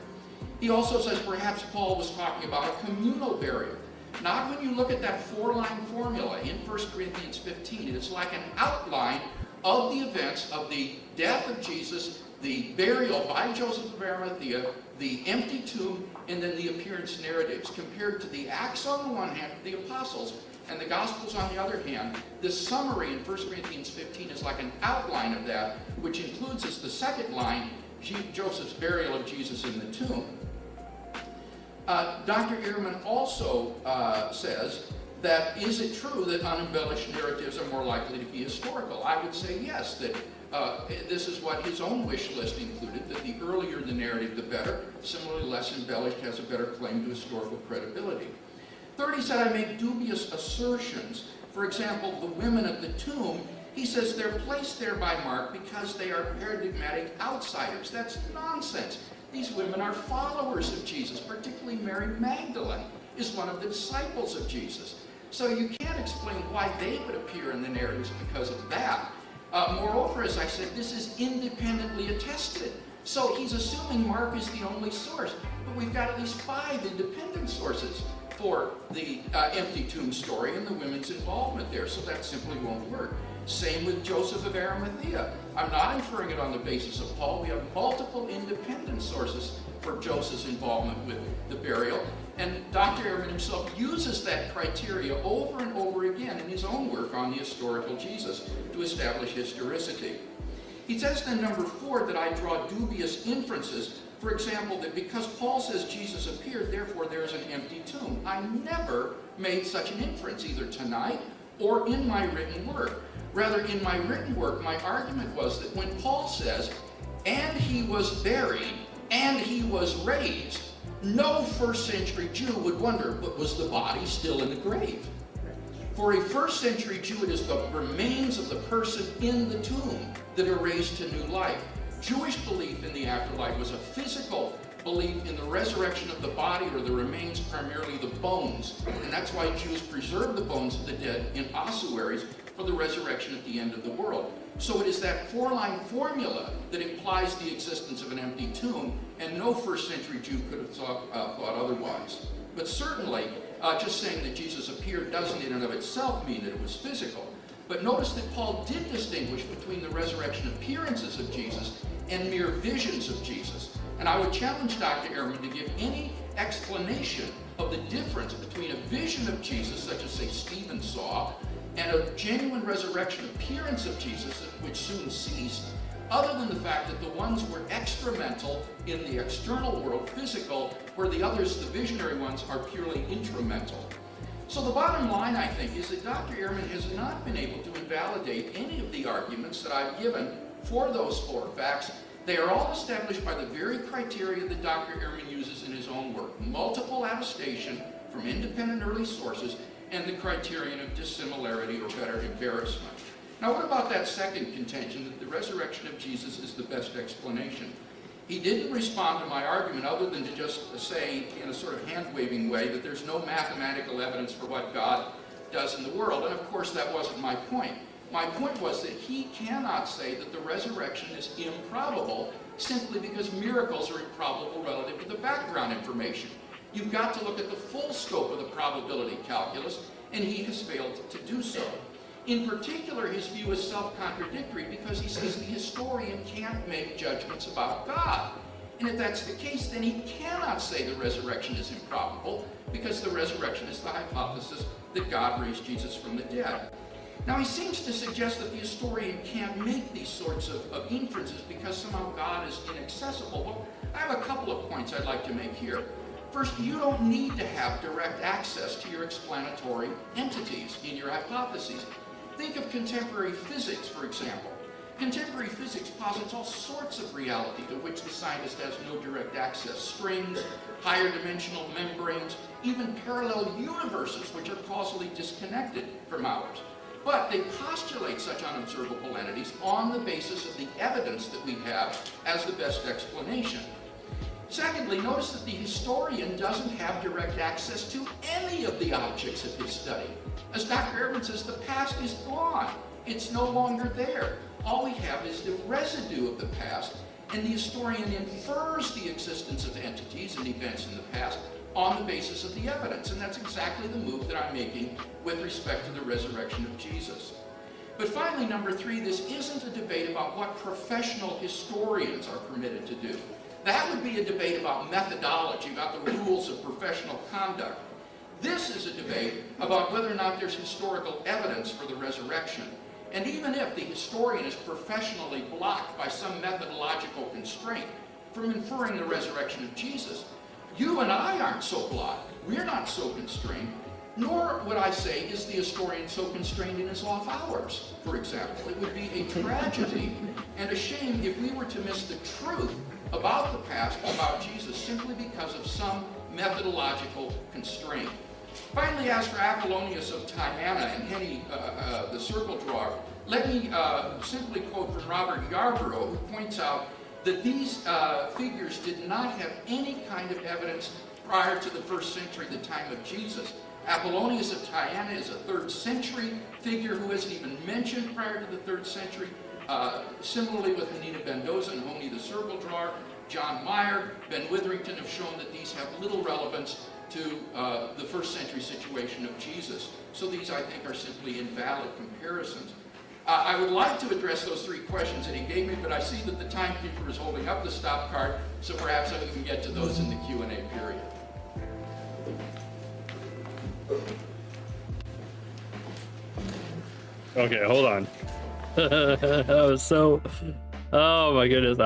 He also says perhaps Paul was talking about a communal burial. Not when you look at that 4-line formula in 1 Corinthians 15. It is like an outline of the events of the death of Jesus, the burial by Joseph of Arimathea, the empty tomb, and then the appearance narratives, compared to the Acts on the one hand, the apostles, and the Gospels on the other hand. This summary in 1 Corinthians 15 is like an outline of that, which includes as the second line, Joseph's burial of Jesus in the tomb. Dr. Ehrman also says that, is it true that unembellished narratives are more likely to be historical? I would say yes, that this is what his own wish list included, that the earlier the narrative, the better. Similarly, less embellished has a better claim to historical credibility. Third, he said, I make dubious assertions. For example, the women at the tomb, he says they're placed there by Mark because they are paradigmatic outsiders. That's nonsense. These women are followers of Jesus, particularly Mary Magdalene is one of the disciples of Jesus. So you can't explain why they would appear in the narratives because of that. Moreover, as I said, this is independently attested. So he's assuming Mark is the only source, but we've got at least 5 independent sources for the empty tomb story and the women's involvement there, so that simply won't work. Same with Joseph of Arimathea. I'm not inferring it on the basis of Paul. We have multiple independent sources for Joseph's involvement with the burial, and Dr. Ehrman himself uses that criteria over and over again in his own work on the historical Jesus to establish historicity. He says then, number 4, that I draw dubious inferences. For example, that because Paul says Jesus appeared, therefore there is an empty tomb. I never made such an inference, either tonight or in my written work. Rather, in my written work, my argument was that when Paul says, and he was buried, and he was raised, no first-century Jew would wonder, but was the body still in the grave? For a first-century Jew, it is the remains of the person in the tomb that are raised to new life. Jewish belief in the afterlife was a physical belief in the resurrection of the body, or the remains, primarily the bones. And that's why Jews preserve the bones of the dead in ossuaries for the resurrection at the end of the world. So it is that 4-line formula that implies the existence of an empty tomb, and no first-century Jew could have thought otherwise. But certainly, just saying that Jesus appeared doesn't in and of itself mean that it was physical. But notice that Paul did distinguish between the resurrection appearances of Jesus and mere visions of Jesus. And I would challenge Dr. Ehrman to give any explanation of the difference between a vision of Jesus, such as, say, Stephen saw, and a genuine resurrection appearance of Jesus, which soon ceased, other than the fact that the ones were extramental in the external world, physical, where the others, the visionary ones, are purely intramental. So the bottom line, I think, is that Dr. Ehrman has not been able to invalidate any of the arguments that I've given for those 4 facts. They are all established by the very criteria that Dr. Ehrman uses in his own work: multiple attestation from independent early sources, and the criterion of dissimilarity, or better, embarrassment. Now, what about that second contention, that the resurrection of Jesus is the best explanation? He didn't respond to my argument other than to just say, in a sort of hand-waving way, that there's no mathematical evidence for what God does in the world. And of course, that wasn't my point. My point was that he cannot say that the resurrection is improbable simply because miracles are improbable relative to the background information. You've got to look at the full scope of the probability calculus, and he has failed to do so. In particular, his view is self-contradictory because he says the historian can't make judgments about God. And if that's the case, then he cannot say the resurrection is improbable, because the resurrection is the hypothesis that God raised Jesus from the dead. Now, he seems to suggest that the historian can't make these sorts of inferences because somehow God is inaccessible. Well, I have a couple of points I'd like to make here. First, you don't need to have direct access to your explanatory entities in your hypotheses. Think of contemporary physics, for example. Contemporary physics posits all sorts of reality to which the scientist has no direct access. Strings, higher dimensional membranes, even parallel universes which are causally disconnected from ours. But they postulate such unobservable entities on the basis of the evidence that we have as the best explanation. Secondly, notice that the historian doesn't have direct access to any of the objects of his study. As Dr. Ehrman says, the past is gone. It's no longer there. All we have is the residue of the past, and the historian infers the existence of entities and events in the past on the basis of the evidence. And that's exactly the move that I'm making with respect to the resurrection of Jesus. But finally, number three, this isn't a debate about what professional historians are permitted to do. That would be a debate about methodology, about the rules of professional conduct. This is a debate about whether or not there's historical evidence for the resurrection. And even if the historian is professionally blocked by some methodological constraint from inferring the resurrection of Jesus, you and I aren't so blocked. We're not so constrained. Nor would I say is the historian so constrained in his off hours, for example. It would be a tragedy and a shame if we were to miss the truth about the past, about Jesus, simply because of some methodological constraint. Finally, as for Apollonius of Tyana and Henny, the circle drawer, let me simply quote from Robert Yarborough, who points out that these figures did not have any kind of evidence prior to the 1st century, the time of Jesus. Apollonius of Tyana is a 3rd century figure who isn't even mentioned prior to the 3rd century. Similarly with Hanina Bendoza and Honi the circle drawer, John Meyer, Ben Witherington have shown that these have little relevance to the 1st century situation of Jesus. So these, I think, are simply invalid comparisons. I would like to address those 3 questions that he gave me, but I see that the timekeeper is holding up the stop card, so perhaps we can get to those in the Q&A period. Okay, hold on. I was so... Oh my goodness,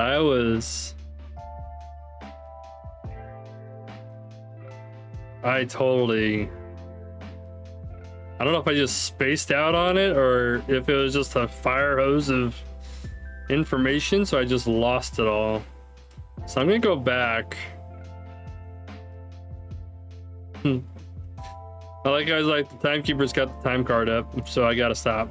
I totally... I don't know if I just spaced out on it or if it was just a fire hose of information, so I just lost it all. So I'm gonna go back. I like guys like the timekeeper's got the time card up, so I gotta stop.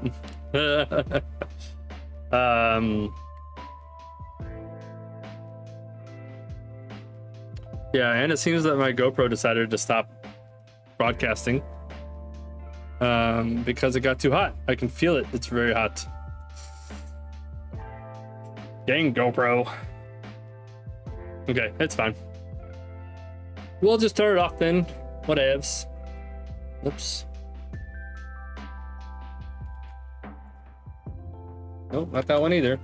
Yeah, and it seems that my GoPro decided to stop broadcasting because it got too hot. I can feel it. It's very hot. Dang GoPro. Okay, it's fine. We'll just turn it off then. Whatevs. Oops. Nope, not that one either.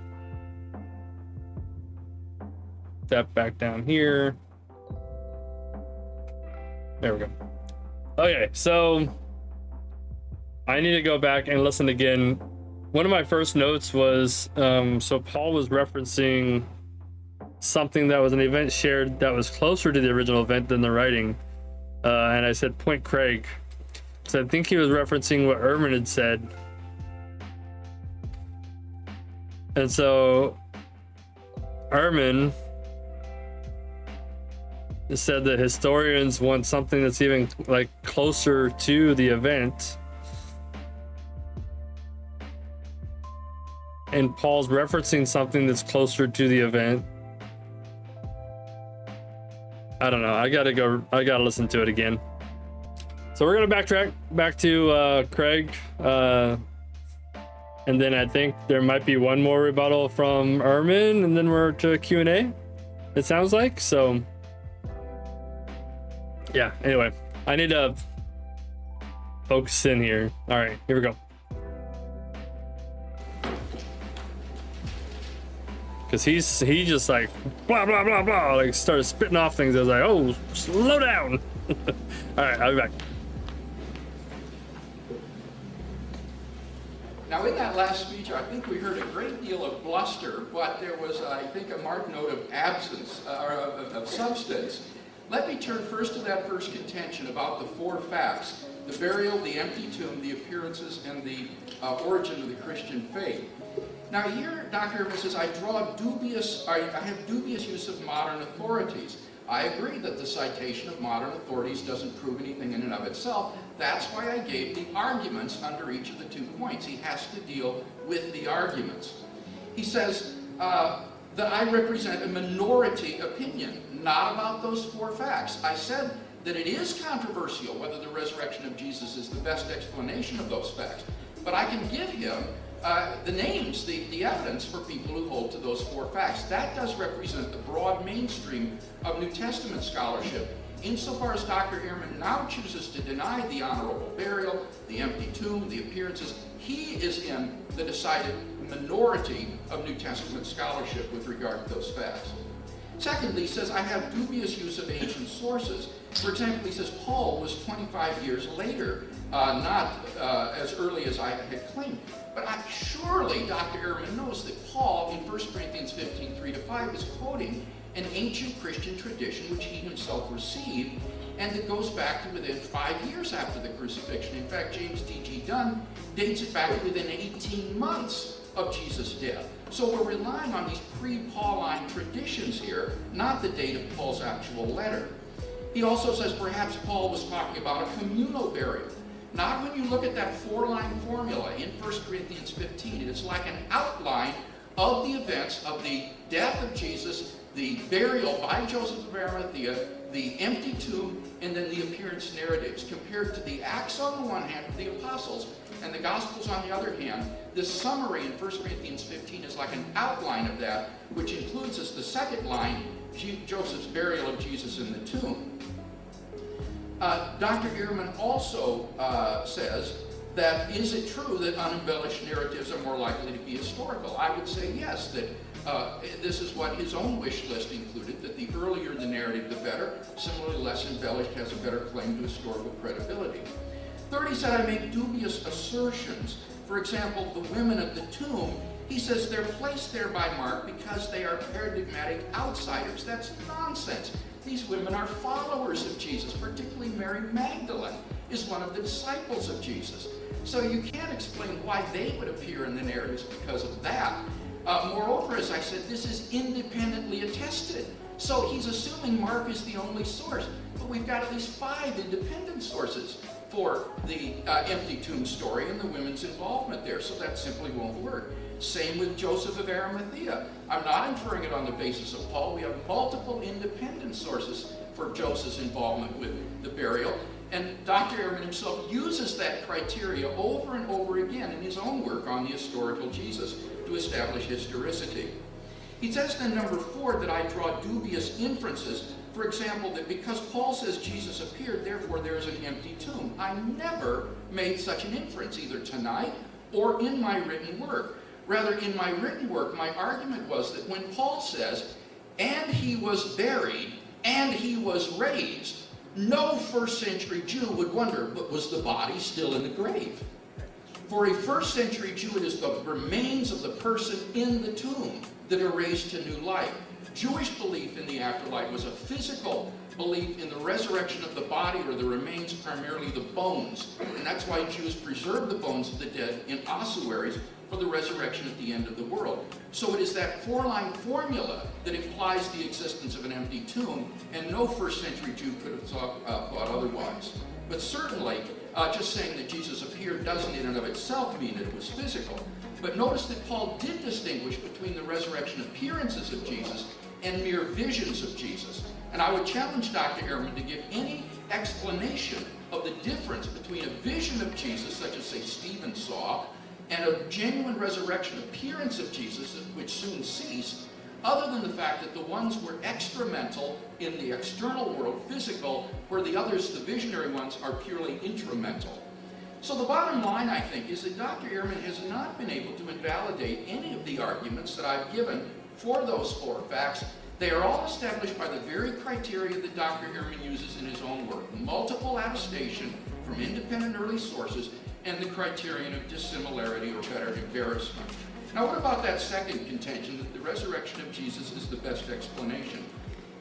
Step back down here. There we go. Okay, so I need to go back and listen again. One of my first notes was, so Paul was referencing something that was an event shared that was closer to the original event than the writing. And I said, Point Craig. So I think he was referencing what Ehrman had said. And so Ehrman said that historians want something that's even like closer to the event. And Paul's referencing something that's closer to the event. I don't know. I gotta listen to it again. So we're gonna backtrack back to Craig. And then I think there might be one more rebuttal from Ehrman, and then we're to Q&A, it sounds like. So yeah, anyway, I need to focus in here. All right, here we go. Because he just like blah blah blah blah, like started spitting off things. I was like, oh, slow down. All right, I'll be back. Now, in that last speech, I think we heard a great deal of bluster, but there was, I think, a marked note of absence, or of substance. Let me turn first to that first contention about the four facts: the burial, the empty tomb, the appearances, and the origin of the Christian faith. Now here, Dr. Ehrman says, I have dubious use of modern authorities. I agree that the citation of modern authorities doesn't prove anything in and of itself. That's why I gave the arguments under each of the 2 points. He has to deal with the arguments. He says that I represent a minority opinion, not about those four facts. I said that it is controversial whether the resurrection of Jesus is the best explanation of those facts. But I can give him the names, the evidence for people who hold to those four facts. That does represent the broad mainstream of New Testament scholarship. Insofar as Dr. Ehrman now chooses to deny the honorable burial, the empty tomb, the appearances, he is in the decided minority of New Testament scholarship with regard to those facts. Secondly, he says, I have dubious use of ancient sources. For example, he says Paul was 25 years later, not as early as I had claimed. But surely Dr. Ehrman knows that Paul, in 1 Corinthians 15, 3-5, is quoting an ancient Christian tradition which he himself received, and that goes back to within 5 years after the crucifixion. In fact, James D.G. Dunn dates it back to within 18 months of Jesus' death. So we're relying on these pre-Pauline traditions here, not the date of Paul's actual letter. He also says perhaps Paul was talking about a communal burial. Not when you look at that four-line formula in 1 Corinthians 15. It is like an outline of the events of the death of Jesus, the burial by Joseph of Arimathea, the empty tomb, and then the appearance narratives, compared to the Acts on the one hand of the apostles and the Gospels on the other hand. This summary in 1 Corinthians 15 is like an outline of that, which includes as the second line, Joseph's burial of Jesus in the tomb. Dr. Ehrman also says that is it true that unembellished narratives are more likely to be historical? I would say yes, that this is what his own wish list included, that the earlier the narrative, the better. Similarly, less embellished has a better claim to historical credibility. Third, he said I make dubious assertions. For example, the women at the tomb, he says they're placed there by Mark because they are paradigmatic outsiders. That's nonsense. These women are followers of Jesus, particularly Mary Magdalene is one of the disciples of Jesus. So you can't explain why they would appear in the narratives because of that. Moreover, as I said, this is independently attested. So he's assuming Mark is the only source, but we've got at least 5 independent sources for the empty tomb story and the women's involvement there, so that simply won't work. Same with Joseph of Arimathea. I'm not inferring it on the basis of Paul. We have multiple independent sources for Joseph's involvement with the burial, and Dr. Ehrman himself uses that criteria over and over again in his own work on the historical Jesus to establish historicity. He says then, number 4, that I draw dubious inferences. For example, that because Paul says Jesus appeared, therefore there is an empty tomb. I never made such an inference, either tonight or in my written work. Rather, in my written work, my argument was that when Paul says, and he was buried, and he was raised, no first-century Jew would wonder, but was the body still in the grave? For a first-century Jew, it is the remains of the person in the tomb that are raised to new life. Jewish belief in the afterlife was a physical belief in the resurrection of the body, or the remains, primarily the bones. And that's why Jews preserve the bones of the dead in ossuaries for the resurrection at the end of the world. So it is that 4-line formula that implies the existence of an empty tomb, and no first-century Jew could have thought otherwise. But certainly, just saying that Jesus appeared doesn't in and of itself mean that it was physical. But notice that Paul did distinguish between the resurrection appearances of Jesus and mere visions of Jesus. And I would challenge Dr. Ehrman to give any explanation of the difference between a vision of Jesus, such as, say, Stephen saw, and a genuine resurrection appearance of Jesus, which soon ceased, other than the fact that the ones were extramental in the external world, physical, where the others, the visionary ones, are purely intramental. So the bottom line, I think, is that Dr. Ehrman has not been able to invalidate any of the arguments that I've given for those 4 facts. They are all established by the very criteria that Dr. Ehrman uses in his own work. Multiple attestation from independent early sources, and the criterion of dissimilarity, or better, embarrassment. Now, what about that second contention, that the resurrection of Jesus is the best explanation?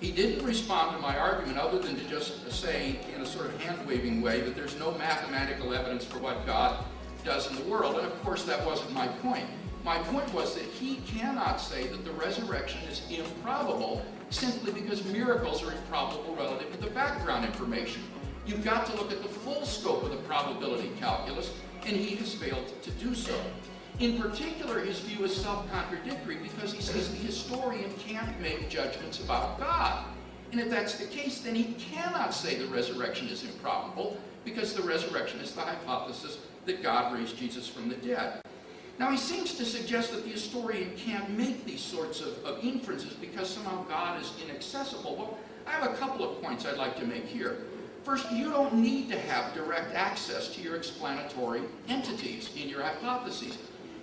He didn't respond to my argument other than to just say, in a sort of hand-waving way, that there's no mathematical evidence for what God does in the world. And of course, that wasn't my point. My point was that he cannot say that the resurrection is improbable simply because miracles are improbable relative to the background information. You've got to look at the full scope of the probability calculus, and he has failed to do so. In particular, his view is self-contradictory because he says the historian can't make judgments about God. And if that's the case, then he cannot say the resurrection is improbable, because the resurrection is the hypothesis that God raised Jesus from the dead. Now, he seems to suggest that the historian can't make these sorts of inferences because somehow God is inaccessible. Well, I have a couple of points I'd like to make here. First, you don't need to have direct access to your explanatory entities in your hypotheses.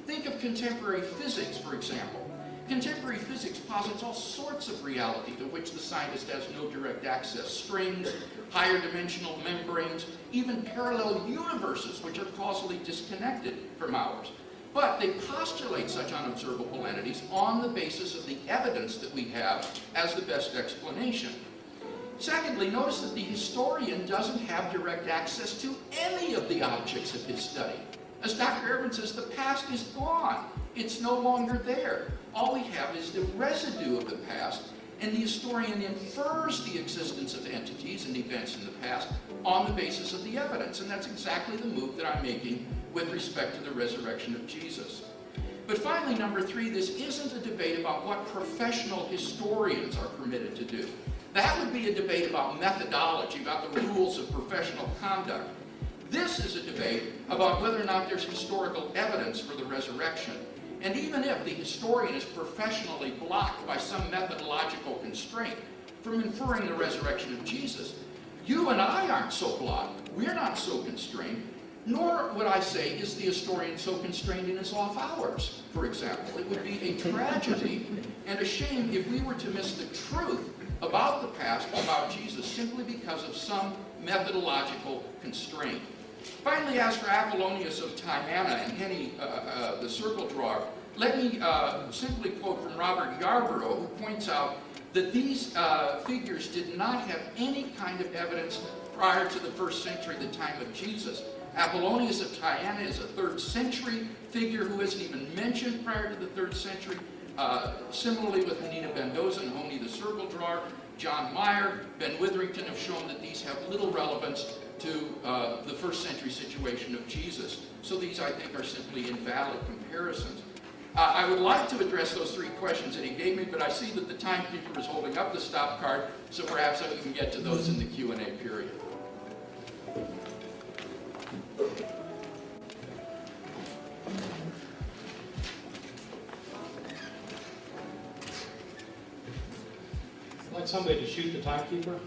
Think of contemporary physics, for example. Contemporary physics posits all sorts of reality to which the scientist has no direct access. Strings, higher dimensional membranes, even parallel universes which are causally disconnected from ours. But they postulate such unobservable entities on the basis of the evidence that we have as the best explanation. Secondly, notice that the historian doesn't have direct access to any of the objects of his study. As Dr. Ehrman says, the past is gone. It's no longer there. All we have is the residue of the past, and the historian infers the existence of entities and events in the past on the basis of the evidence. And that's exactly the move that I'm making with respect to the resurrection of Jesus. But finally, number three, this isn't a debate about what professional historians are permitted to do. That would be a debate about methodology, about the rules of professional conduct. This is a debate about whether or not there's historical evidence for the resurrection. And even if the historian is professionally blocked by some methodological constraint from inferring the resurrection of Jesus, you and I aren't so blocked. We're not so constrained. Nor would I say is the historian so constrained in his off hours, for example. It would be a tragedy and a shame if we were to miss the truth about the past, about Jesus, simply because of some methodological constraint. Finally, as for Apollonius of Tyana and Henny, the circle drawer, let me simply quote from Robert Yarborough, who points out that these figures did not have any kind of evidence prior to the 1st century, the time of Jesus. Apollonius of Tyana is a 3rd century figure who isn't even mentioned prior to the 3rd century. Similarly with Hanina Mendoza and Honi the circle drawer, John Meyer, Ben Witherington have shown that these have little relevance to the 1st century situation of Jesus. So these, I think, are simply invalid comparisons. I would like to address those 3 questions that he gave me, but I see that the timekeeper is holding up the stop card, so perhaps we can get to those in the Q&A period. I'd like somebody to shoot the timekeeper.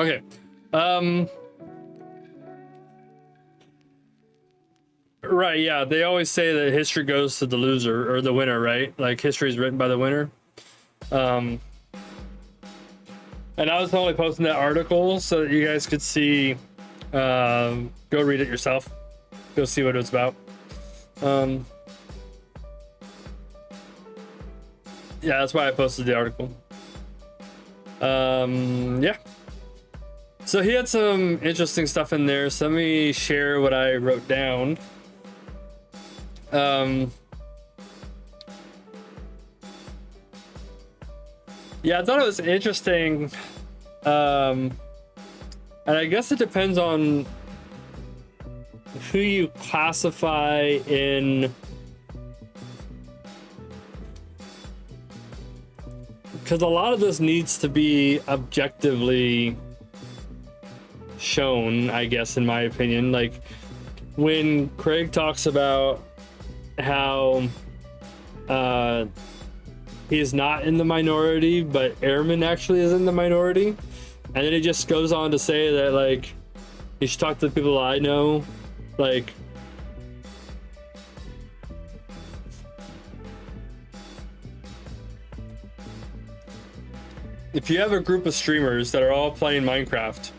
Okay. Right, yeah. They always say that history goes to the loser or the winner, right? Like history is written by the winner. And I was only posting that article so that you guys could see. Go read it yourself. Go see what it was about. Yeah, that's why I posted the article. Yeah. So he had some interesting stuff in there. So let me share what I wrote down. Yeah, I thought it was interesting. And I guess it depends on who you classify in, because a lot of this needs to be objectively shown, I guess, in my opinion. Like when Craig talks about how he's not in the minority, but Ehrman actually is in the minority, and then he just goes on to say that, like, you should talk to the people I know. Like, if you have a group of streamers that are all playing Minecraft,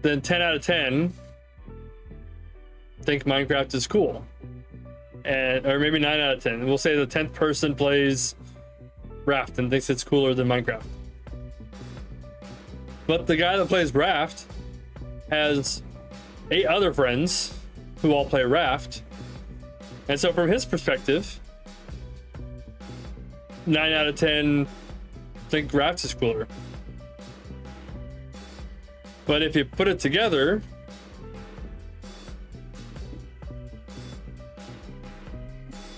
then 10 out of 10 think Minecraft is cool. And, or maybe 9 out of 10. We'll say the 10th person plays Raft and thinks it's cooler than Minecraft. But the guy that plays Raft has 8 other friends who all play Raft. And so from his perspective, 9 out of 10 think Raft is cooler. But if you put it together,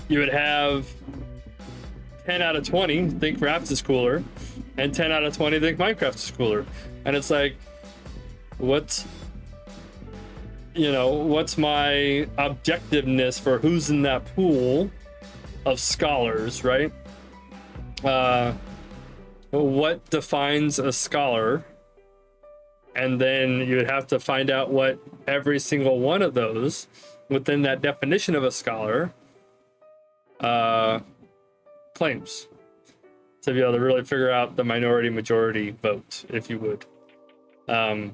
you would have 10 out of 20 think Raft is cooler, and 10 out of 20 think Minecraft is cooler. And it's like, what's my objectiveness for who's in that pool of scholars, right? What defines a scholar? And then you would have to find out what every single one of those within that definition of a scholar claims, to be able to really figure out the minority majority vote, if you would. And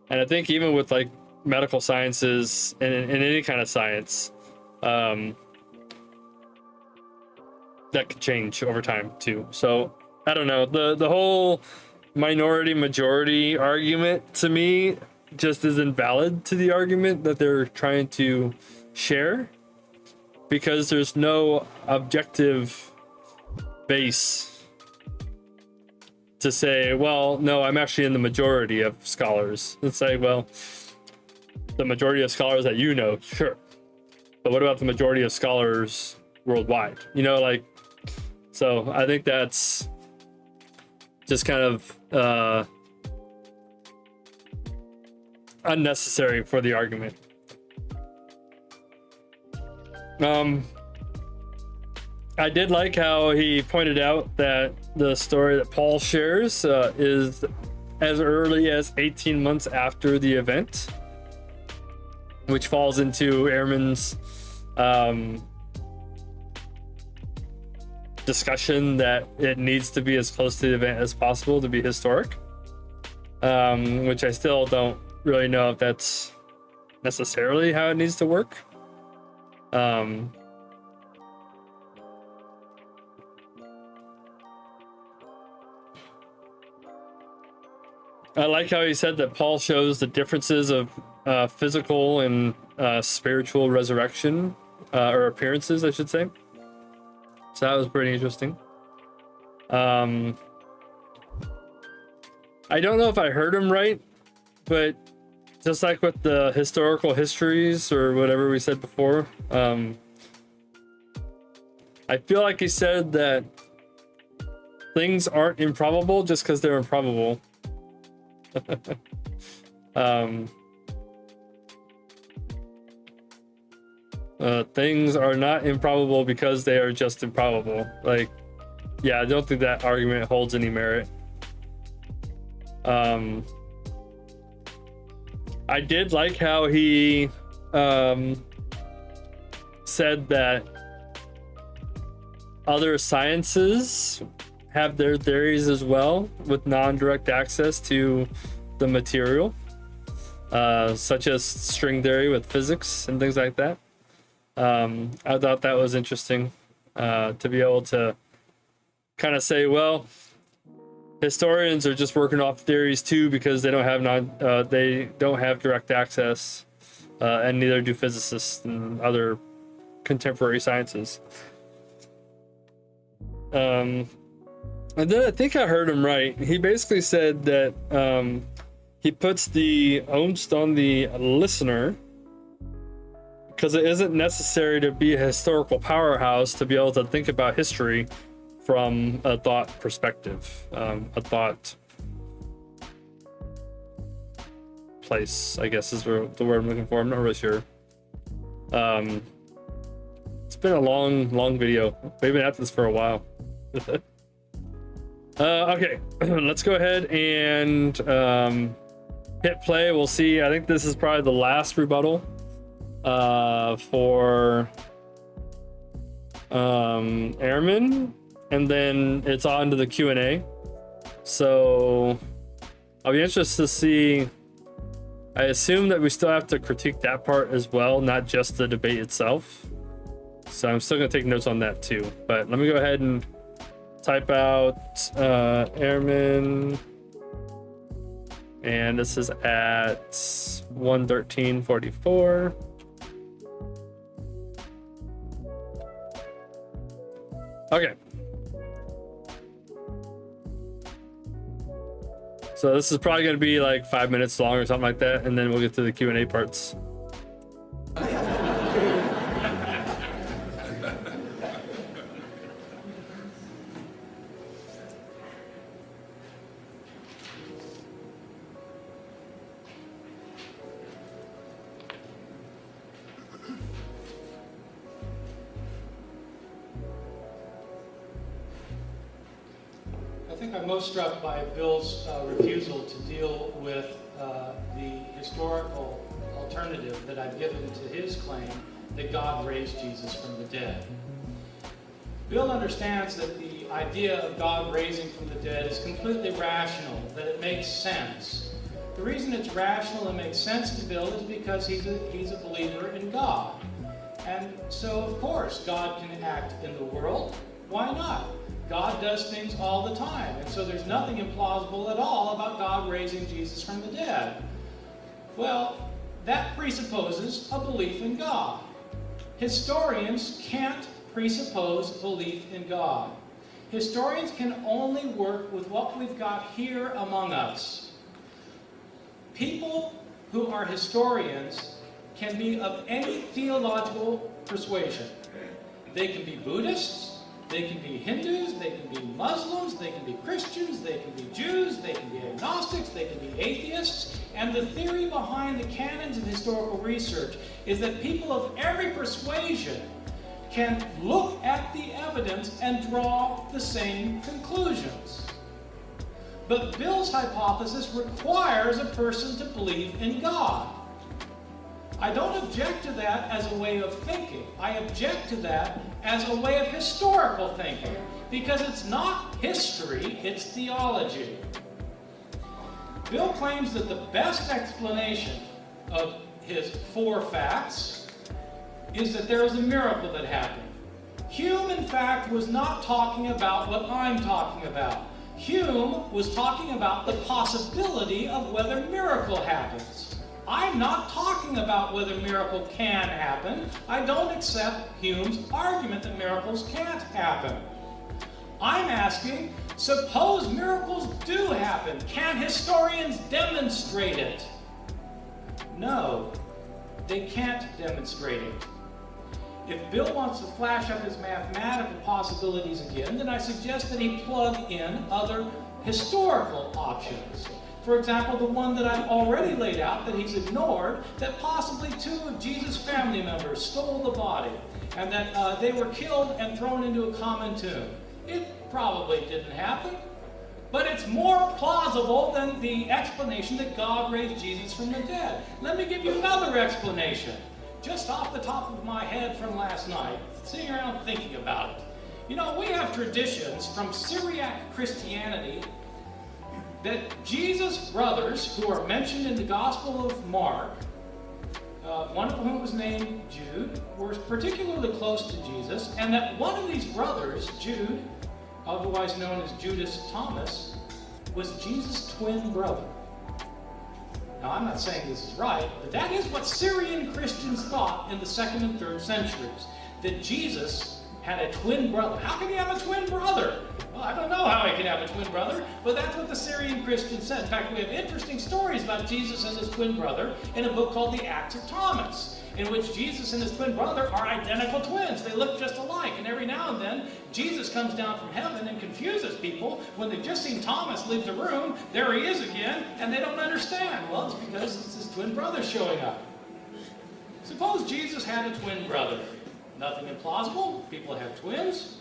I think even with like medical sciences and in any kind of science, that could change over time too. So I don't know, the whole minority majority argument to me just isn't valid to the argument that they're trying to share, because there's no objective base to say, well, no, I'm actually in the majority of scholars. It's like, well, the majority of scholars that you know, sure, but what about the majority of scholars worldwide? You know, like, so I think that's just kind of unnecessary for the argument. I did like how he pointed out that the story that Paul shares is as early as 18 months after the event, which falls into Ehrman's discussion that it needs to be as close to the event as possible to be historic, which I still don't really know if that's necessarily how it needs to work. I like how he said that Paul shows the differences of physical and spiritual resurrection, or appearances, I should say. So that was pretty interesting. I don't know if I heard him right, but just like with the historical histories or whatever we said before, I feel like he said that things aren't improbable just because they're improbable. Things are not improbable because they are just improbable. Like, yeah, I don't think that argument holds any merit. I did like how he said that other sciences have their theories as well, with non-direct access to the material, such as string theory with physics and things like that. I thought that was interesting, to be able to kind of say, well, historians are just working off theories too, because they don't have direct access, and neither do physicists and other contemporary sciences. And then I think I heard him right. He basically said that he puts the onus on the listener because it isn't necessary to be a historical powerhouse to be able to think about history from a thought perspective, a thought place, I guess is the word I'm looking for. I'm not really sure. It's been a long video. We've been at this for a while. Okay, let's go ahead and hit play. We'll see. I think this is probably the last rebuttal for Ehrman, and then it's on to the Q&A. So I'll be interested to see. I assume that we still have to critique that part as well, not just the debate itself. So I'm still gonna take notes on that too. But let me go ahead and type out Ehrman, and this is at 1:13:44. Okay. So this is probably going to be like 5 minutes long or something like that, and then we'll get to the Q&A parts. I think I'm most struck by Bill's refusal to deal with the historical alternative that I've given to his claim that God raised Jesus from the dead. Bill understands that the idea of God raising from the dead is completely rational, that it makes sense. The reason it's rational and makes sense to Bill is because he's a believer in God. And so, of course, God can act in the world. Why not? God does things all the time, and so there's nothing implausible at all about God raising Jesus from the dead. Well, that presupposes a belief in God. Historians can't presuppose belief in God. Historians can only work with what we've got here among us. People who are historians can be of any theological persuasion. They can be Buddhists, they can be Hindus, they can be Muslims, they can be Christians, they can be Jews, they can be agnostics, they can be atheists. And the theory behind the canons of historical research is that people of every persuasion can look at the evidence and draw the same conclusions. But Bill's hypothesis requires a person to believe in God. I don't object to that as a way of thinking. I object to that as a way of historical thinking, because it's not history, it's theology. Bill claims that the best explanation of his 4 facts is that there is a miracle that happened. Hume, in fact, was not talking about what I'm talking about. Hume was talking about the possibility of whether a miracle happens. I'm not talking about whether a miracle can happen. I don't accept Hume's argument that miracles can't happen. I'm asking, suppose miracles do happen. Can historians demonstrate it? No, they can't demonstrate it. If Bill wants to flash up his mathematical possibilities again, then I suggest that he plug in other historical options. For example, the one that I've already laid out that he's ignored, that possibly 2 of Jesus' family members stole the body, and that they were killed and thrown into a common tomb. It probably didn't happen, but it's more plausible than the explanation that God raised Jesus from the dead. Let me give you another explanation, just off the top of my head from last night, sitting around thinking about it. You know, we have traditions from Syriac Christianity that Jesus' brothers, who are mentioned in the Gospel of Mark, one of whom was named Jude, were particularly close to Jesus, and that one of these brothers, Jude, otherwise known as Judas Thomas, was Jesus' twin brother. Now, I'm not saying this is right, but that is what Syrian Christians thought in the 2nd and 3rd centuries, that Jesus had a twin brother. How can he have a twin brother? Well, I don't know how he can have a twin brother, but that's what the Syrian Christians said. In fact, we have interesting stories about Jesus and his twin brother in a book called the Acts of Thomas, in which Jesus and his twin brother are identical twins. They look just alike, and every now and then, Jesus comes down from heaven and confuses people. When they've just seen Thomas leave the room, there he is again, and they don't understand. Well, it's because it's his twin brother showing up. Suppose Jesus had a twin brother. Nothing implausible. People have twins.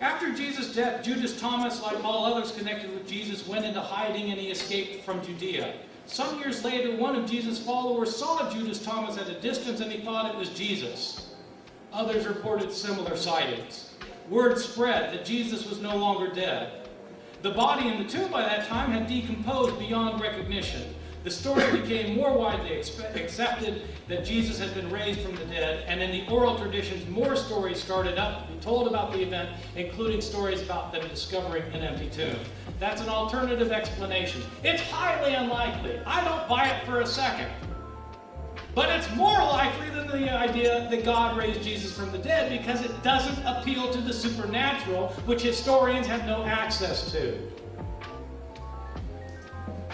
After Jesus' death, Judas Thomas, like all others connected with Jesus, went into hiding and he escaped from Judea. Some years later, one of Jesus' followers saw Judas Thomas at a distance and he thought it was Jesus. Others reported similar sightings. Word spread that Jesus was no longer dead. The body in the tomb by that time had decomposed beyond recognition. The story became more widely accepted that Jesus had been raised from the dead, and in the oral traditions, more stories started up to be told about the event, including stories about them discovering an empty tomb. That's an alternative explanation. It's highly unlikely. I don't buy it for a second. But it's more likely than the idea that God raised Jesus from the dead because it doesn't appeal to the supernatural, which historians have no access to.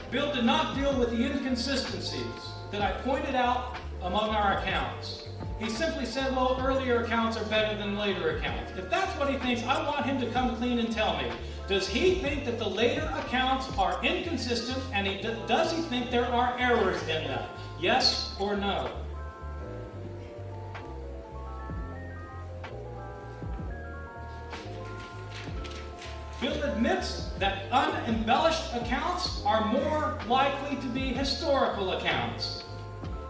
Bill did not deal with the inconsistencies that I pointed out among our accounts. He simply said, well, earlier accounts are better than later accounts. If that's what he thinks, I want him to come clean and tell me. Does he think that the later accounts are inconsistent, and does he think there are errors in them? Yes or no? Bill admits that unembellished accounts are more likely to be historical accounts.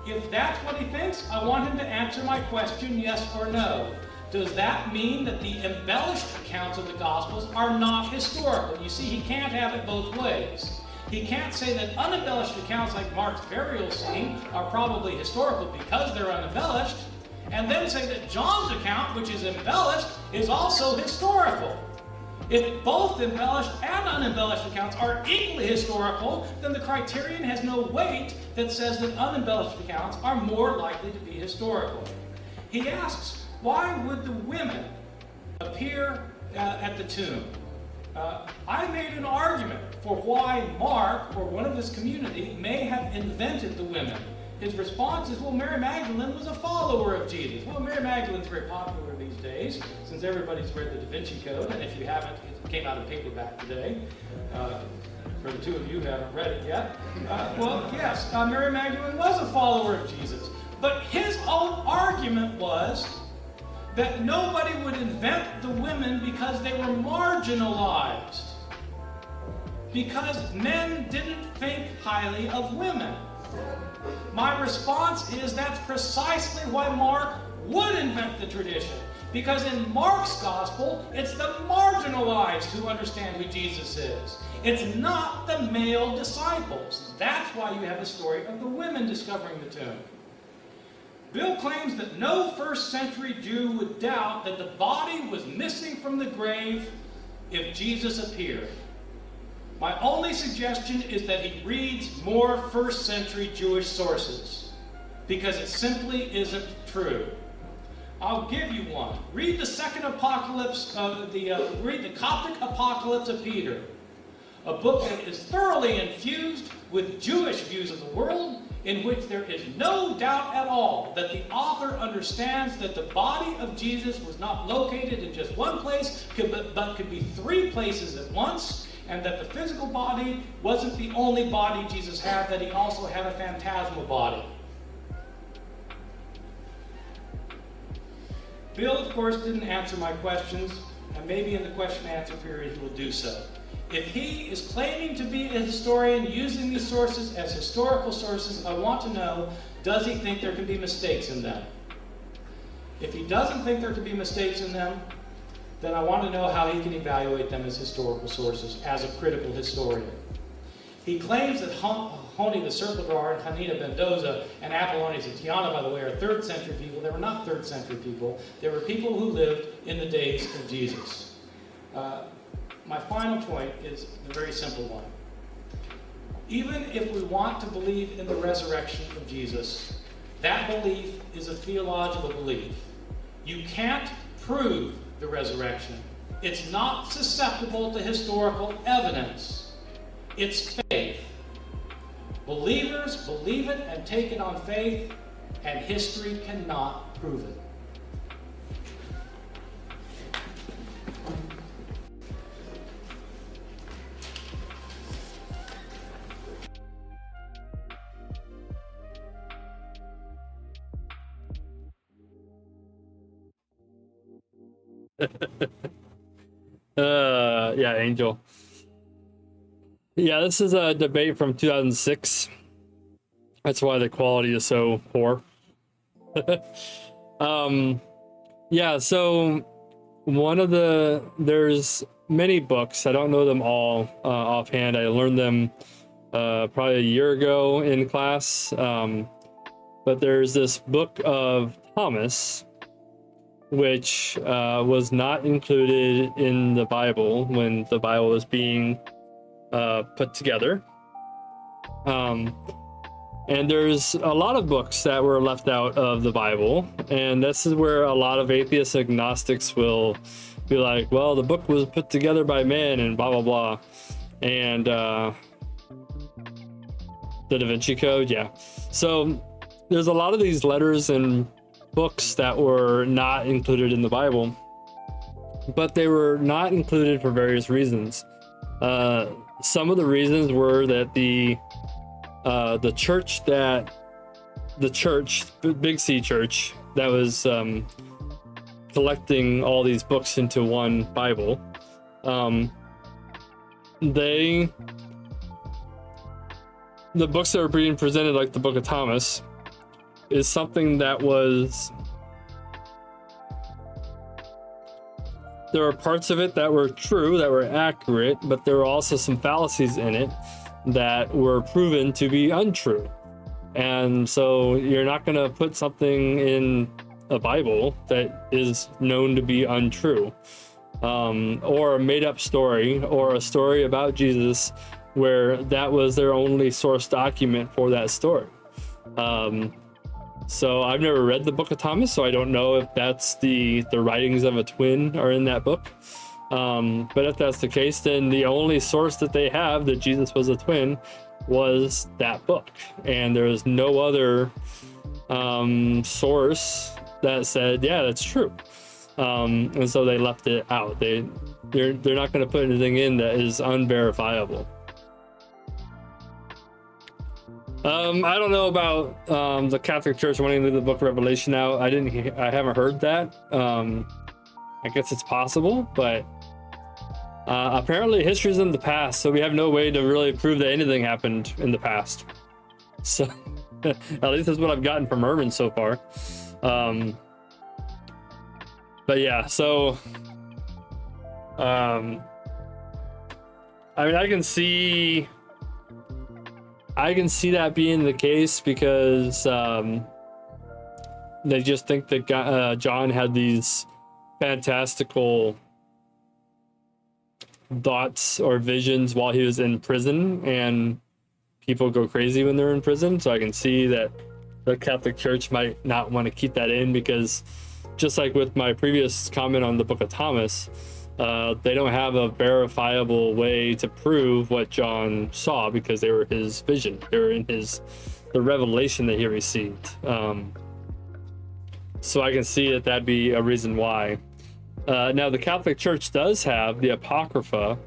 If that's what he thinks, I want him to answer my question, yes or no. Does that mean that the embellished accounts of the Gospels are not historical? You see, he can't have it both ways. He can't say that unembellished accounts like Mark's burial scene are probably historical because they're unembellished, and then say that John's account, which is embellished, is also historical. If both embellished and unembellished accounts are equally historical, then the criterion has no weight that says that unembellished accounts are more likely to be historical. He asks, why would the women appear at the tomb? I made an argument for why Mark, or one of his community, may have invented the women. His response is, well, Mary Magdalene was a follower of Jesus. Well, Mary Magdalene's very popular these days, since everybody's read the Da Vinci Code, and if you haven't, it came out in paperback today. For the two of you who haven't read it yet. Well, yes, Mary Magdalene was a follower of Jesus. But his own argument was that nobody would invent the women because they were marginalized. Because men didn't think highly of women. My response is that's precisely why Mark would invent the tradition. Because in Mark's gospel, it's the marginalized who understand who Jesus is. It's not the male disciples. That's why you have the story of the women discovering the tomb. Bill claims that no first-century Jew would doubt that the body was missing from the grave if Jesus appeared. My only suggestion is that he reads more first-century Jewish sources, because it simply isn't true. I'll give you one. Read the second apocalypse of read the Coptic Apocalypse of Peter, a book that is thoroughly infused with Jewish views of the world, in which there is no doubt at all that the author understands that the body of Jesus was not located in just one place, but could be three places at once, and that the physical body wasn't the only body Jesus had, that he also had a phantasmal body. Bill, of course, didn't answer my questions, and maybe in the question-answer period he will do so. If he is claiming to be a historian using these sources as historical sources, I want to know, does he think there can be mistakes in them? If he doesn't think there can be mistakes in them, then I want to know how he can evaluate them as historical sources, as a critical historian. He claims that Honi the Serpidar and Hanina Mendoza and Apollonius of Tyana, by the way, are 3rd century people. They were not 3rd century people. They were people who lived in the days of Jesus. My final point is a very simple one. Even if we want to believe in the resurrection of Jesus, that belief is a theological belief. You can't prove the resurrection. It's not susceptible to historical evidence. It's faith. Believers believe it and take it on faith, and history cannot prove it. Yeah, Angel. Yeah, this is a debate from 2006. That's why the quality is so poor. Yeah, so there's many books. I don't know them all offhand. I learned them probably a year ago in class. But there's this book of Thomas, which was not included in the Bible when the Bible was being put together. And there's a lot of books that were left out of the Bible, and this is where a lot of atheists, agnostics will be like, well, the book was put together by men and blah blah blah. And the Da Vinci Code, yeah. So there's a lot of these letters and books that were not included in the Bible, but they were not included for various reasons. Some of the reasons were that the church, Big C Church, that was collecting all these books into one Bible, the books that were being presented, like the Book of Thomas, is something that was, there were parts of it that were true, that were accurate, but there were also some fallacies in it that were proven to be untrue. And so you're not going to put something in a Bible that is known to be untrue, or a made-up story, or a story about Jesus where that was their only source document for that story. So I've never read the Book of Thomas, so I don't know if that's the writings of a twin are in that book. But if that's the case, then the only source that they have that Jesus was a twin was that book, and there was no other source that said, yeah, that's true. And so they left it out. They're not going to put anything in that is unverifiable. I don't know about the Catholic Church wanting to leave the Book of Revelation out. I haven't heard that. I guess it's possible, but apparently history's in the past, so we have no way to really prove that anything happened in the past. So at least that's what I've gotten from Ehrman so far. But yeah, so I mean, I can see that being the case because they just think that John had these fantastical thoughts or visions while he was in prison, and people go crazy when they're in prison. So I can see that the Catholic Church might not want to keep that in, because just like with my previous comment on the Book of Thomas, they don't have a verifiable way to prove what John saw, because they were his vision. They were in the revelation that he received. So I can see that that'd be a reason why. Now the Catholic Church does have the Apocrypha,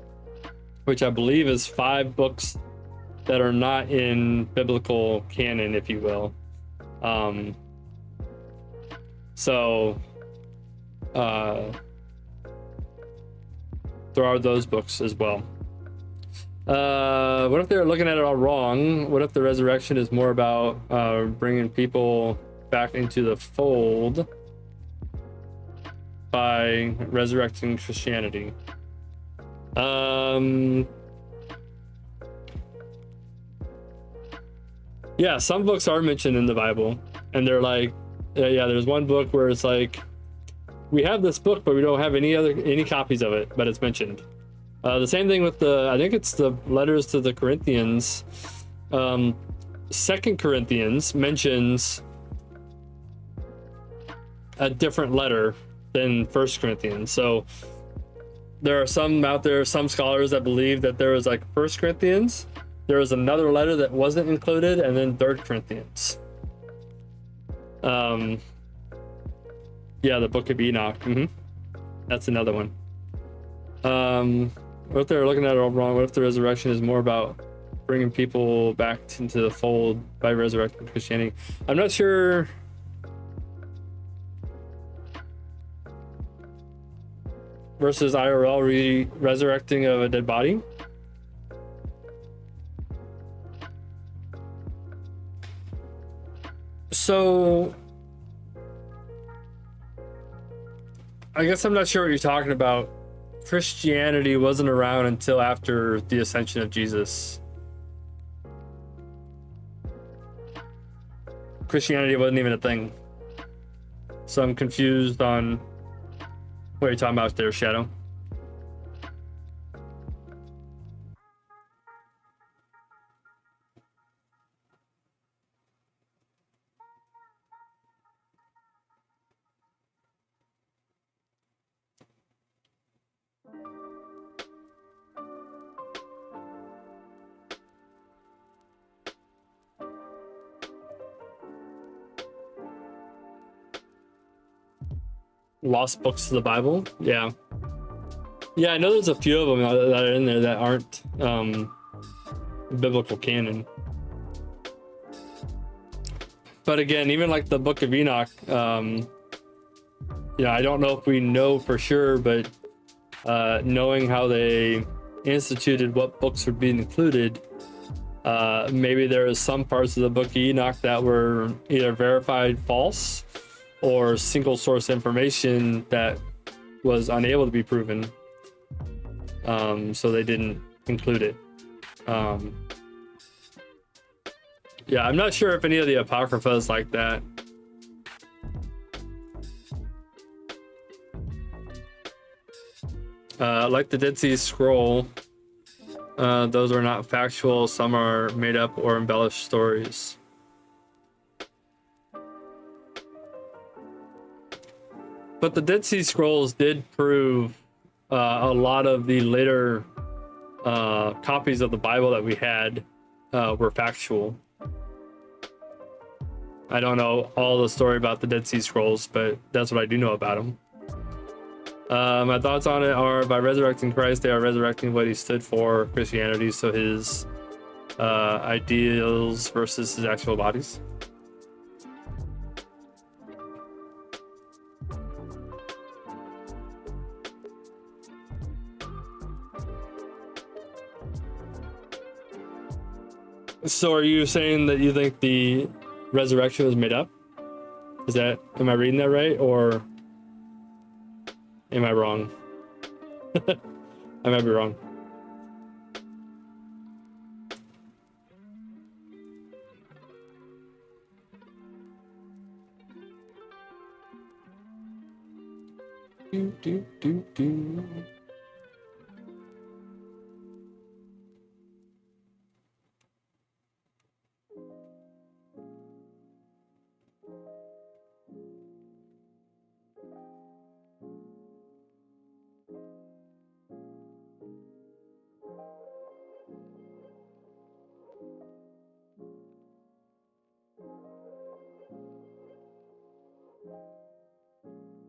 which I believe is 5 books that are not in biblical canon, if you will. There are those books as well. What if they're looking at it all wrong? What if the resurrection is more about bringing people back into the fold by resurrecting Christianity? Yeah, some books are mentioned in the Bible, and they're like, yeah, there's one book where it's like, we have this book, but we don't have any copies of it, but it's mentioned. The same thing with I think it's the letters to the Corinthians. 2 Corinthians mentions a different letter than First Corinthians. So there are some out there, some scholars that believe that there was like First Corinthians, there was another letter that wasn't included, and then Third Corinthians. Yeah, the Book of Enoch. That's another one. What if they're looking at it all wrong? What if the resurrection is more about bringing people back into the fold by resurrecting Christianity? I'm not sure. Versus IRL resurrecting of a dead body. So I guess I'm not sure what you're talking about. Christianity wasn't around until after the ascension of Jesus. Christianity wasn't even a thing. So I'm confused on what you're talking about there, Shadow. Lost books of the Bible? Yeah. Yeah, I know there's a few of them that are in there that aren't biblical canon. But again, even like the Book of Enoch, I don't know if we know for sure, but knowing how they instituted what books would be included, maybe there is some parts of the Book of Enoch that were either verified false or single source information that was unable to be proven. So they didn't include it. Yeah, I'm not sure if any of the Apocrypha is like that. Like the Dead Sea Scroll, those are not factual. Some are made up or embellished stories. But the Dead Sea Scrolls did prove a lot of the later copies of the Bible that we had were factual. I don't know all the story about the Dead Sea Scrolls, but that's what I do know about them. My thoughts on it are, by resurrecting Christ, they are resurrecting what he stood for, Christianity, so his ideals versus his actual bodies. So are you saying that you think the resurrection was made up? Am I reading that right, or am I wrong? I might be wrong. Do.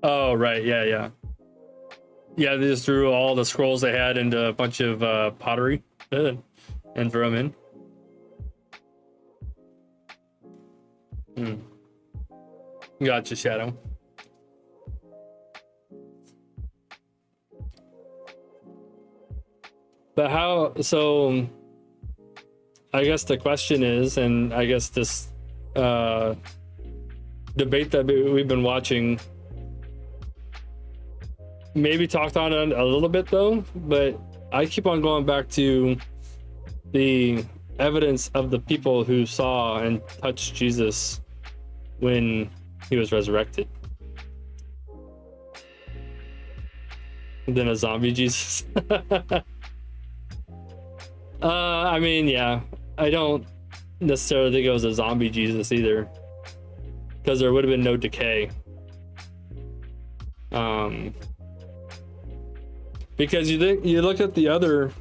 Oh, right. Yeah. Yeah, they just threw all the scrolls they had into a bunch of pottery and threw them in. Gotcha, Shadow. But how, so I guess the question is, and I guess this debate that we've been watching maybe talked on it a little bit though, but I keep on going back to the evidence of the people who saw and touched Jesus when he was resurrected. And then a zombie Jesus. I mean, yeah, I don't necessarily think it was a zombie Jesus either, because there would have been no decay. Because you look at the other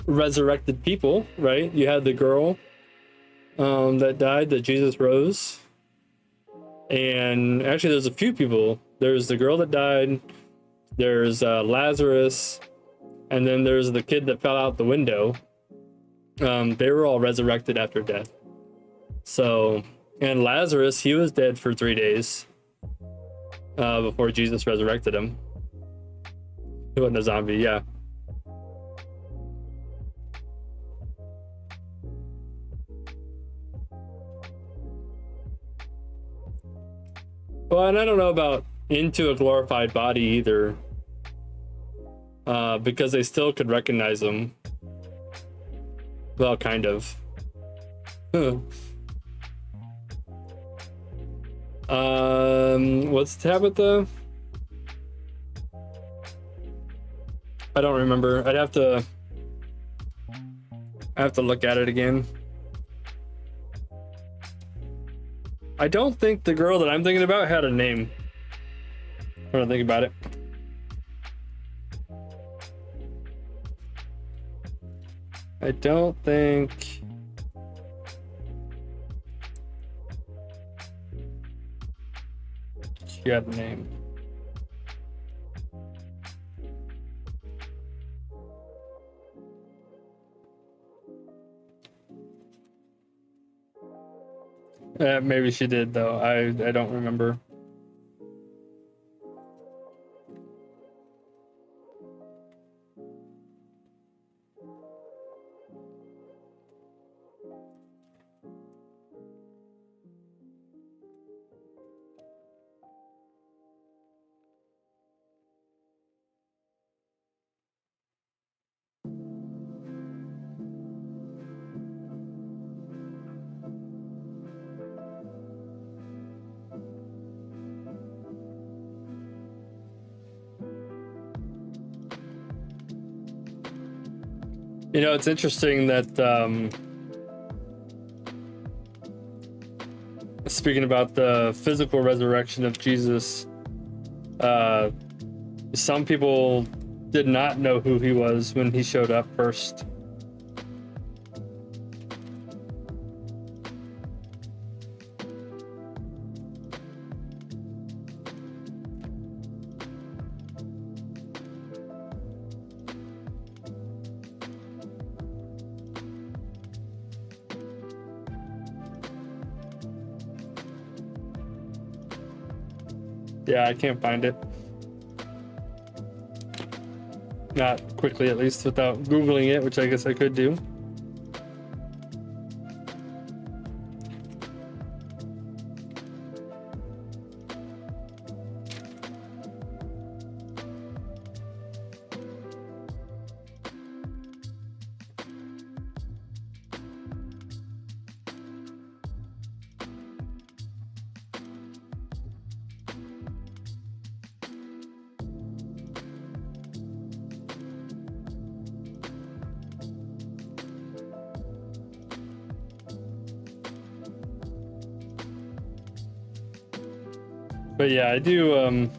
resurrected people, right? You had the girl that died, that Jesus rose. And actually, there's a few people. There's the girl that died, there's Lazarus, and then there's the kid that fell out the window. They were all resurrected after death. So, and Lazarus, he was dead for 3 days before Jesus resurrected him. He wasn't a zombie, yeah. Well, and I don't know about into a glorified body either, because they still could recognize him. Well, kind of. What's Tabitha? I don't remember. I have to look at it again. I don't think the girl that I'm thinking about had a name. When I think about it. I don't think she had a name. Maybe she did though. I don't remember. You know, it's interesting that speaking about the physical resurrection of Jesus, some people did not know who he was when he showed up first. Yeah, I can't find it. Not quickly, at least, without Googling it, which I guess I could do. But yeah, I do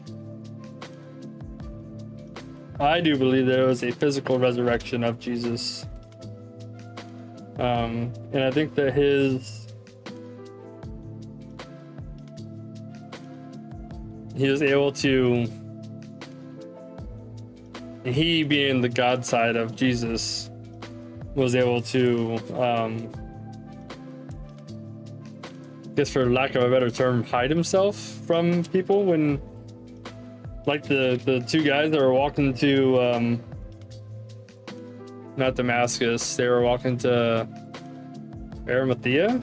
believe there was a physical resurrection of Jesus. And I think that he was able to, he being the God side of Jesus, was able to, I guess for lack of a better term, hide himself from people when, like the two guys that were walking to, not Damascus, they were walking to Arimathea,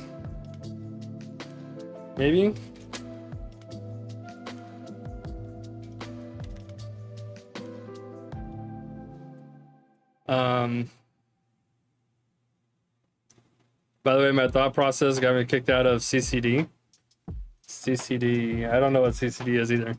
maybe? By the way, my thought process got me kicked out of CCD. CCD, I don't know what CCD is either.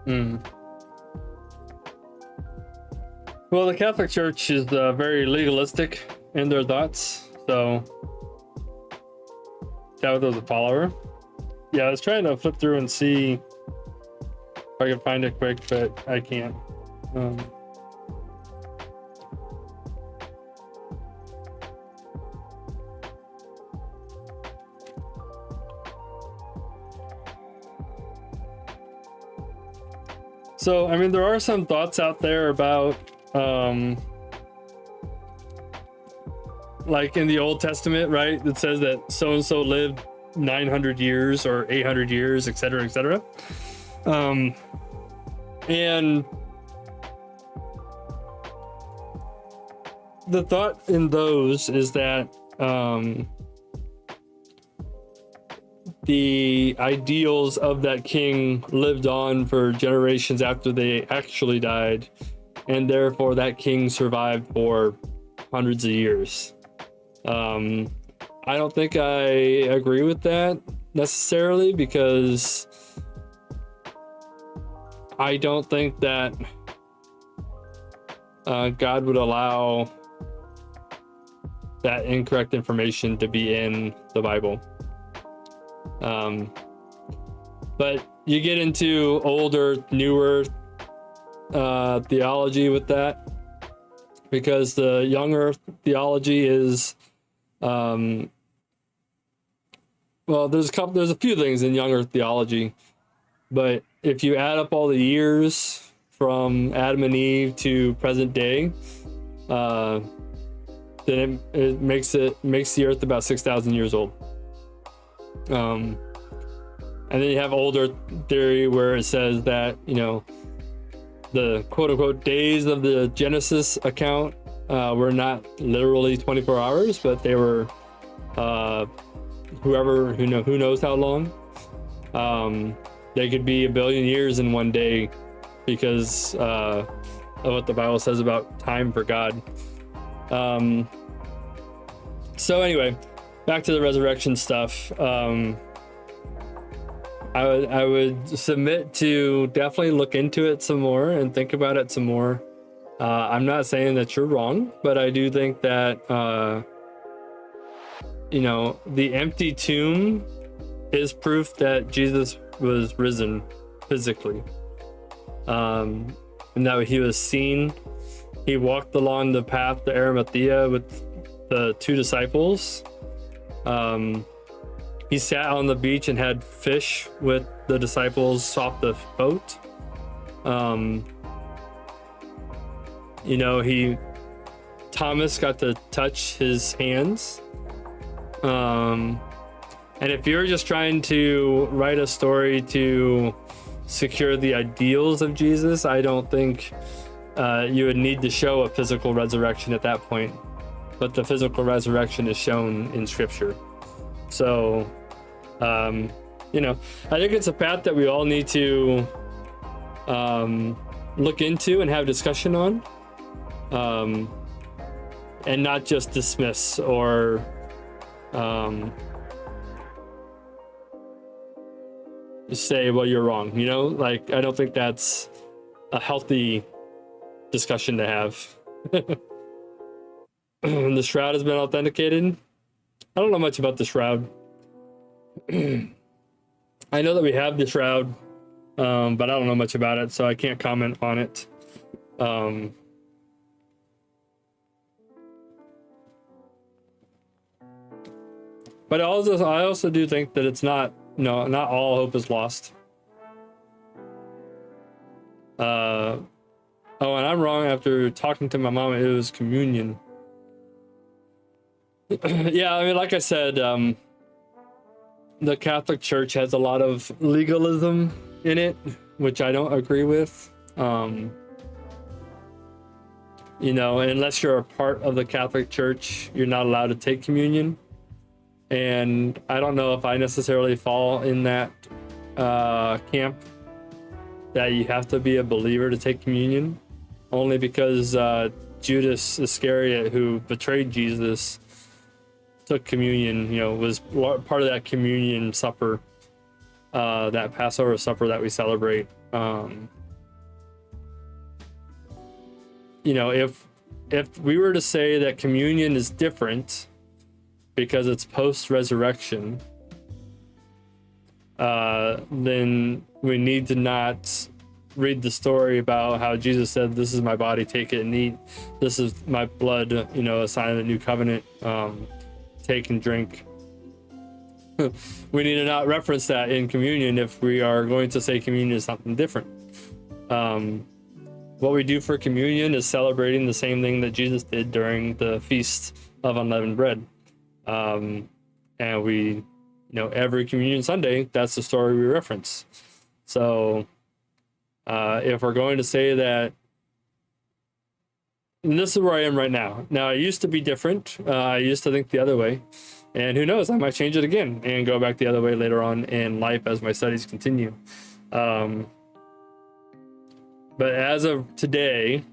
Hmm. Well, the Catholic Church is very legalistic in their thoughts, so that was a follower. Yeah, I was trying to flip through and see if I could find it quick, but I can't. So, I mean, there are some thoughts out there about, like in the Old Testament, right? It says that so-and-so lived 900 years or 800 years, etc., etc. And the thought in those is that the ideals of that king lived on for generations after they actually died, and therefore that king survived for hundreds of years. I don't think I agree with that necessarily, because I don't think that God would allow that incorrect information to be in the Bible. But you get into older, newer theology with that, because the young earth theology is well, there's a few things in young earth theology, but if you add up all the years from Adam and Eve to present day, then it makes the earth about 6,000 years old. And then you have older theory where it says that, you know, the quote-unquote days of the Genesis account were not literally 24 hours, but they were who knows how long. They could be 1 billion years in one day, because of what the Bible says about time for God. So anyway, back to the resurrection stuff. I would submit to definitely look into it some more and think about it some more. I'm not saying that you're wrong, but I do think that you know, the empty tomb is proof that Jesus was risen physically, and that he was seen. He walked along the path to Arimathea with the 2 disciples. He sat on the beach and had fish with the disciples off the boat. You know, Thomas got to touch his hands. And if you're just trying to write a story to secure the ideals of Jesus, I don't think you would need to show a physical resurrection at that point. But the physical resurrection is shown in Scripture. So, you know, I think it's a path that we all need to look into and have discussion on, and not just dismiss or say, well, you're wrong. You know, like, I don't think that's a healthy discussion to have. The shroud has been authenticated. I don't know much about the shroud. I know that we have the shroud, but I don't know much about it, so I can't comment on it. But I also do think that it's not all hope is lost. Oh, and I'm wrong. After talking to my mom, it was communion. Yeah, I mean, like I said, the Catholic Church has a lot of legalism in it, which I don't agree with. You know, unless you're a part of the Catholic Church, you're not allowed to take communion. And I don't know if I necessarily fall in that camp, that you have to be a believer to take communion, only because Judas Iscariot, who betrayed Jesus, took communion, you know, was part of that communion supper, that Passover supper that we celebrate You know, if we were to say that communion is different because it's post-resurrection, then we need to not read the story about how Jesus said, "This is my body, take it and eat. This is my blood, you know, a sign of the new covenant. Take and drink." We need to not reference that in communion if we are going to say communion is something different. What we do for communion is celebrating the same thing that Jesus did during the Feast of Unleavened Bread. And we, you know, every communion Sunday, that's the story we reference. So if we're going to say that, and this is where I am right now. Now, I used to be different. I used to think the other way. And who knows, I might change it again and go back the other way later on in life as my studies continue. But as of today,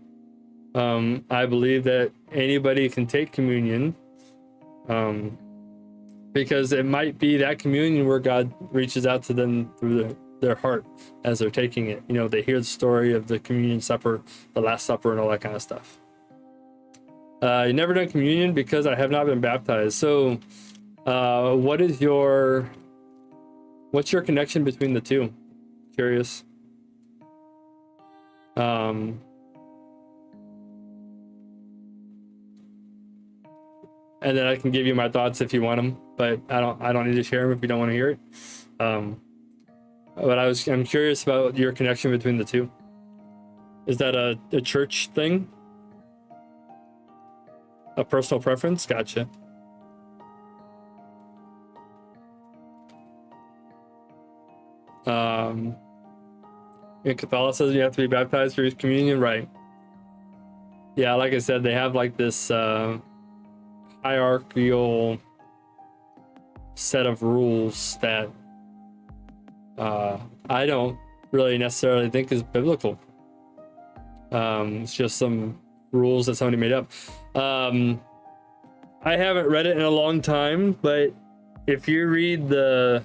I believe that anybody can take communion, because it might be that communion where God reaches out to them through their heart as they're taking it. You know, they hear the story of the communion supper, the Last Supper, and all that kind of stuff. You never done communion because I have not been baptized. So what's your connection between the two? Curious. And then I can give you my thoughts if you want them, but I don't need to share them if you don't want to hear it. But I'm curious about your connection between the two. Is that a church thing? A personal preference? Gotcha. In Catholicism, you have to be baptized for communion, right? Yeah, like I said, they have like this hierarchical set of rules that I don't really necessarily think is biblical. It's just some rules that somebody made up. I haven't read it in a long time, but if you read the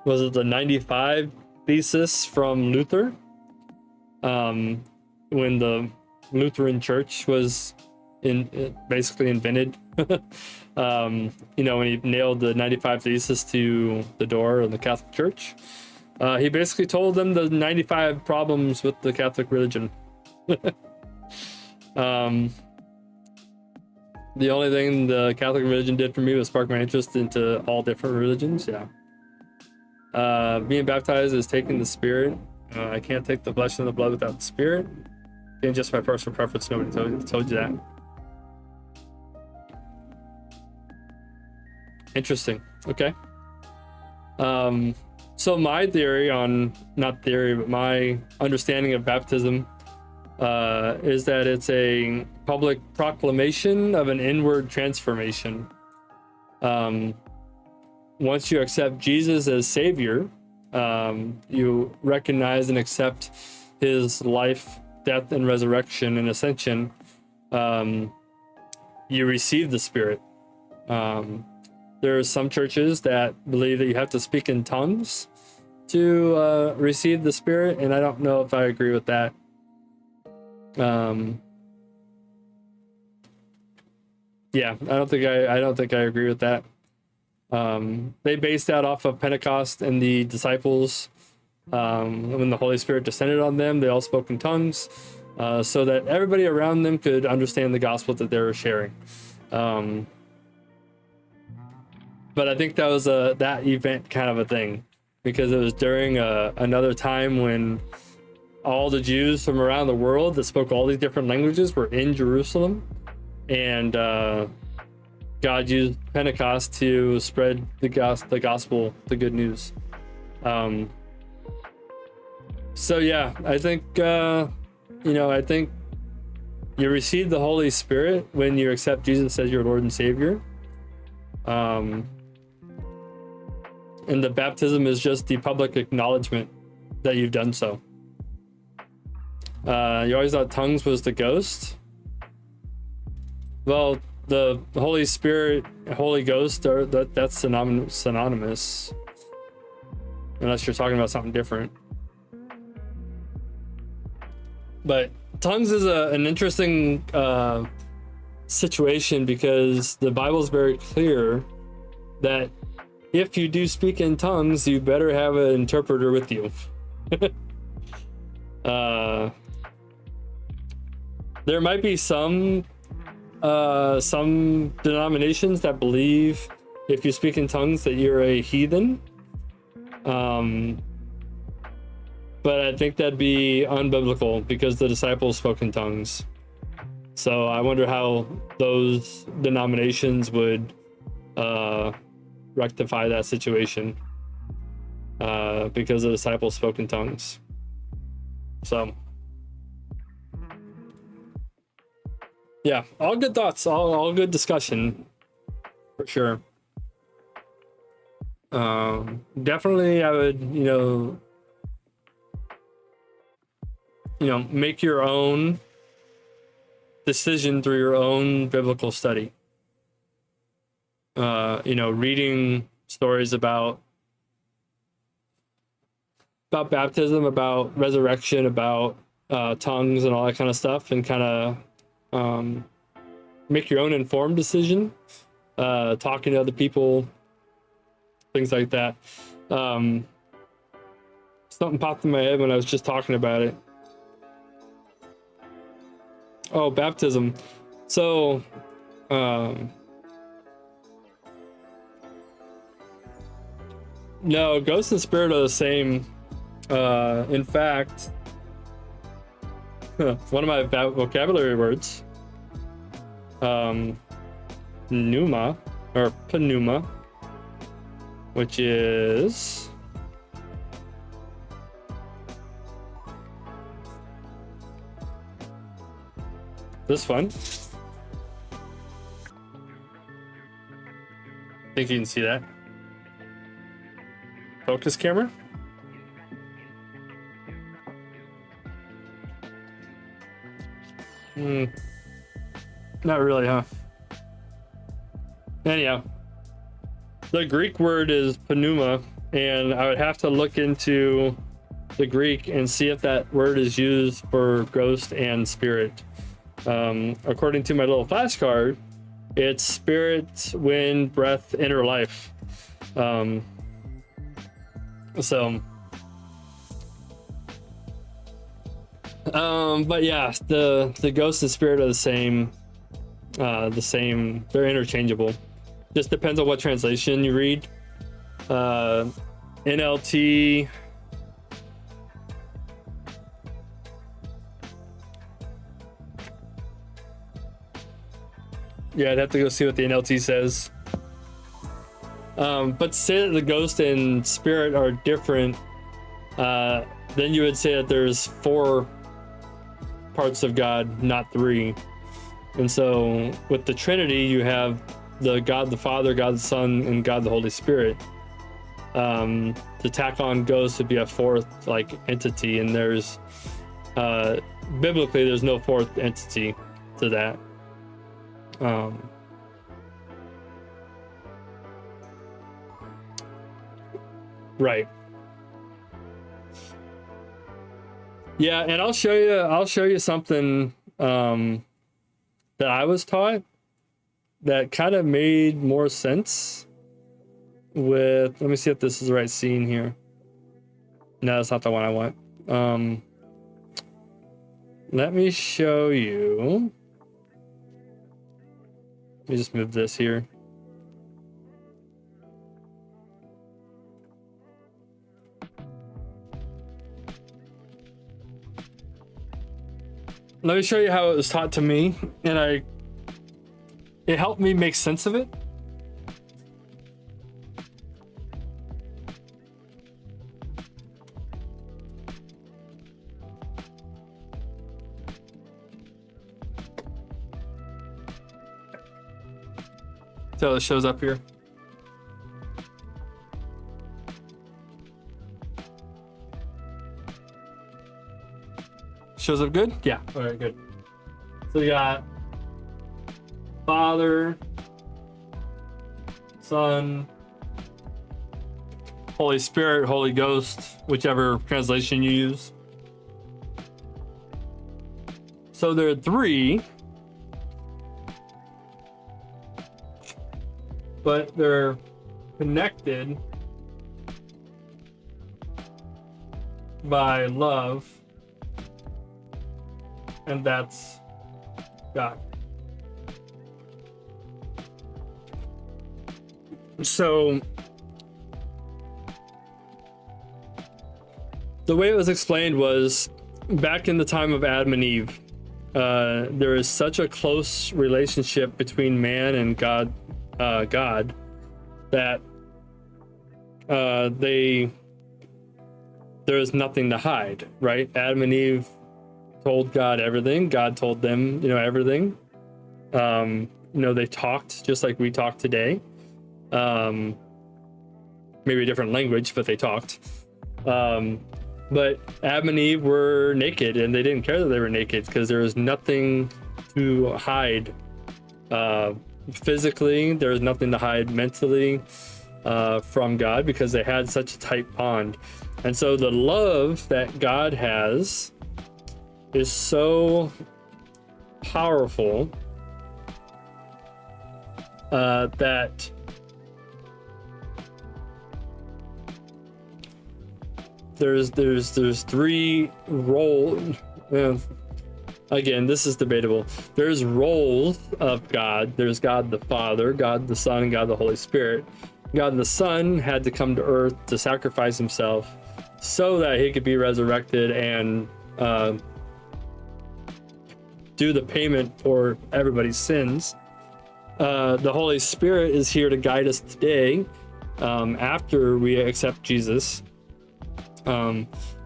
95 thesis from Luther, when the Lutheran Church was basically invented, you know, when he nailed the 95 thesis to the door of the Catholic Church, he basically told them the 95 problems with the Catholic religion. The only thing the Catholic religion did for me was spark my interest into all different religions. Yeah. Being baptized is taking the Spirit. I can't take the flesh and the blood without the Spirit. And just my personal preference, nobody told you that. Interesting. Okay. So my my understanding of baptism is that it's a public proclamation of an inward transformation. Once you accept Jesus as Savior, you recognize and accept his life, death, and resurrection and ascension. You receive the Spirit. There are some churches that believe that you have to speak in tongues to receive the Spirit, and I don't know if I agree with that. Yeah, I don't think I agree with that. They based that off of Pentecost and the disciples. When the Holy Spirit descended on them, they all spoke in tongues, so that everybody around them could understand the gospel that they were sharing. But I think that was that event kind of a thing, because it was during another time when all the Jews from around the world that spoke all these different languages were in Jerusalem, and God used Pentecost to spread the gospel, the good news. So yeah, I think I think you receive the Holy Spirit when you accept Jesus as your Lord and Savior. And the baptism is just the public acknowledgement that you've done so. You always thought tongues was the ghost. Well, the Holy Spirit, Holy Ghost, that's synonymous. Unless you're talking about something different. But tongues is an interesting situation, because the Bible is very clear that if you do speak in tongues, you better have an interpreter with you. There might be some denominations that believe if you speak in tongues that you're a heathen. But I think that'd be unbiblical, because the disciples spoke in tongues. So I wonder how those denominations would rectify that situation, because the disciples spoke in tongues. So yeah, all good thoughts, all good discussion for sure. Definitely I would, make your own decision through your own biblical study. Reading stories about baptism, about resurrection, about tongues and all that kind of stuff, and kind of make your own informed decision, talking to other people, things like that. Something popped in my head when I was just talking about it. Oh, baptism. So no, ghost and spirit are the same. In fact, one of my vocabulary words, pneuma, or pneuma, which is this one. I think you can see that. Focus camera. Not really, huh? Anyhow, the Greek word is pneuma, and I would have to look into the Greek and see if that word is used for ghost and spirit. According to my little flashcard, it's spirit, wind, breath, inner life. But yeah, the ghost and spirit are the same. They're interchangeable. Just depends on what translation you read. NLT. Yeah, I'd have to go see what the NLT says. But say that the ghost and spirit are different, then you would say that there's 4 parts of God, not 3. And so with the Trinity, you have the God the Father, God the Son, and God the Holy Spirit. To tack on ghost would be a 4th entity, and there's biblically there's no 4th entity to that. Right. Yeah, and I'll show you something that I was taught that kind of made more sense with, let me see if this is the right scene here. No, that's not the one I want. Let me show you. Let me just move this here. Let me show you how it was taught to me, and it helped me make sense of it. So it shows up here. Shows up good? Yeah. All right, good. So you got Father, Son, Holy Spirit, Holy Ghost, whichever translation you use. So there are three, but they're connected by love, and that's God. So the way it was explained was back in the time of Adam and Eve, there is such a close relationship between man and God, that there is nothing to hide, right? Adam and Eve told God everything. God told them, everything. They talked just like we talk today. Maybe a different language, but they talked. But Adam and Eve were naked, and they didn't care that they were naked because there was nothing to hide physically. There was nothing to hide mentally from God because they had such a tight bond. And so the love that God has is so powerful that there's three roles. Again, this is debatable. There's roles of God. There's God the Father, God the Son, and God the Holy Spirit. God the Son had to come to earth to sacrifice himself so that he could be resurrected and do the payment for everybody's sins. The Holy Spirit is here to guide us today after we accept Jesus.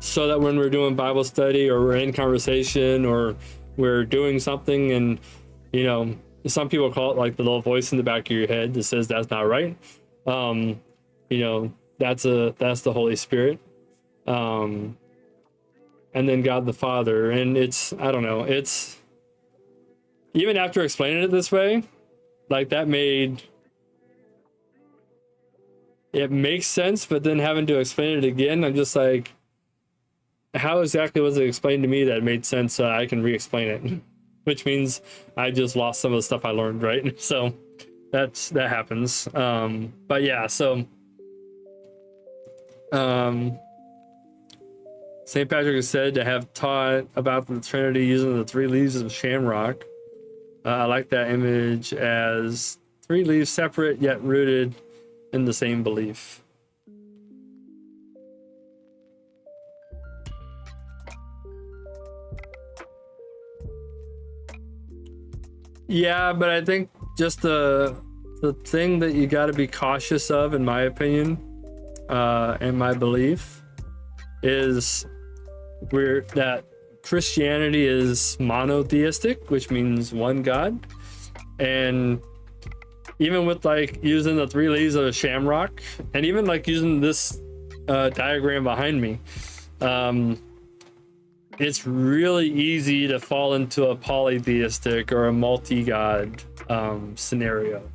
So that when we're doing Bible study or we're in conversation or we're doing something and, some people call it like the little voice in the back of your head that says that's not right. That's the Holy Spirit. And then God the Father. And I don't know, it's even after explaining it this way, like it makes sense, but then having to explain it again, I'm just like, how exactly was it explained to me that made sense so I can re-explain it? Which means I just lost some of the stuff I learned, right? So that happens. But yeah, so St. Patrick is said to have taught about the Trinity using the 3 leaves of shamrock. I like that image as 3 leaves separate yet rooted in the same belief. Yeah, but I think just the thing that you got to be cautious of, in my opinion, and my belief, is that Christianity is monotheistic, which means one God, and even with like using the 3 leaves of a shamrock, and even like using this diagram behind me, it's really easy to fall into a polytheistic or a multi-god scenario.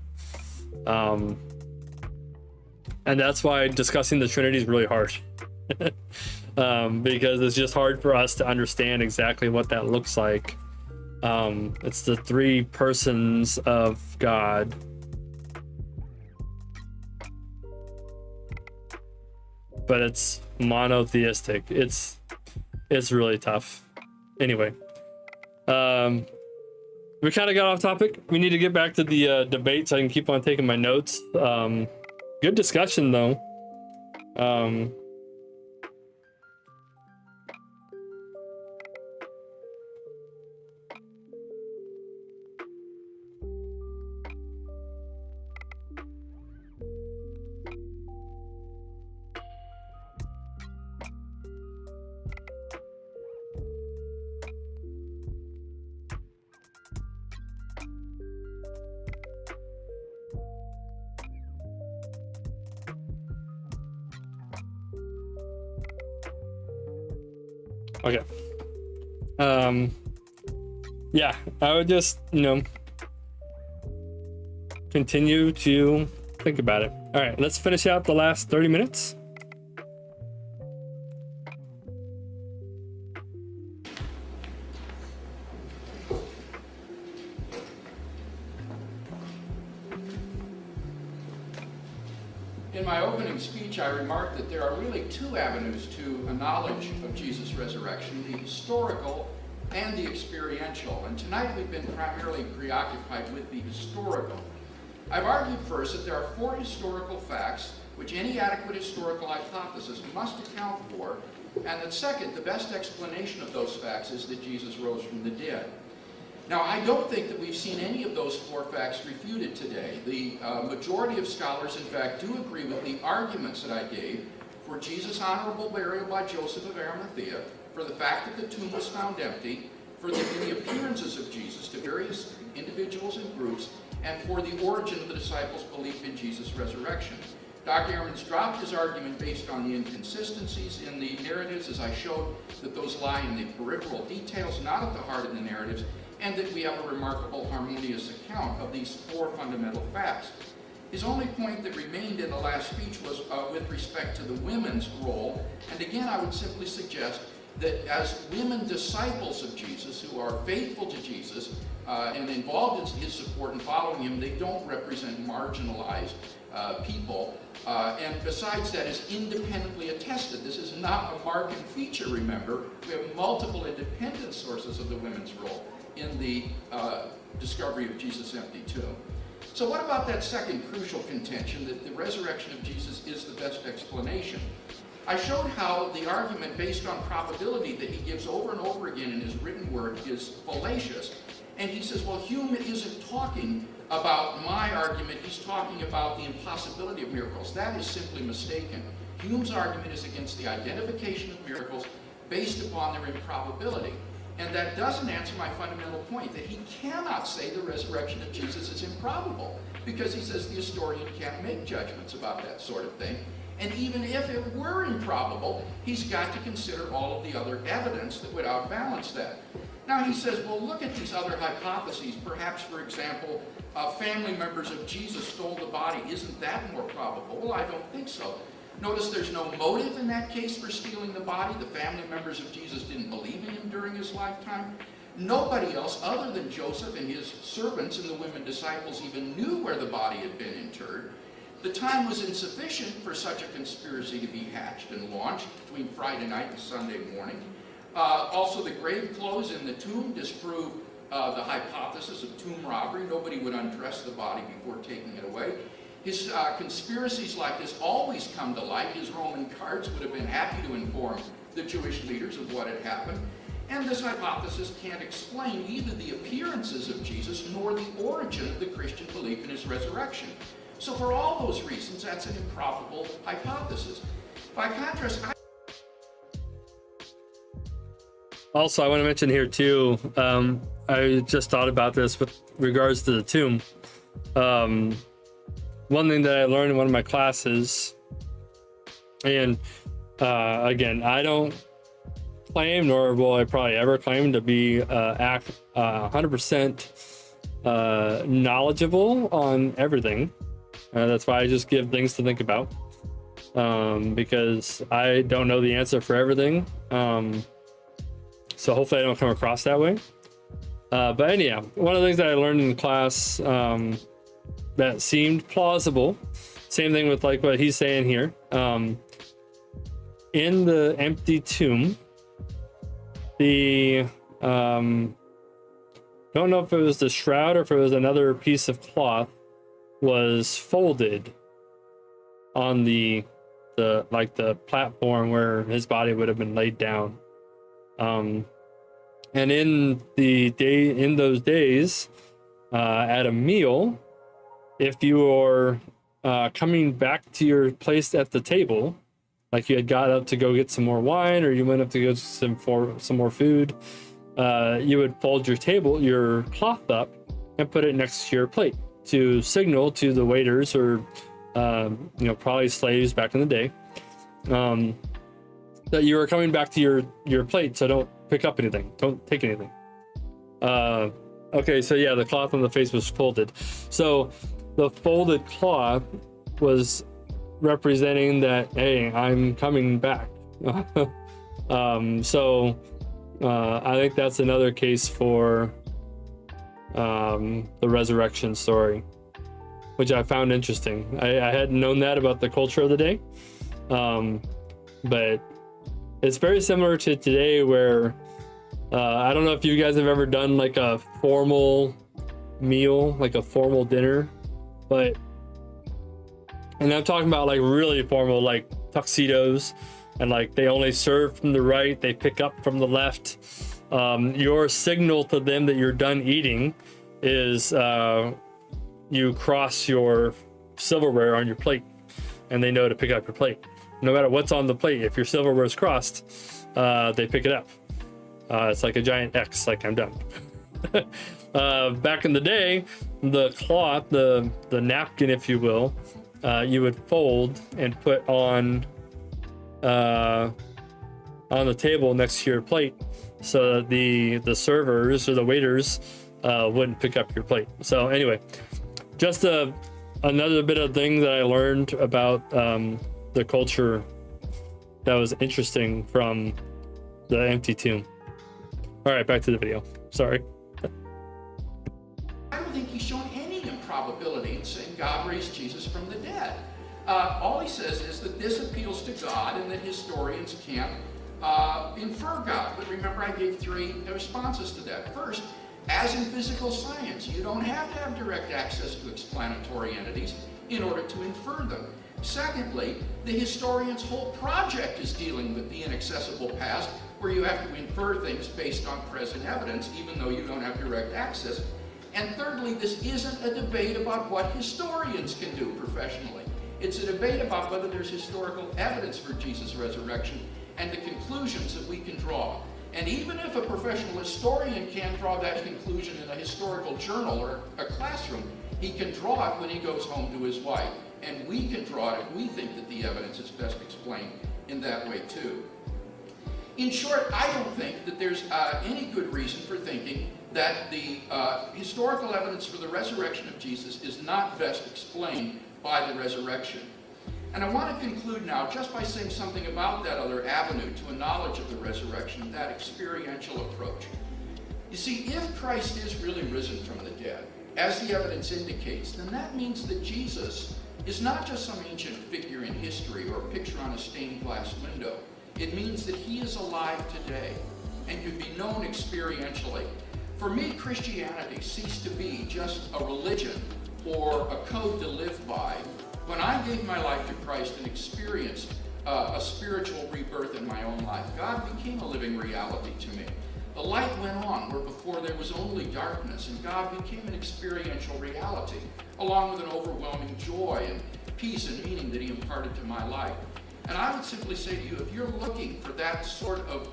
And that's why discussing the Trinity is really hard. Because it's just hard for us to understand exactly what that looks like. It's the 3 persons of God. But it's monotheistic. It's really tough. Anyway, we kind of got off topic. We need to get back to the debate so I can keep on taking my notes. Good discussion though. Okay. Yeah, I would just, continue to think about it. All right, let's finish out the last 30 minutes. In my opening speech, I remarked that there are really two avenues to a knowledge of Jesus' resurrection, the historical and the experiential. And tonight we've been primarily preoccupied with the historical. I've argued first that there are 4 historical facts which any adequate historical hypothesis must account for, and that second, the best explanation of those facts is that Jesus rose from the dead. Now, I don't think that we've seen any of those 4 facts refuted today. The majority of scholars, in fact, do agree with the arguments that I gave for Jesus' honorable burial by Joseph of Arimathea, for the fact that the tomb was found empty, for the appearances of Jesus to various individuals and groups, and for the origin of the disciples' belief in Jesus' resurrection. Dr. Ehrman's dropped his argument based on the inconsistencies in the narratives, as I showed that those lie in the peripheral details, not at the heart of the narratives, and that we have a remarkable harmonious account of these 4 fundamental facts. His only point that remained in the last speech was with respect to the women's role, and again I would simply suggest that as women disciples of Jesus who are faithful to Jesus and involved in his support and following him, they don't represent marginalized people. And besides that, is independently attested. This is not a marked feature, remember. We have multiple independent sources of the women's role in the discovery of Jesus' empty tomb. So what about that second crucial contention that the resurrection of Jesus is the best explanation? I showed how the argument based on probability that he gives over and over again in his written word is fallacious. And he says, well, Hume isn't talking about my argument, he's talking about the impossibility of miracles. That is simply mistaken. Hume's argument is against the identification of miracles based upon their improbability. And that doesn't answer my fundamental point, that he cannot say the resurrection of Jesus is improbable, because he says the historian can't make judgments about that sort of thing. And even if it were improbable, he's got to consider all of the other evidence that would outbalance that. Now he says, well, look at these other hypotheses. Perhaps, for example, family members of Jesus stole the body. Isn't that more probable? Well, I don't think so. Notice there's no motive in that case for stealing the body. The family members of Jesus didn't believe in him during his lifetime. Nobody else other than Joseph and his servants and the women disciples even knew where the body had been interred. The time was insufficient for such a conspiracy to be hatched and launched between Friday night and Sunday morning. Also, the grave clothes in the tomb disprove the hypothesis of tomb robbery. Nobody would undress the body before taking it away. His conspiracies like this always come to light. His Roman guards would have been happy to inform the Jewish leaders of what had happened. And this hypothesis can't explain either the appearances of Jesus nor the origin of the Christian belief in his resurrection. So for all those reasons, that's an improbable hypothesis. By contrast, Also, I want to mention here too, I just thought about this with regards to the tomb. One thing that I learned in one of my classes, and again, I don't claim, nor will I probably ever claim to be 100% knowledgeable on everything. That's why I just give things to think about, because I don't know the answer for everything. So hopefully I don't come across that way. But anyhow, one of the things that I learned in class that seemed plausible, same thing with like what he's saying here, in the empty tomb, the don't know if it was the shroud or if it was another piece of cloth was folded on the platform where his body would have been laid down. And in those days, at a meal, if you are coming back to your place at the table, like you had got up to go get some more wine, or you went up to go some more food, you would fold your cloth up and put it next to your plate to signal to the waiters or probably slaves back in the day, that you are coming back to your plate, so don't pick up anything, don't take anything. Okay, so yeah, the cloth on the face was folded. So the folded cloth was representing that, hey, I'm coming back. So I think that's another case for the resurrection story. which I found interesting. I hadn't known that about the culture of the day, but it's very similar to today, where I don't know if you guys have ever done like a formal meal, like a formal dinner, and I'm talking about like really formal, like tuxedos, and like they only serve from the right, they pick up from the left. Your signal to them that you're done eating is you cross your silverware on your plate, and they know to pick up your plate. No matter what's on the plate, if your silverware is crossed, they pick it up. It's like a giant X, like I'm done. Back in the day, the cloth, the napkin, if you will, you would fold and put on the table next to your plate, so that the servers or the waiters wouldn't pick up your plate. So anyway, just another bit of thing that I learned about the culture that was interesting from the empty tomb. All right, back to the video. Sorry. I don't think he's shown any improbability in saying God raised Jesus from the dead. All he says is that this appeals to God and that historians can't infer God. But remember, I gave 3 responses to that. First, as in physical science, you don't have to have direct access to explanatory entities in order to infer them. Secondly, the historian's whole project is dealing with the inaccessible past, where you have to infer things based on present evidence, even though you don't have direct access. And thirdly, this isn't a debate about what historians can do professionally. It's a debate about whether there's historical evidence for Jesus' resurrection and the conclusions that we can draw. And even if a professional historian can't draw that conclusion in a historical journal or a classroom, he can draw it when he goes home to his wife. And we can draw it if we think that the evidence is best explained in that way too. In short, I don't think that there's any good reason for thinking that the historical evidence for the resurrection of Jesus is not best explained by the resurrection. And I want to conclude now just by saying something about that other avenue to a knowledge of the resurrection, that experiential approach. You see, if Christ is really risen from the dead, as the evidence indicates, then that means that Jesus is not just some ancient figure in history or a picture on a stained glass window. It means that he is alive today and can be known experientially. For me, Christianity ceased to be just a religion or a code to live by when I gave my life to Christ and experienced a spiritual rebirth in my own life. God became a living reality to me. The light went on where before there was only darkness, and God became an experiential reality, along with an overwhelming joy and peace and meaning that he imparted to my life. And I would simply say to you, if you're looking for that sort of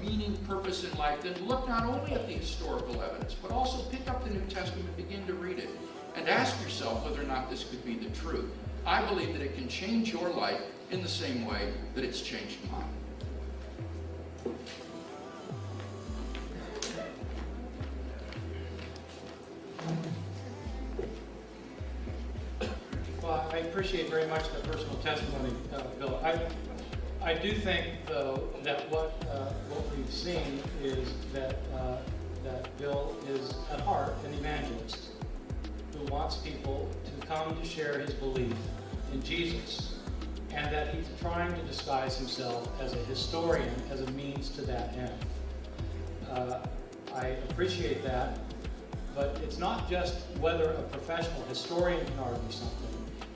meaning, purpose in life, then look not only at the historical evidence, but also pick up the New Testament, begin to read it, and ask yourself whether or not this could be the truth. I believe that it can change your life in the same way that it's changed mine. Well, I appreciate very much the personal testimony, Bill. I do think, though, that what we've seen is that Bill is at heart an evangelist who wants people to come to share his belief in Jesus, and that he's trying to disguise himself as a historian as a means to that end. I appreciate that, but it's not just whether a professional historian can argue something,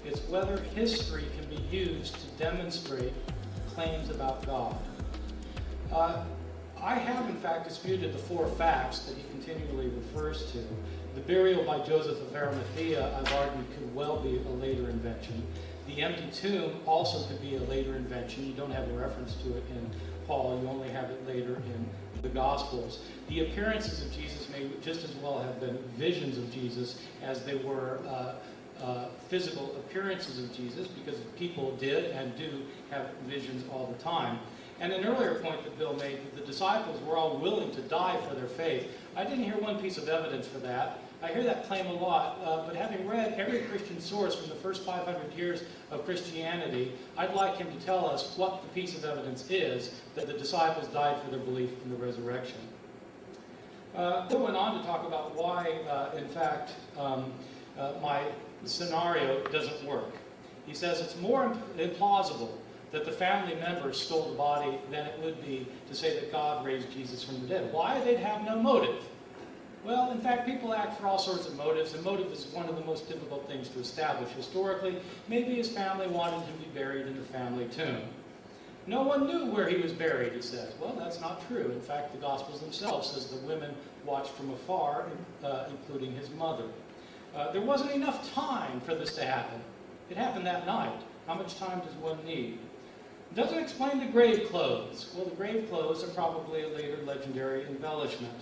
it's whether history can be used to demonstrate claims about God. I have, in fact, disputed the 4 facts that he continually refers to. The burial by Joseph of Arimathea, I've argued, could well be a later invention. The empty tomb also could be a later invention. You don't have a reference to it in Paul. You only have it later in the Gospels. The appearances of Jesus may just as well have been visions of Jesus as they were physical appearances of Jesus, because people did and do have visions all the time. And an earlier point that Bill made, that the disciples were all willing to die for their faith. I didn't hear one piece of evidence for that. I hear that claim a lot, but having read every Christian source from the first 500 years of Christianity, I'd like him to tell us what the piece of evidence is that the disciples died for their belief in the resurrection. Bill went on to talk about why, in fact, the scenario doesn't work. He says it's more implausible that the family members stole the body than it would be to say that God raised Jesus from the dead. Why? They'd have no motive. Well, in fact, people act for all sorts of motives, and motive is one of the most difficult things to establish historically. Maybe his family wanted him to be buried in the family tomb. No one knew where he was buried, he says. Well, that's not true. In fact, the Gospels themselves says the women watched from afar, including his mother. There wasn't enough time for this to happen. It happened that night. How much time does one need? It doesn't explain the grave clothes. Well, the grave clothes are probably a later legendary embellishment.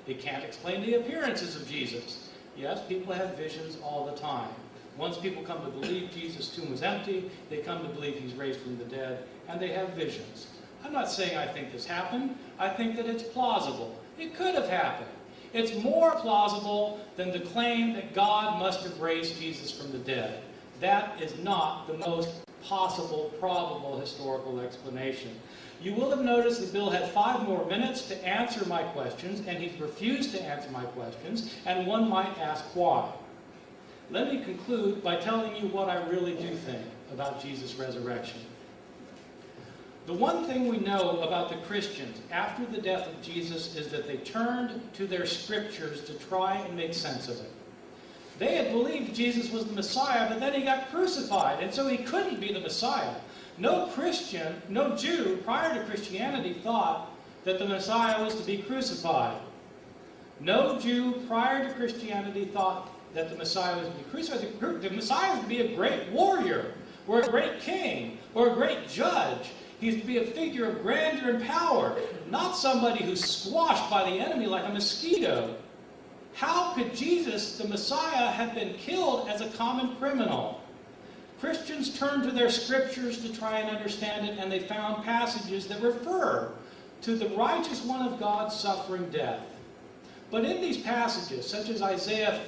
It can't explain the appearances of Jesus. Yes, people have visions all the time. Once people come to believe Jesus' tomb was empty, they come to believe he's raised from the dead, and they have visions. I'm not saying I think this happened. I think that it's plausible. It could have happened. It's more plausible than the claim that God must have raised Jesus from the dead. That is not the most possible, probable historical explanation. You will have noticed the bill had 5 more minutes to answer my questions, and he's refused to answer my questions, and one might ask why. Let me conclude by telling you what I really do think about Jesus' resurrection. The one thing we know about the Christians after the death of Jesus is that they turned to their scriptures to try and make sense of it. They had believed Jesus was the Messiah, but then he got crucified, and so he couldn't be the Messiah. No Christian, no Jew prior to Christianity thought that the Messiah was to be crucified. No Jew prior to Christianity thought that the Messiah was to be crucified. The Messiah was to be a great warrior, or a great king, or a great judge. He's to be a figure of grandeur and power, not somebody who's squashed by the enemy like a mosquito. How could Jesus, the Messiah, have been killed as a common criminal? Christians turned to their scriptures to try and understand it, and they found passages that refer to the righteous one of God suffering death. But in these passages, such as Isaiah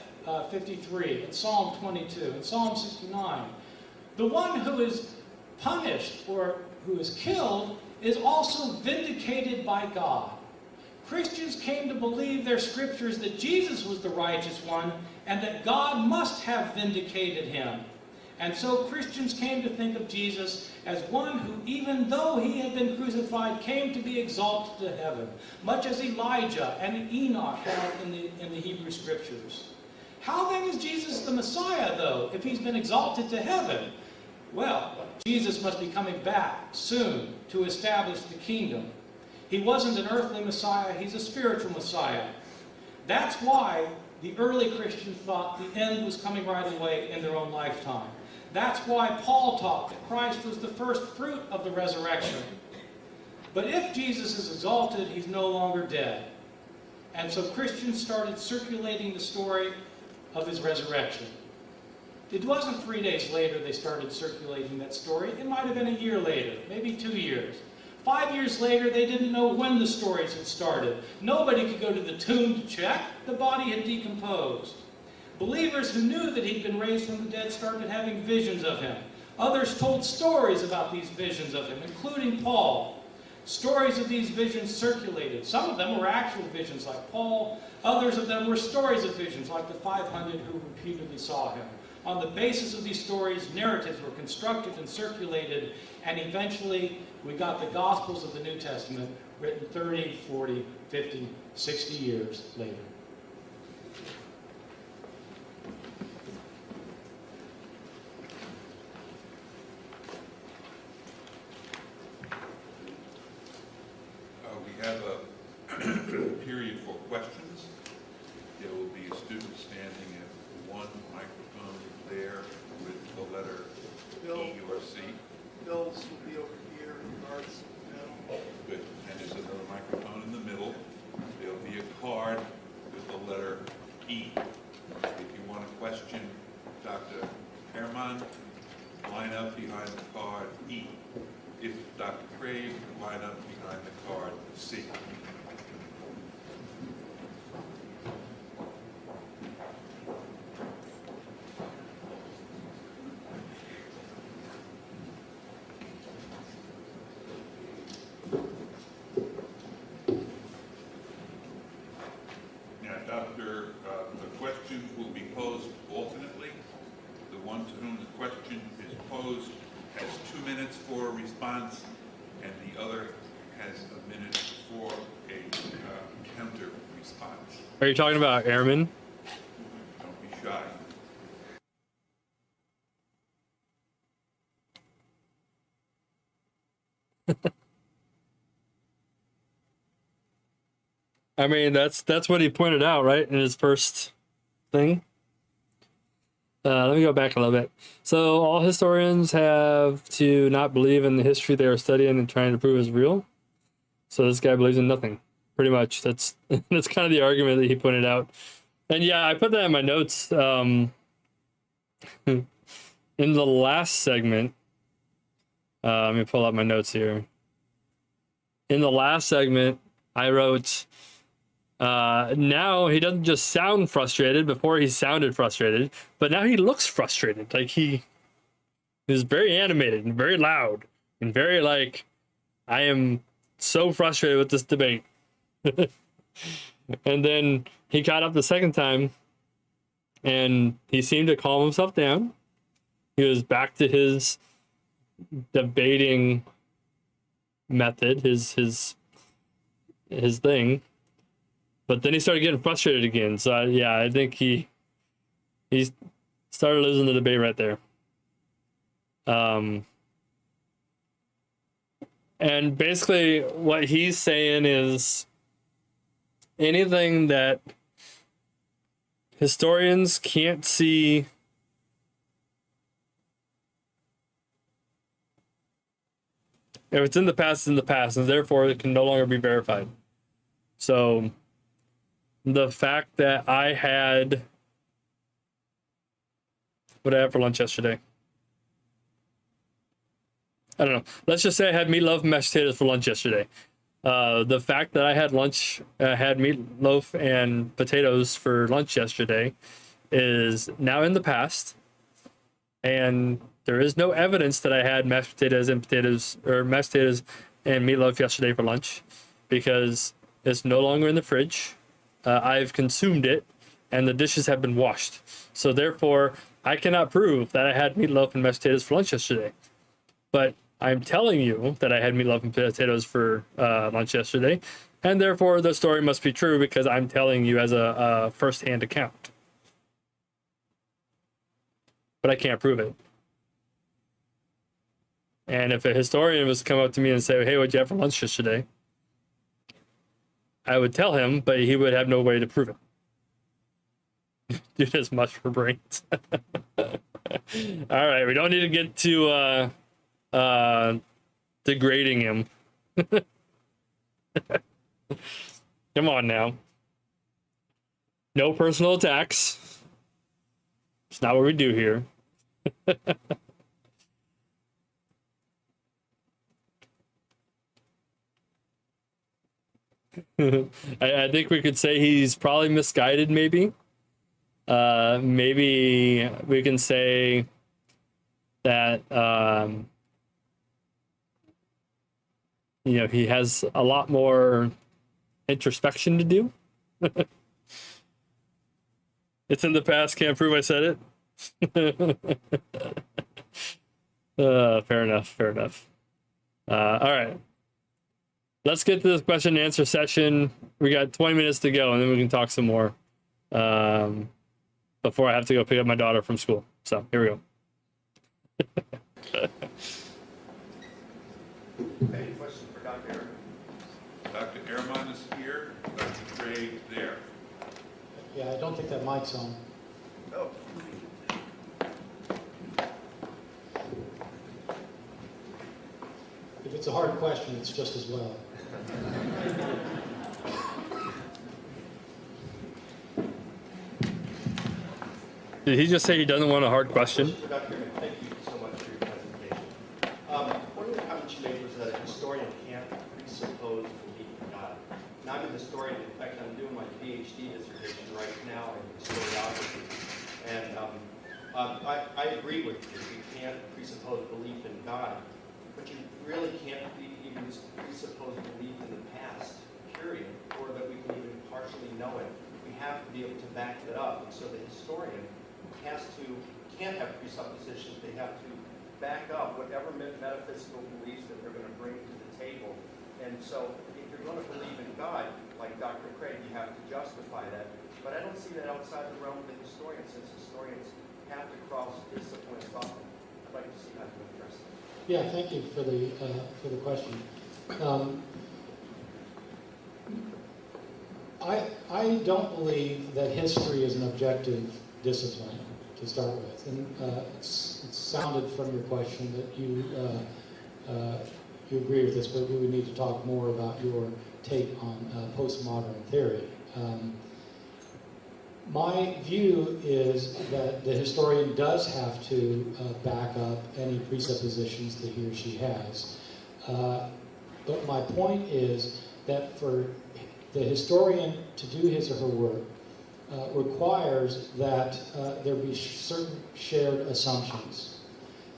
53, and Psalm 22, and Psalm 69, the one who is punished or who is killed is also vindicated by God. Christians came to believe their scriptures that Jesus was the righteous one and that God must have vindicated him. And so Christians came to think of Jesus as one who, even though he had been crucified, came to be exalted to heaven, much as Elijah and Enoch had in the Hebrew scriptures. How then is Jesus the Messiah, though, if he's been exalted to heaven? Well, Jesus must be coming back soon to establish the kingdom. He wasn't an earthly Messiah, he's a spiritual Messiah. That's why the early Christians thought the end was coming right away in their own lifetime. That's why Paul taught that Christ was the first fruit of the resurrection. But if Jesus is exalted, he's no longer dead. And so Christians started circulating the story of his resurrection. It wasn't 3 days later they started circulating that story. It might have been a year later, maybe 2 years. 5 years later, they didn't know when the stories had started. Nobody could go to the tomb to check. The body had decomposed. Believers who knew that he'd been raised from the dead started having visions of him. Others told stories about these visions of him, including Paul. Stories of these visions circulated. Some of them were actual visions like Paul. Others of them were stories of visions like the 500 who repeatedly saw him. On the basis of these stories, narratives were constructed and circulated, and eventually we got the Gospels of the New Testament written 30, 40, 50, 60 years later. We have a period for questions. There will be a student standing at one microphone there with the letter E or C. Bills will be over here, cards. Good. And there's another microphone in the middle. There'll be a card with the letter E. If you want to question Dr. Ehrman, line up behind the card E. If Dr. Crave, line up behind the card C. Now, the questions will be posed alternately. has a minute for a counter response. Are you talking about Ehrman? Don't be shy. I mean, that's what he pointed out, right, in his first thing. Let me go back a little bit. So, all historians have to not believe in the history they are studying and trying to prove is real. So this guy believes in nothing, pretty much. That's kind of the argument that he pointed out. And yeah, I put that in my notes. In the last segment, let me pull out my notes here. In the last segment, I wrote, now he doesn't just sound frustrated. Before he sounded frustrated, but now he looks frustrated. Like he is very animated and very loud and very like, I am so frustrated with this debate. And then he got up the second time and he seemed to calm himself down. He was back to his debating method, his thing. But then he started getting frustrated again. So yeah, I think he started losing the debate right there. And basically what he's saying is anything that historians can't see if it's in the past, it's in the past, and therefore it can no longer be verified. So the fact that I had, what did I have for lunch yesterday? I don't know. Let's just say I had meatloaf and mashed potatoes for lunch yesterday. The fact that I had had meatloaf and potatoes for lunch yesterday is now in the past. And there is no evidence that I had mashed potatoes and meatloaf yesterday for lunch because it's no longer in the fridge. I've consumed it and the dishes have been washed. So therefore, I cannot prove that I had meatloaf and mashed potatoes for lunch yesterday. But I'm telling you that I had meatloaf and potatoes for lunch yesterday, and therefore the story must be true because I'm telling you as a first-hand account. But I can't prove it. And if a historian was to come up to me and say, hey, what'd you have for lunch yesterday? I would tell him, but he would have no way to prove it. Dude has much for brains. All right, we don't need to get to degrading him. Come on now. No personal attacks. It's not what we do here. I think we could say he's probably misguided, maybe. Maybe we can say that he has a lot more introspection to do. It's in the past, can't prove I said it. Fair enough. All right. Let's get to this question and answer session. We got 20 minutes to go, and then we can talk some more before I have to go pick up my daughter from school. So here we go. Any questions for Dr. Ehrman? Dr. Ehrman is here, Dr. Gray there. Yeah, I don't think that mic's on. Oh. If it's a hard question, it's just as well. Did he just say he doesn't want a hard question? For Dr. Ehrman, thank you so much for your presentation. One of the comments you made was that a historian can't presuppose belief in God. Now, I'm a historian. In fact, I'm doing my PhD dissertation right now in historiography. And I agree with you. You can't presuppose belief in God. But you really can't even presuppose belief in the past, period, or that we can even partially know it. We have to be able to back that up. And so the historian can't have presuppositions. They have to back up whatever metaphysical beliefs that they're going to bring to the table And so if you're going to believe in God, like Dr. Craig, you have to justify that. But I don't see that outside the realm of the historian, since historians have to cross disciplines often. I'd like to see how you address that. Yeah, thank you for the question. I don't believe that history is an objective discipline to start with, and it sounded from your question that you agree with this, but we would need to talk more about your take on postmodern theory. My view is that the historian does have to back up any presuppositions that he or she has. But my point is that for the historian to do his or her work requires that there be certain shared assumptions.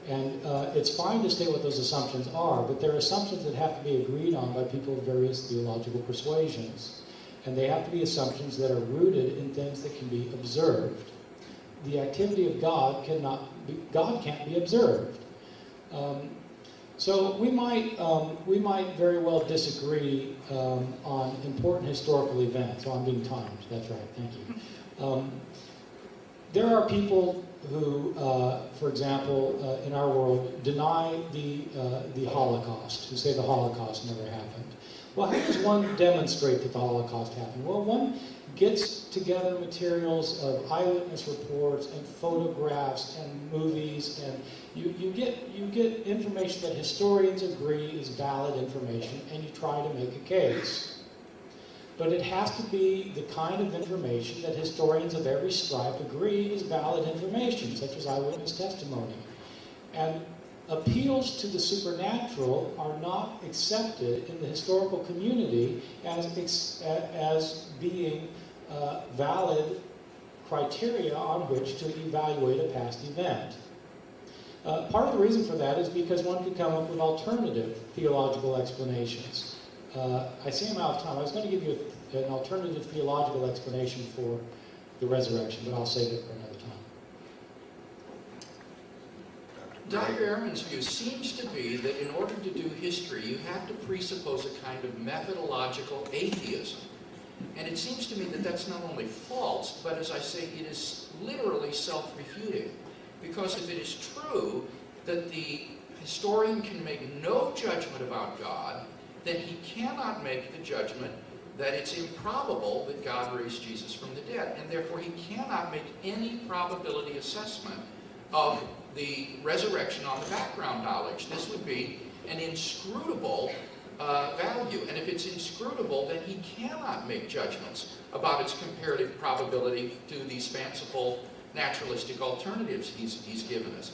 And it's fine to state what those assumptions are, but they're assumptions that have to be agreed on by people of various theological persuasions. And they have to be assumptions that are rooted in things that can be observed. The activity of God can't be observed. So we might very well disagree on important historical events. Oh, I'm being timed. That's right. Thank you. There are people who, for example, in our world, deny the Holocaust, who say the Holocaust never happened. Well, how does one demonstrate that the Holocaust happened? Well, one gets together materials of eyewitness reports and photographs and movies, and you get information that historians agree is valid information, and you try to make a case. But it has to be the kind of information that historians of every stripe agree is valid information, such as eyewitness testimony. And appeals to the supernatural are not accepted in the historical community as being valid criteria on which to evaluate a past event. Part of the reason for that is because one could come up with alternative theological explanations. I see I'm out of time. I was going to give you an alternative theological explanation for the resurrection, but I'll save it for another time. Dr. Ehrman's view seems to be that in order to do history, you have to presuppose a kind of methodological atheism. And it seems to me that that's not only false, but as I say, it is literally self-refuting. Because if it is true that the historian can make no judgment about God, then he cannot make the judgment that it's improbable that God raised Jesus from the dead. And therefore, he cannot make any probability assessment of the resurrection on the background knowledge. This would be an inscrutable value. And if it's inscrutable, then he cannot make judgments about its comparative probability to these fanciful naturalistic alternatives he's given us.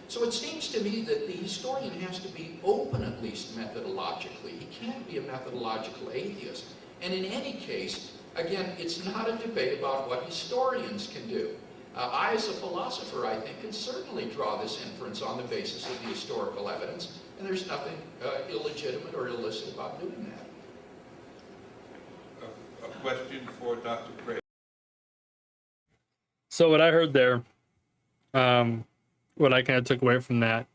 So it seems to me that the historian has to be open, at least methodologically. He can't be a methodological atheist. And in any case, again, it's not a debate about what historians can do. I, as a philosopher, I think, can certainly draw this inference on the basis of the historical evidence, and there's nothing illegitimate or illicit about doing that. A question for Dr. Craig. So what I heard there, what I kind of took away from that,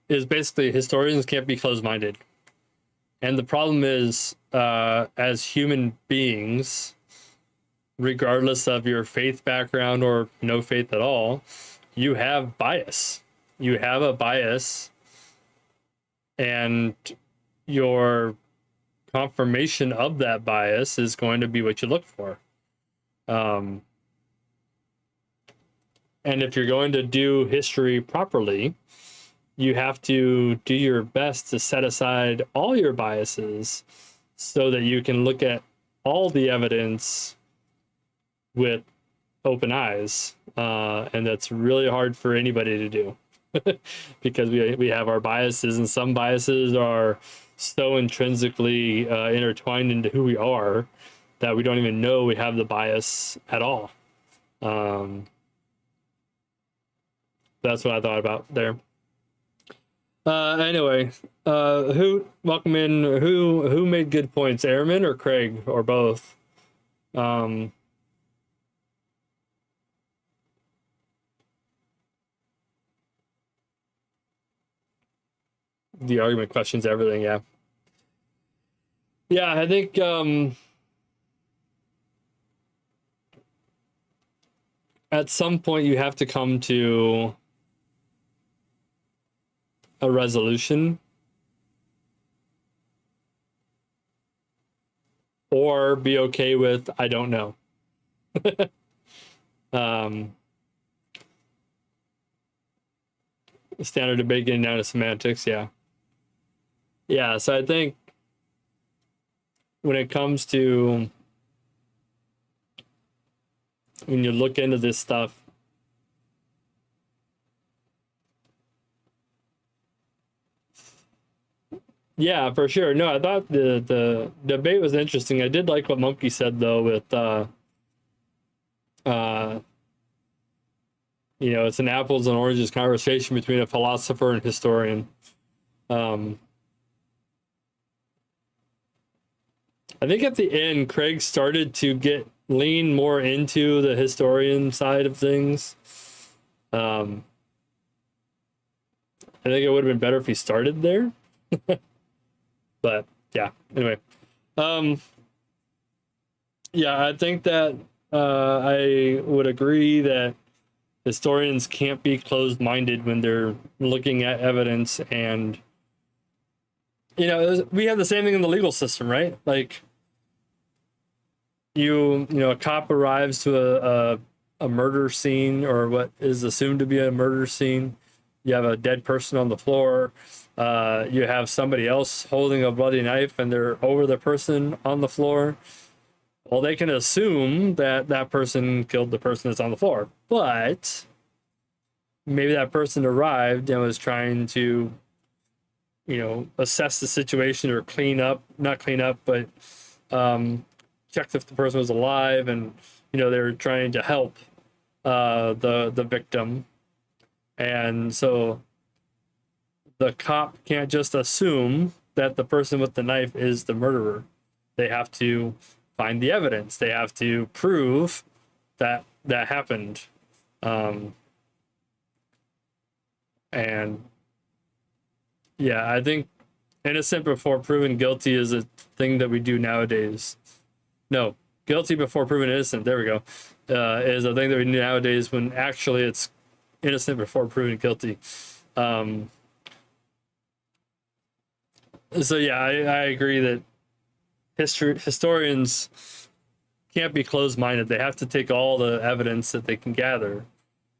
is basically historians can't be closed-minded. And the problem is, as human beings, regardless of your faith background or no faith at all, you have bias. You have a bias, and your confirmation of that bias is going to be what you look for. And if you're going to do history properly, you have to do your best to set aside all your biases so that you can look at all the evidence with open eyes. And that's really hard for anybody to do because we have our biases, and some biases are so intrinsically intertwined into who we are that we don't even know we have the bias at all. That's what I thought about there. Anyway, welcome in, who made good points, Ehrman or Craig, or both? The argument questions everything, yeah. Yeah, I think at some point you have to come to a resolution, or be okay with I don't know. Standard debate getting down to semantics, yeah. Yeah, so I think when it comes to when you look into this stuff, yeah, for sure. No, I thought the debate was interesting. I did like what Monkey said though, with you know, it's an apples and oranges conversation between a philosopher and historian. I think at the end, Craig started to lean more into the historian side of things. I think it would have been better if he started there. But yeah, anyway. Yeah, I think that I would agree that historians can't be closed-minded when they're looking at evidence. And you know, we have the same thing in the legal system, right? Like you know, a cop arrives to a murder scene, or what is assumed to be a murder scene. You have a dead person on the floor. You have somebody else holding a bloody knife and they're over the person on the floor. Well, they can assume that that person killed the person that's on the floor, but maybe that person arrived and was trying to, you know, assess the situation or not clean up, but checked if the person was alive, and, you know, they were trying to help the victim. And so the cop can't just assume that the person with the knife is the murderer. They have to find the evidence. They have to prove that that happened. And yeah, I think innocent before proven guilty is a thing that we do nowadays. No, guilty before proven innocent, there we go, is a thing that we do nowadays, when actually it's innocent before proven guilty. So yeah, I agree that historians can't be closed-minded. They have to take all the evidence that they can gather,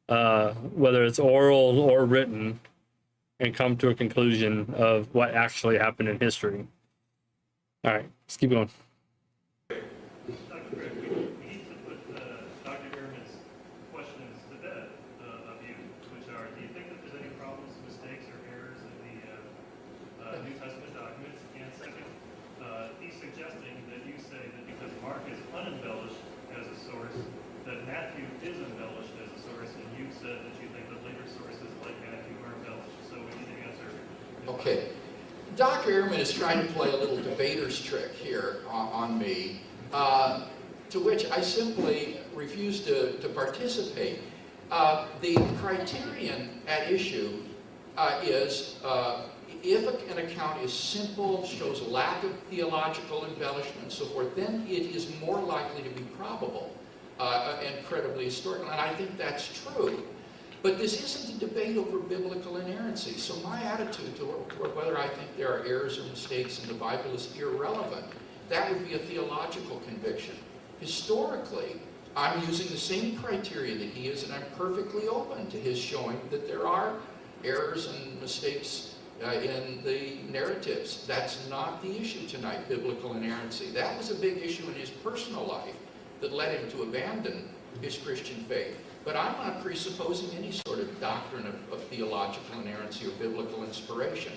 whether it's oral or written, and come to a conclusion of what actually happened in history. All right, let's keep going. Dr. Greg, we need to put Dr. Ehrman's questions to bed of you, which are, do you think that there's any problems, mistakes, or errors in the New Testament documents? And second, he's suggesting that you say that because Mark is unembellished as a source, that Matthew is embellished as a source, and you said that you think that later sources like Matthew are embellished. So we need to answer. Okay. Dr. Ehrman is trying to play a little debater's trick here on me, to which I simply refuse to participate. The criterion at issue is if an account is simple, shows a lack of theological embellishment, and so forth, then it is more likely to be probable and credibly historical. And I think that's true. But this isn't a debate over biblical inerrancy. So my attitude toward whether I think there are errors or mistakes in the Bible is irrelevant. That would be a theological conviction. Historically, I'm using the same criteria that he is, and I'm perfectly open to his showing that there are errors and mistakes in the narratives. That's not the issue tonight, biblical inerrancy. That was a big issue in his personal life that led him to abandon his Christian faith. But I'm not presupposing any sort of doctrine of theological inerrancy or biblical inspiration.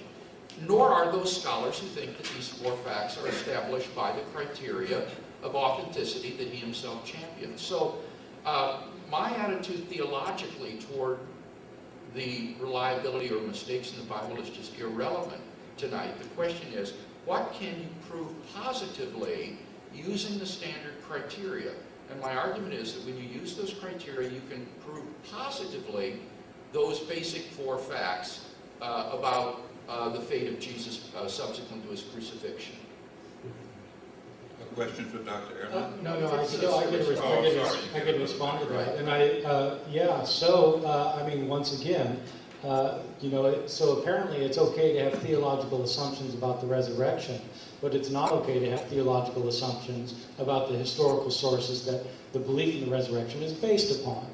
Nor are those scholars who think that these four facts are established by the criteria of authenticity that he himself champions. So my attitude theologically toward the reliability or mistakes in the Bible is just irrelevant tonight. The question is, what can you prove positively using the standard criteria? And my argument is that when you use those criteria, you can prove positively those basic four facts about the fate of Jesus subsequent to his crucifixion. question for Dr. Ehrman? No, I could respond to that. And I mean, once again, so apparently it's okay to have theological assumptions about the resurrection, but it's not okay to have theological assumptions about the historical sources that the belief in the resurrection is based upon.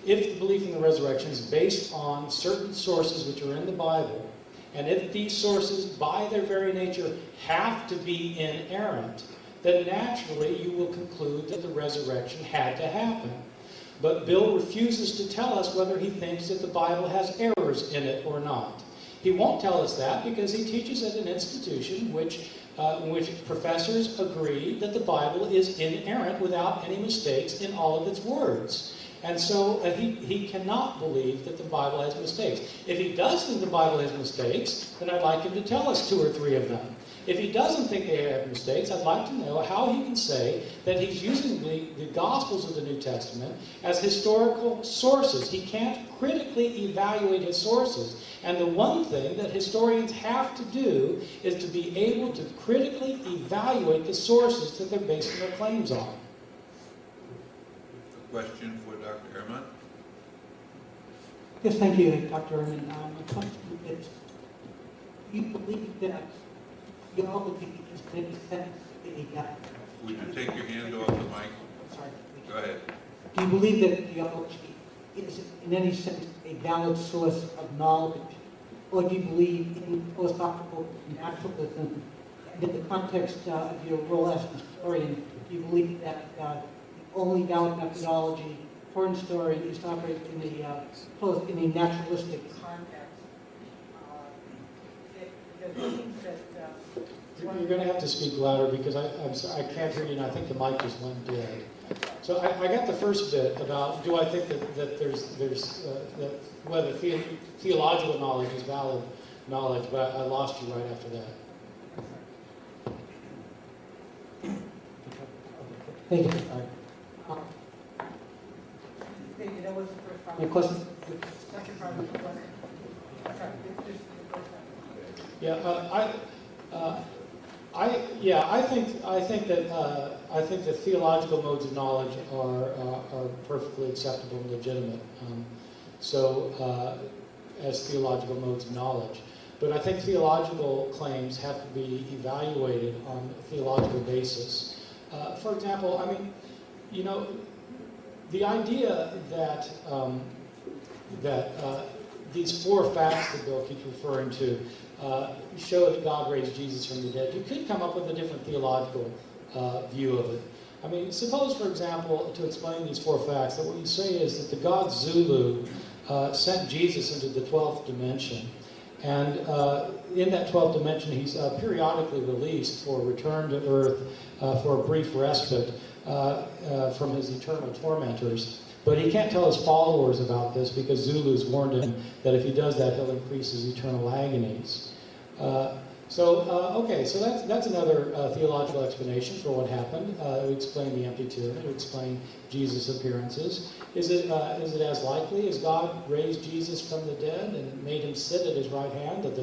If the belief in the resurrection is based on certain sources which are in the Bible, and if these sources, by their very nature, have to be inerrant, then naturally you will conclude that the resurrection had to happen. But Bill refuses to tell us whether he thinks that the Bible has errors in it or not. He won't tell us that because he teaches at an institution which professors agree that the Bible is inerrant without any mistakes in all of its words. And so he cannot believe that the Bible has mistakes. If he does think the Bible has mistakes, then I'd like him to tell us 2 or 3 of them. If he doesn't think they have mistakes, I'd like to know how he can say that he's using the Gospels of the New Testament as historical sources. He can't critically evaluate his sources. And the one thing that historians have to do is to be able to critically evaluate the sources that they're basing their claims on. A question for Dr. Ehrman? Yes, thank you, Dr. Ehrman. My question is, do you believe that theology is in any sense Would you take your hand off the mic? Sorry. Go ahead. Do you believe that theology is in any sense a valid source of knowledge? Or do you believe in philosophical naturalism? And in the context of your role as a historian, do you believe that the only valid methodology for a historian is to operate in a naturalistic context? You're going to have to speak louder because I'm sorry, I can't hear you, and I think the mic just went dead. So I got the first bit about do I think that that whether theological knowledge is valid knowledge, but I lost you right after that. Thank you. That was the first part. Your question? The second part of the question. I think that theological modes of knowledge are perfectly acceptable and legitimate. As theological modes of knowledge, but I think theological claims have to be evaluated on a theological basis. For example, I mean, the idea that these 4 facts that Bill keeps referring to show that God raised Jesus from the dead, you could come up with a different theological view of it. I mean, suppose, for example, to explain these 4 facts, that what you say is that the god Zulu sent Jesus into the 12th dimension. And in that 12th dimension, he's periodically released for return to Earth for a brief respite from his eternal tormentors. But he can't tell his followers about this because Zulu's warned him that if he does that, he'll increase his eternal agonies. Okay, so that's another theological explanation for what happened. It would explain the empty tomb. It would explain Jesus' appearances. Is it as likely as God raised Jesus from the dead and made him sit at his right hand, that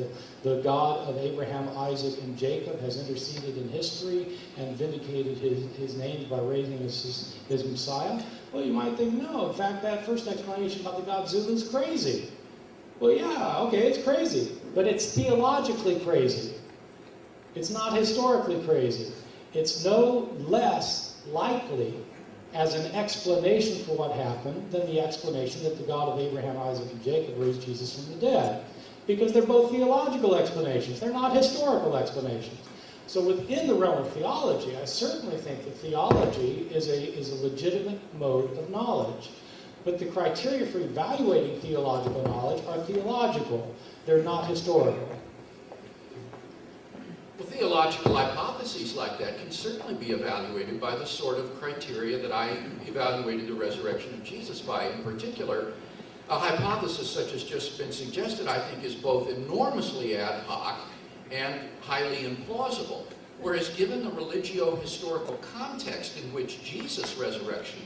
the God of Abraham, Isaac, and Jacob has interceded in history and vindicated his name by raising his Messiah? Well, you might think, no. In fact, that first explanation about the god Zulu is crazy. Well, yeah, okay, it's crazy. But it's theologically crazy. It's not historically crazy. It's no less likely as an explanation for what happened than the explanation that the God of Abraham, Isaac, and Jacob raised Jesus from the dead. Because they're both theological explanations. They're not historical explanations. So within the realm of theology, I certainly think that theology is a legitimate mode of knowledge. But the criteria for evaluating theological knowledge are theological. They're not historical. Well, theological hypotheses like that can certainly be evaluated by the sort of criteria that I evaluated the resurrection of Jesus by. In particular, a hypothesis such as just been suggested, I think, is both enormously ad hoc and highly implausible. Whereas given the religio-historical context in which Jesus' resurrection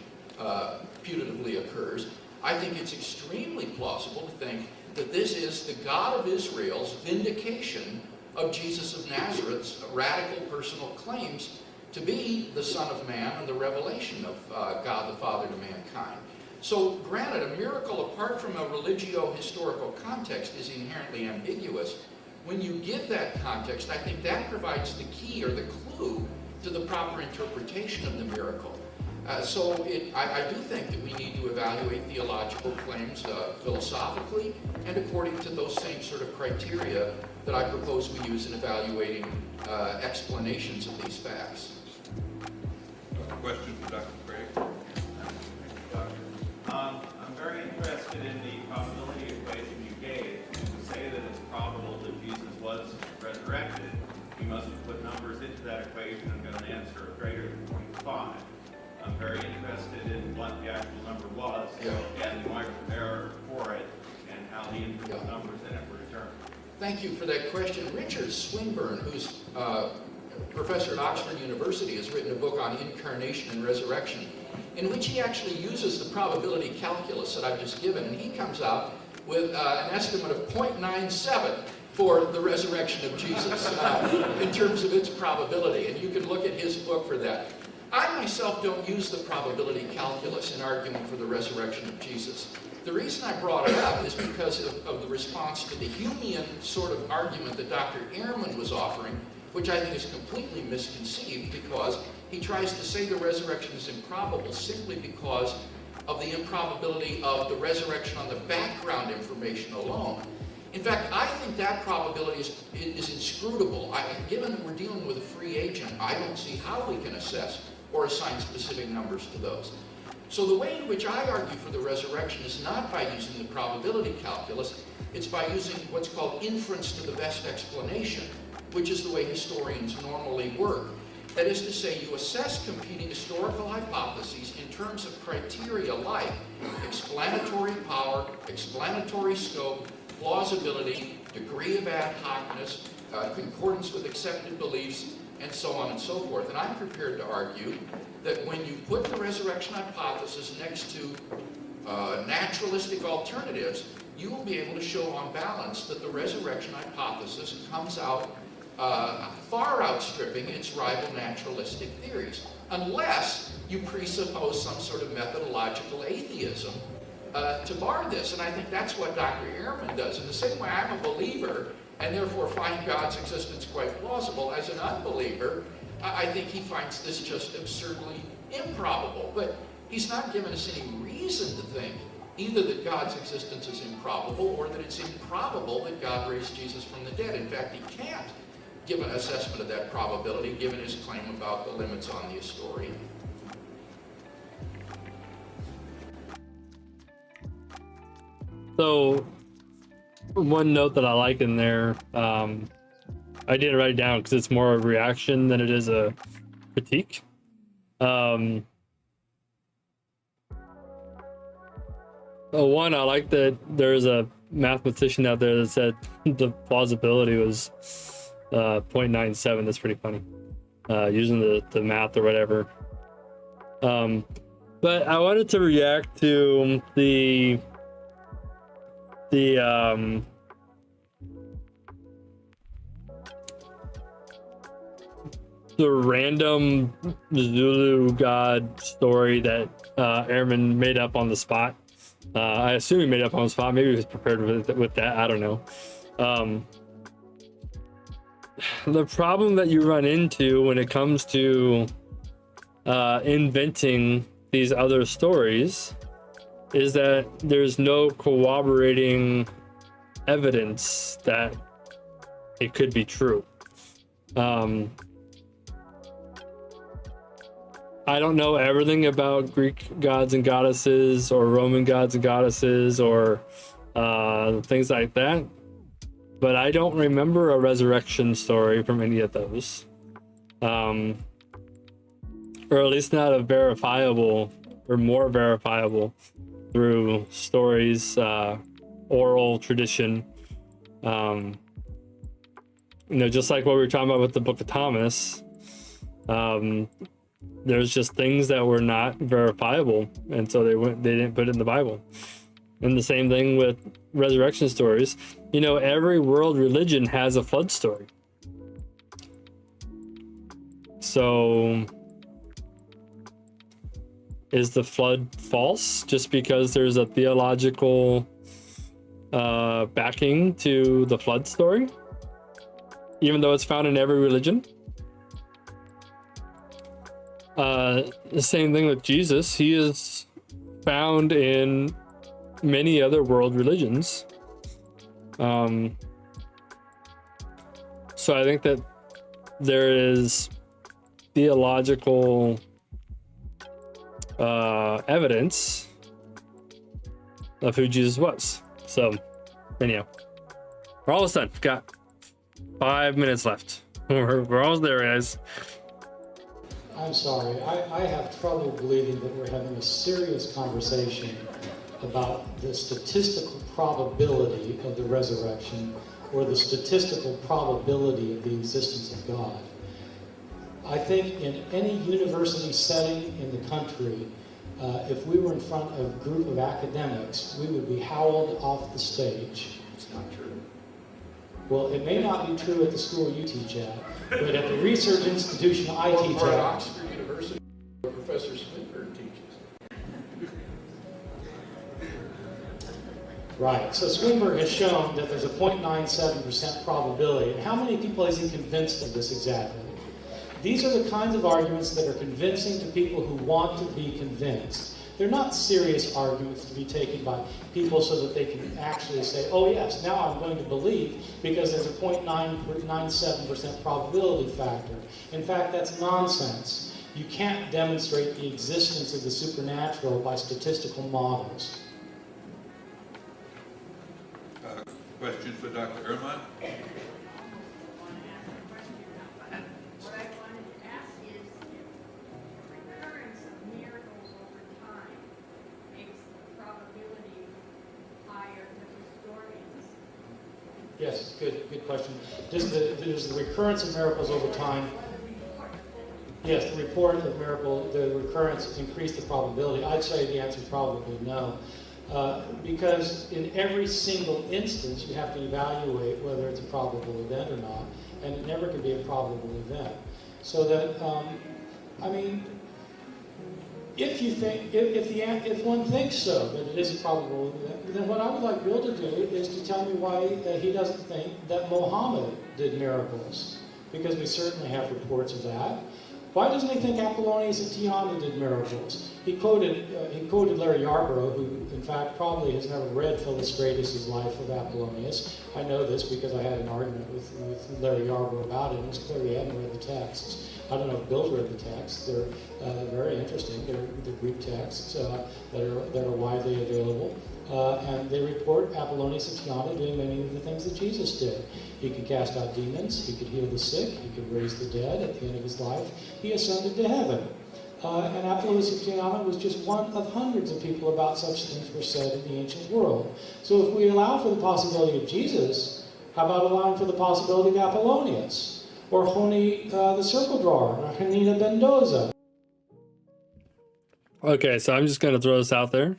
putatively occurs, I think it's extremely plausible to think that this is the God of Israel's vindication of Jesus of Nazareth's radical personal claims to be the Son of Man and the revelation of God the Father to mankind. So granted, a miracle apart from a religio-historical context is inherently ambiguous. When you give that context, I think that provides the key or the clue to the proper interpretation of the miracle. I do think that we need to evaluate theological claims philosophically and according to those same sort of criteria that I propose we use in evaluating explanations of these facts. Question for Dr. Craig. I'm very interested in the probability equation you gave. To say that it's probable that Jesus was resurrected, you must have put numbers into that equation and got an answer of greater than 0.5. I'm very interested in what the actual number was and the margin of error for it and how the individual numbers in it were determined. Thank you for that question. Richard Swinburne, who's professor at Oxford University, has written a book on incarnation and resurrection, in which he actually uses the probability calculus that I've just given, and he comes out with an estimate of 0.97 for the resurrection of Jesus in terms of its probability, and you can look at his book for that. I myself don't use the probability calculus in arguing for the resurrection of Jesus. The reason I brought it up is because of the response to the Humean sort of argument that Dr. Ehrman was offering, which I think is completely misconceived because he tries to say the resurrection is improbable simply because of the improbability of the resurrection on the background information alone. In fact, I think that probability is inscrutable. Given that we're dealing with a free agent, I don't see how we can assess or assign specific numbers to those. So the way in which I argue for the resurrection is not by using the probability calculus, it's by using what's called inference to the best explanation, which is the way historians normally work. That is to say, you assess competing historical hypotheses in terms of criteria like explanatory power, explanatory scope, plausibility, degree of ad hocness, concordance with accepted beliefs, and so on and so forth. And I'm prepared to argue that when you put the resurrection hypothesis next to naturalistic alternatives, you will be able to show on balance that the resurrection hypothesis comes out far outstripping its rival naturalistic theories, unless you presuppose some sort of methodological atheism to bar this. And I think that's what Dr. Ehrman does. In the same way I'm a believer and therefore find God's existence quite plausible, as an unbeliever, I think he finds this just absurdly improbable. But he's not given us any reason to think either that God's existence is improbable or that it's improbable that God raised Jesus from the dead. In fact, he can't give an assessment of that probability given his claim about the limits on the historian. So, one note that I like in there, I didn't write it down because it's more a reaction than it is a critique. One, I like that there's a mathematician out there that said the plausibility was 0.97. That's pretty funny, using the math or whatever. But I wanted to react to the random Zulu god story that Ehrman made up on the spot. I assume he made it up on the spot. Maybe he was prepared with that. I don't know. The problem that you run into when it comes to inventing these other stories is that there's no corroborating evidence that it could be true. I don't know everything about Greek gods and goddesses or Roman gods and goddesses or things like that, but I don't remember a resurrection story from any of those, or at least not a verifiable or more verifiable through stories, oral tradition. Just like what we were talking about with the Book of Thomas, there's just things that were not verifiable, and so they didn't put it in the Bible. And the same thing with resurrection stories. Every world religion has a flood story. So is the flood false just because there's a theological backing to the flood story, even though it's found in every religion? The same thing with Jesus. He is found in many other world religions. So I think that there is theological evidence of who Jesus was. So anyhow, we're almost done. Got 5 minutes left. We're almost there, guys. I'm sorry, I have trouble believing that we're having a serious conversation about the statistical probability of the resurrection or the statistical probability of the existence of God. I think in any university setting in the country, if we were in front of a group of academics, we would be howled off the stage. It's not true. Well, it may not be true at the school you teach at, but at the research institution I teach Or at at. Oxford University, where Professor Swinburne teaches. Right. So Swinburne has shown that there's a 0.97% probability. And how many people has he convinced of this exactly? These are the kinds of arguments that are convincing to people who want to be convinced. They're not serious arguments to be taken by people so that they can actually say, oh yes, now I'm going to believe because there's a 0.997% probability factor. In fact, that's nonsense. You can't demonstrate the existence of the supernatural by statistical models. Question for Dr. Ehrman? What I wanted to ask is if recurrence of miracles over time makes the probability higher to historians. Yes, good question. Does the recurrence of miracles over time? Yes, the report of miracle, the recurrence increase the probability. I'd say the answer is probably no. Because in every single instance, you have to evaluate whether it's a probable event or not, and it never can be a probable event. So that, I mean, if you think, if one thinks so, that it is a probable event, then what I would like Bill to do is to tell me why he doesn't think that Mohammed did miracles, because we certainly have reports of that. Why doesn't he think Apollonius of Tyana did miracles? He quoted Larry Yarborough, who in fact probably has never read Philostratus' Life of Apollonius. I know this because I had an argument with Larry Yarborough about it, and it's clear he hadn't read the texts. I don't know if Bill's read the texts. They're very interesting. They're Greek texts that are widely available. And they report Apollonius of Tyana doing many of the things that Jesus did. He could cast out demons, he could heal the sick, he could raise the dead at the end of his life. He ascended to heaven. And Apollonius of Tyana was just one of hundreds of people about such things were said in the ancient world. So if we allow for the possibility of Jesus, how about allowing for the possibility of Apollonius? Or Honi the circle drawer, or Hanina Mendoza? Okay, so I'm just going to throw this out there.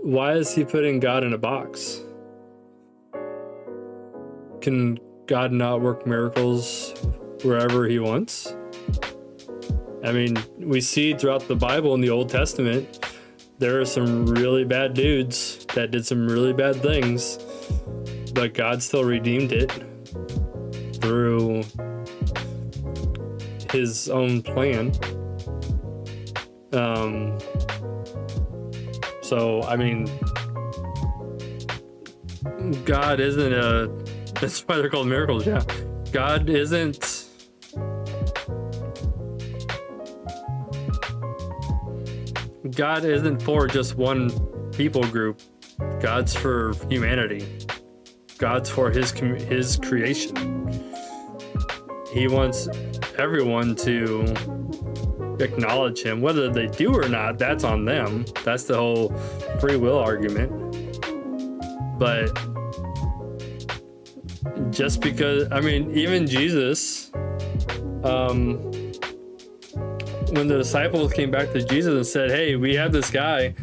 Why is he putting God in a box? Can God not work miracles wherever he wants? I mean, we see throughout the Bible in the Old Testament, there are some really bad dudes that did some really bad things, but God still redeemed it through his own plan. So, I mean, God isn't that's why they're called miracles, yeah. God isn't for just one people group. God's for humanity. God's for his creation. He wants everyone to acknowledge him. Whether they do or not, that's on them. That's the whole free will argument. But just because, I mean, even Jesus, when the disciples came back to Jesus and said, hey, we have this guy,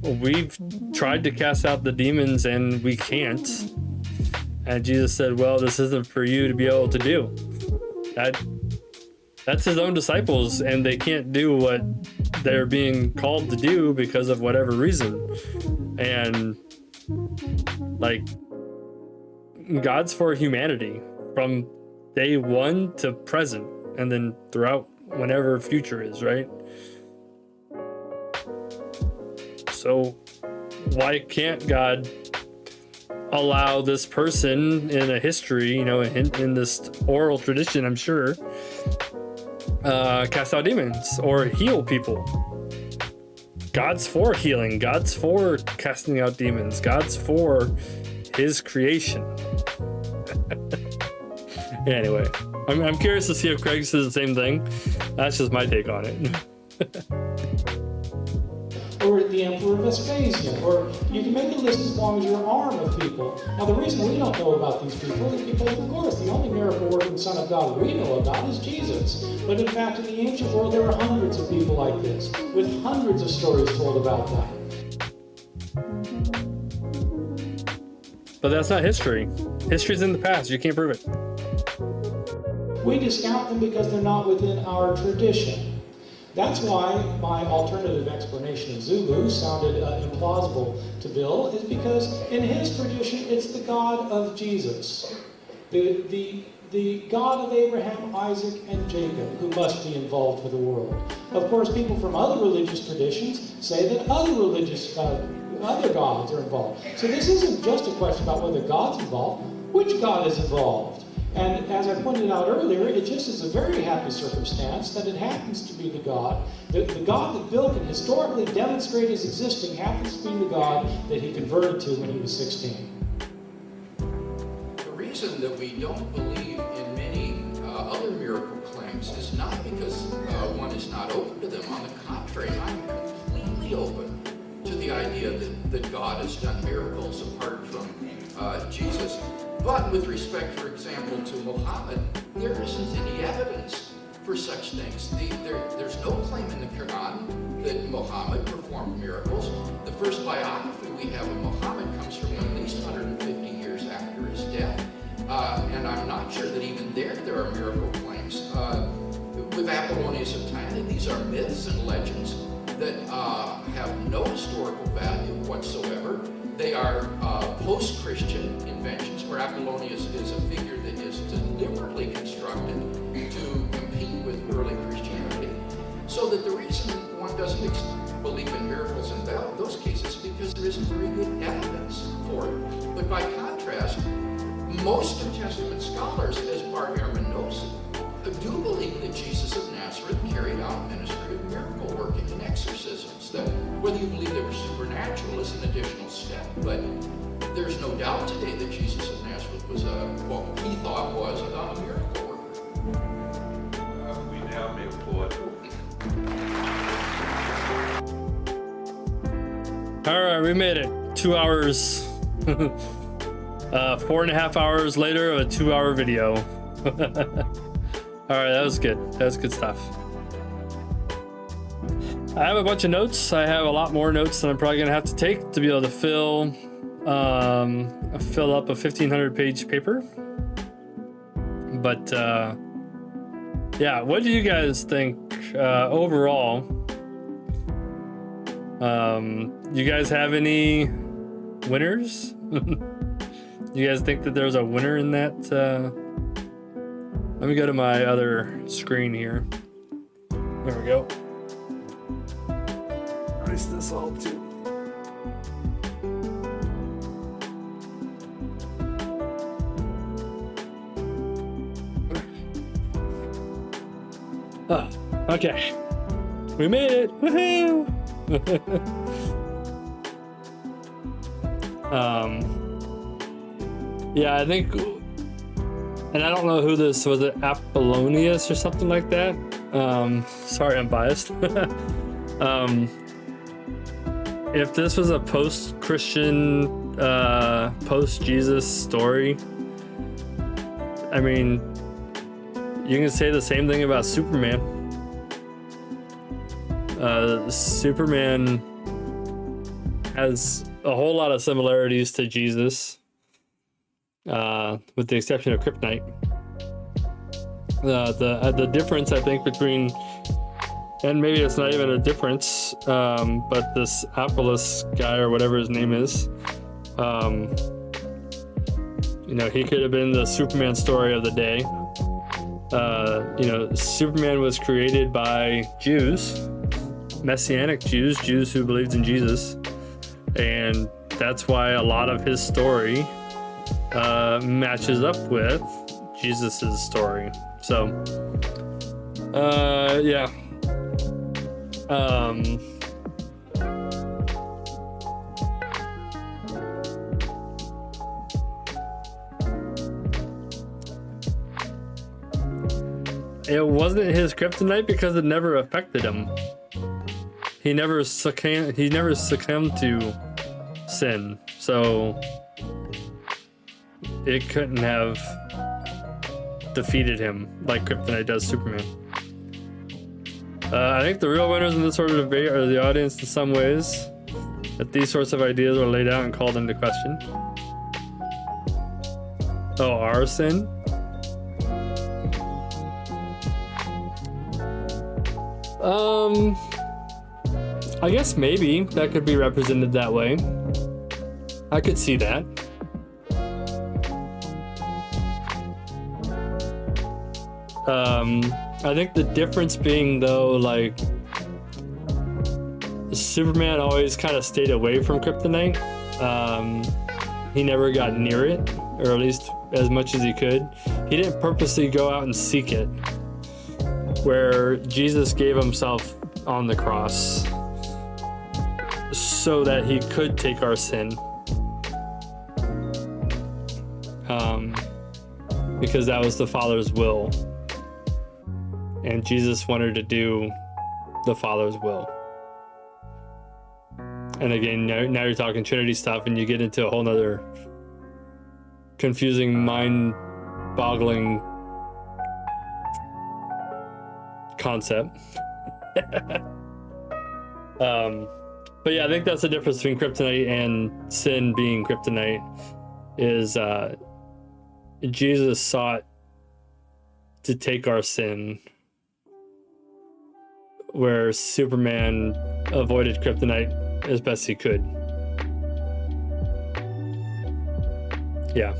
we've tried to cast out the demons and we can't. And Jesus said, well, this isn't for you to be able to do. That's his own disciples, and they can't do what they're being called to do because of whatever reason. And like, God's for humanity from day one to present, and then throughout whenever future is, right? So why can't God allow this person in a history, you know, in this oral tradition, I'm sure, cast out demons or heal people? God's for healing. God's for casting out demons. God's for his creation. Anyway, I'm curious to see if Craig says the same thing. That's just my take on it. Or the Emperor Vespasian, or you can make a list as long as your arm of people. Now, the reason we don't know about these people is because, of course, the only miracle-working Son of God we know about is Jesus. But in fact, in the ancient world, there were hundreds of people like this, with hundreds of stories told about them. But that's not history. History's in the past. You can't prove it. We discount them because they're not within our tradition. That's why my alternative explanation of Zulu sounded implausible to Bill, is because in his tradition, it's the God of Jesus. The God of Abraham, Isaac, and Jacob, who must be involved for the world. Of course, people from other religious traditions say that other gods are involved. So this isn't just a question about whether God's involved. Which God is involved? And as I pointed out earlier, it just is a very happy circumstance that it happens to be the God. The God that Bill can historically demonstrate as existing happens to be the God that he converted to when he was 16. The reason that we don't believe in many other miracle claims is not because one is not open to them. On the contrary, I'm completely open to the idea that God has done miracles apart from Jesus. But with respect, for example, to Muhammad, there isn't any evidence for such things. There's no claim in the Quran that Muhammad performed miracles. The first biography we have of Muhammad comes from at least 150 years after his death. And I'm not sure that even there are miracle claims. With Apollonius of Tyana, these are myths and legends that have no historical value whatsoever. They are post-Christian inventions, where Apollonius is a figure that is deliberately constructed to compete with early Christianity. So that the reason one doesn't believe in miracles in those cases is because there isn't very good evidence for it. But by contrast, most New Testament scholars, as Bart Ehrman knows, do believe that Jesus of Nazareth carried out a ministry of miracle working and exorcisms. That whether you believe they were supernatural is an additional step, but there's no doubt today that Jesus of Nazareth was what he thought was a miracle worker. We now may applaud. All right, we made it. 2 hours. 4.5 hours later of a 2-hour video. All right, that was good. That was good stuff. I have a bunch of notes. I have a lot more notes that I'm probably gonna have to take to be able to fill up a 1,500-page paper. But yeah, what do you guys think overall? You guys have any winners? You guys think that there's a winner in that? Let me go to my other screen here. There we go. Erase this all too. Oh, okay. We made it! Woohoo! Yeah, I think, and I don't know who this was, it Apollonius or something like that. Sorry, I'm biased. If this was a post-Christian, post-Jesus story, I mean, you can say the same thing about Superman. Superman has a whole lot of similarities to Jesus, with the exception of kryptonite. The difference, I think, between, and maybe it's not even a difference, but this Apollos guy, or whatever his name is, you know, he could have been the Superman story of the day. You know, Superman was created by Jews, Messianic Jews, Jews who believed in Jesus, and that's why a lot of his story matches up with Jesus's story. So, yeah. It wasn't his kryptonite because it never affected him. He never succumbed to sin, so it couldn't have defeated him like kryptonite does Superman. I think the real winners in this sort of debate are the audience in some ways, that these sorts of ideas are laid out and called into question. Oh, our sin? I guess maybe that could be represented that way. I could see that. I think the difference being, though, like, Superman always kind of stayed away from kryptonite. He never got near it, or at least as much as he could. He didn't purposely go out and seek it, where Jesus gave himself on the cross so that he could take our sin, because that was the Father's will, and Jesus wanted to do the Father's will. And again, now you're talking Trinity stuff, and you get into a whole nother confusing, mind-boggling concept. But yeah, I think that's the difference between kryptonite and sin being kryptonite, is Jesus sought to take our sin, where Superman avoided kryptonite as best he could. Yeah.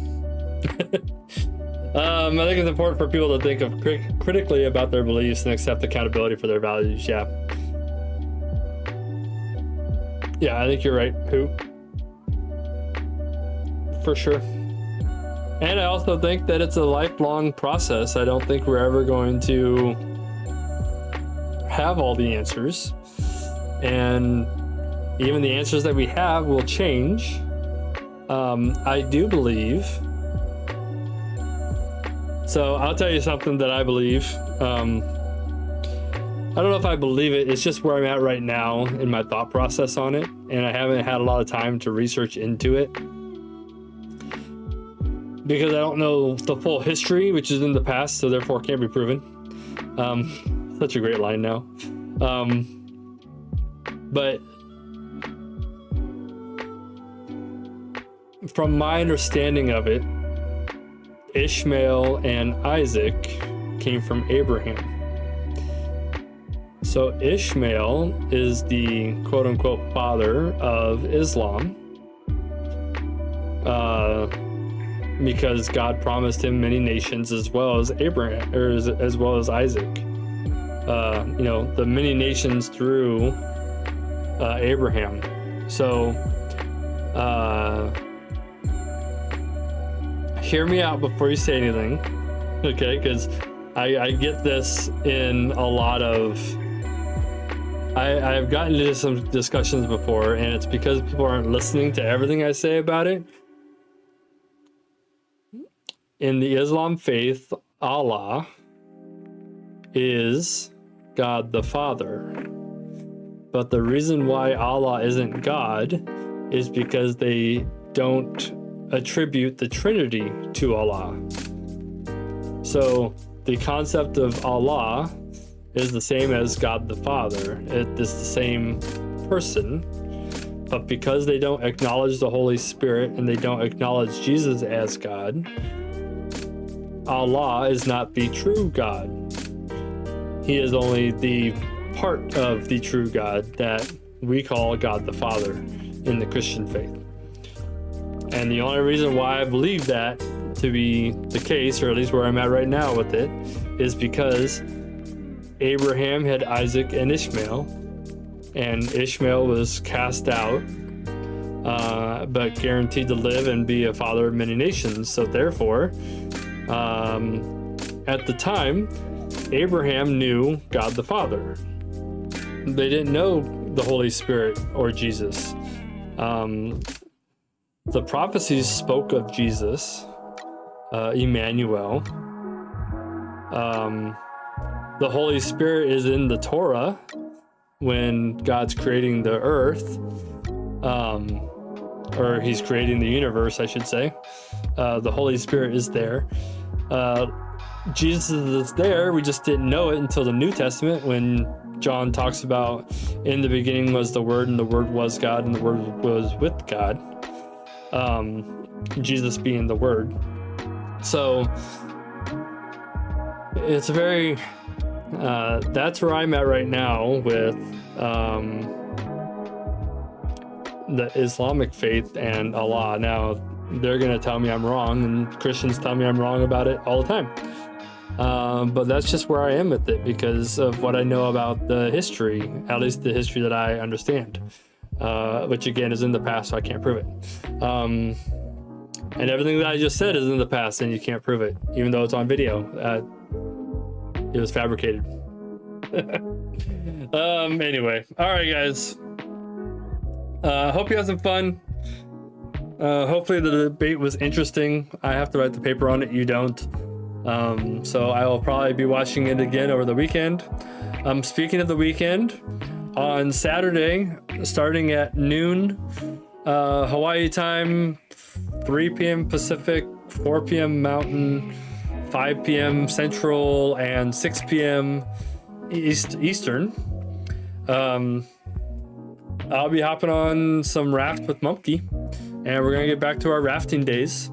I think it's important for people to think of critically about their beliefs and accept accountability for their values. Yeah. Yeah, I think you're right, Who. For sure. And I also think that it's a lifelong process. I don't think we're ever going to have all the answers. And even the answers that we have will change. I do believe. So I'll tell you something that I believe. I don't know if I believe it. It's just where I'm at right now in my thought process on it. And I haven't had a lot of time to research into it, because I don't know the full history, which is in the past, so therefore can't be proven. Such a great line now. But from my understanding of it, Ishmael and Isaac came from Abraham. So Ishmael is the quote-unquote father of Islam, because God promised him many nations as well as Abraham, or as well as Isaac. You know, the many nations through Abraham. So hear me out before you say anything, okay? Because I get this in a lot of... I've gotten into some discussions before, and it's because people aren't listening to everything I say about it. In the Islam faith, Allah is God the Father. But the reason why Allah isn't God is because they don't attribute the Trinity to Allah. So the concept of Allah is the same as God the Father. It is the same person, But because they don't acknowledge the Holy Spirit and they don't acknowledge Jesus as God, Allah is not the true God. He is only the part of the true God that we call God the Father in the Christian faith. And the only reason why I believe that to be the case, or at least where I'm at right now with it, is because Abraham had Isaac and Ishmael, and Ishmael was cast out, but guaranteed to live and be a father of many nations. So therefore, at the time, Abraham knew God the Father. They didn't know the Holy Spirit or Jesus. The prophecies spoke of Jesus, Emmanuel. The Holy Spirit is in the Torah when God's creating the earth, or he's creating the universe, I should say. The Holy Spirit is there. Jesus is there. We just didn't know it until the New Testament when John talks about in the beginning was the Word and the Word was God and the Word was with God. Jesus being the Word. So it's a very, that's where I'm at right now with the Islamic faith and Allah. Now, they're going to tell me I'm wrong, and Christians tell me I'm wrong about it all the time. But that's just where I am with it because of what I know about the history, at least the history that I understand, which again is in the past, so I can't prove it. And everything that I just said is in the past, and you can't prove it, even though it's on video. It was fabricated. Anyway, all right, guys. Hope you had some fun. Hopefully the debate was interesting. I have to write the paper on it. You don't. So I will probably be watching it again over the weekend. Speaking of the weekend, on Saturday, starting at noon, Hawaii time, 3 p.m. Pacific, 4 p.m. Mountain, 5 p.m. Central, and 6 p.m. Eastern. I'll be hopping on some raft with Mumpke, and we're gonna get back to our rafting days.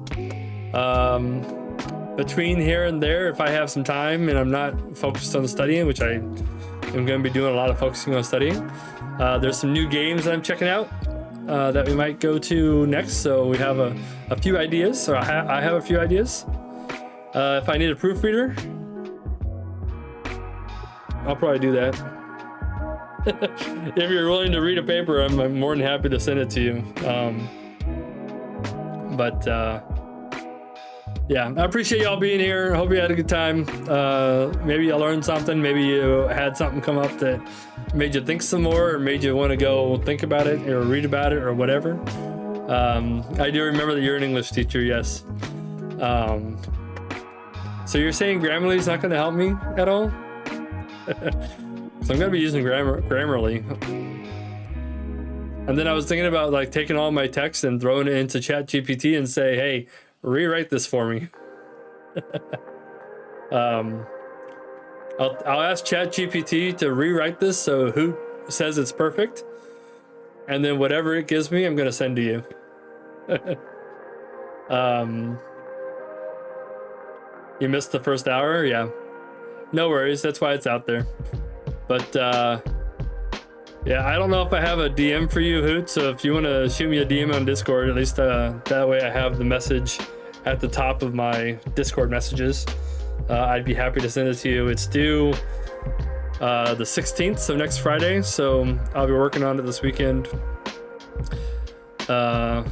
Between here and there, if I have some time and I'm not focused on studying, which I am going to be doing a lot of focusing on studying, there's some new games that I'm checking out that we might go to next. So we have a few ideas, or I have a few ideas. If I need a proofreader, I'll probably do that. If you're willing to read a paper, I'm more than happy to send it to you. Yeah, I appreciate y'all being here. I hope you had a good time. Maybe you learned something. Maybe you had something come up that made you think some more, or made you want to go think about it or read about it or whatever. I do remember that you're an English teacher, yes. So you're saying Grammarly is not going to help me at all? So I'm going to be using Grammarly. And then I was thinking about like taking all my text and throwing it into ChatGPT and say, hey, rewrite this for me. I'll ask ChatGPT to rewrite this so who says it's perfect, and then whatever it gives me, I'm gonna send to you. You missed the first hour, yeah. No worries, that's why it's out there. But yeah, I don't know if I have a DM for you, Hoot, so if you want to shoot me a DM on Discord, at least that way I have the message at the top of my Discord messages. I'd be happy to send it to you. It's due the 16th, so next Friday, so I'll be working on it this weekend. I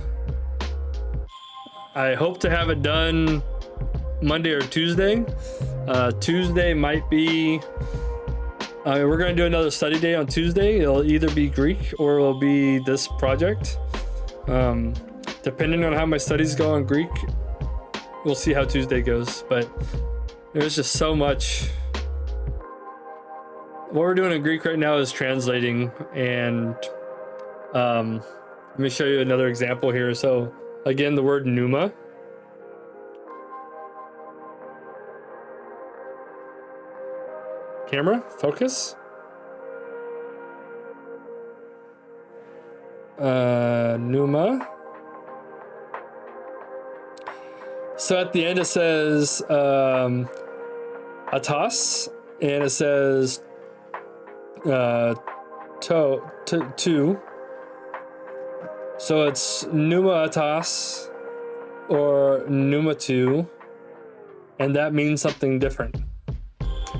hope to have it done Monday or Tuesday. Tuesday might be... we're going to do another study day on Tuesday. It'll either be Greek or it'll be this project. Depending on how my studies go on Greek, we'll see how Tuesday goes. But there's just so much. What we're doing in Greek right now is translating. And let me show you another example here. So again, the word pneuma. Camera, focus. pneuma. So at the end it says atos, and it says two. So it's pneuma atos or pneuma two, and that means something different.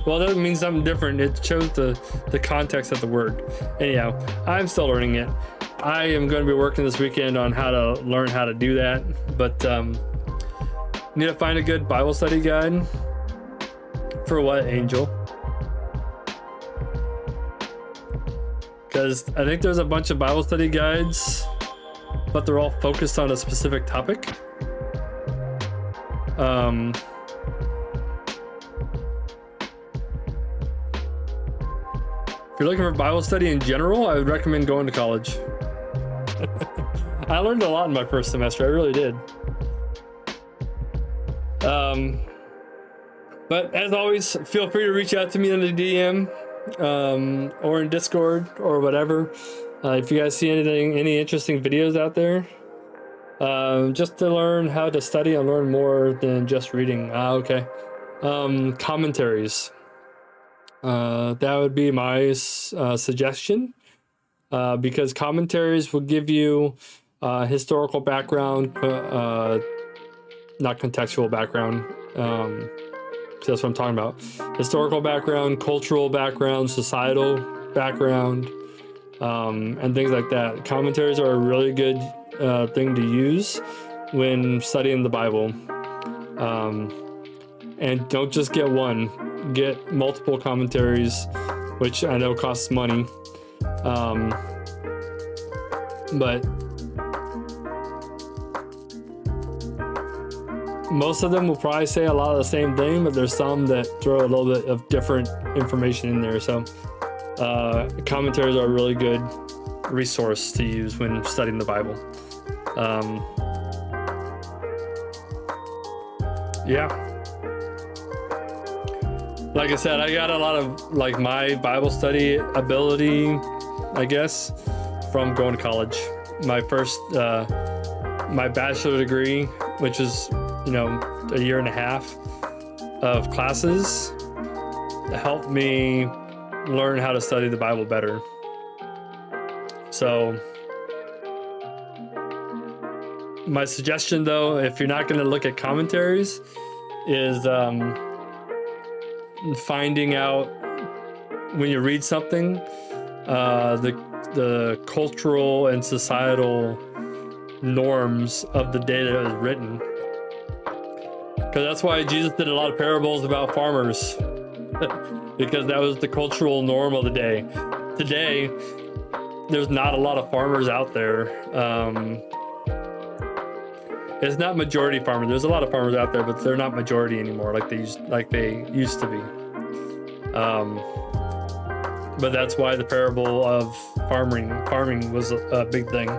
Well, it doesn't mean something different. It shows the context of the word. Anyhow, I'm still learning it. I am going to be working this weekend on how to learn how to do that, but need to find a good Bible study guide. For what, Angel? Because I think there's a bunch of Bible study guides, but they're all focused on a specific topic. If you're looking for Bible study in general, I would recommend going to college. I learned a lot in my first semester. I really did. But as always, feel free to reach out to me in the DM or in Discord or whatever. If you guys see any interesting videos out there, just to learn how to study and learn more than just reading. Okay. Commentaries. That would be my suggestion, because commentaries will give you historical background, not contextual background. That's what I'm talking about. Historical background, cultural background, societal background, and things like that. Commentaries are a really good thing to use when studying the Bible. And don't just get one. Get multiple commentaries, which I know costs money. But most of them will probably say a lot of the same thing, but there's some that throw a little bit of different information in there. So commentaries are a really good resource to use when studying the Bible. Yeah. Like I said, I got a lot of my Bible study ability, I guess, from going to college. My first, my bachelor degree, which is, a year and a half of classes, helped me learn how to study the Bible better. So my suggestion, though, if you're not going to look at commentaries, is finding out when you read something, the cultural and societal norms of the day that it was written. Because that's why Jesus did a lot of parables about farmers, because that was the cultural norm of the day. Today, there's not a lot of farmers out there. It's not majority farmers. There's a lot of farmers out there, but they're not majority anymore, like they used to be. But that's why the parable of farming was a big thing.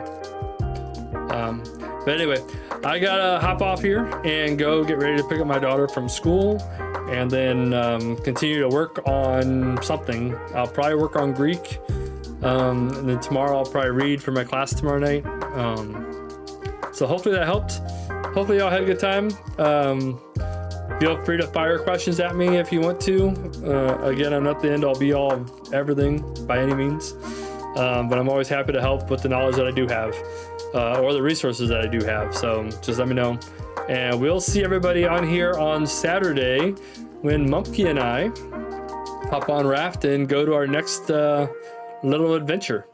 But anyway, I gotta hop off here and go get ready to pick up my daughter from school, and then continue to work on something. I'll probably work on Greek, and then tomorrow I'll probably read for my class tomorrow night. So hopefully that helped. Hopefully y'all had a good time. Feel free to fire questions at me if you want to. Again, I'm not the end all be all of everything by any means, but I'm always happy to help with the knowledge that I do have, or the resources that I do have. So just let me know. And we'll see everybody on here on Saturday when Mumpke and I hop on raft and go to our next little adventure.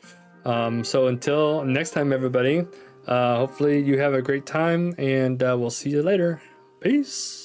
So until next time, everybody, hopefully you have a great time, and we'll see you later. Peace.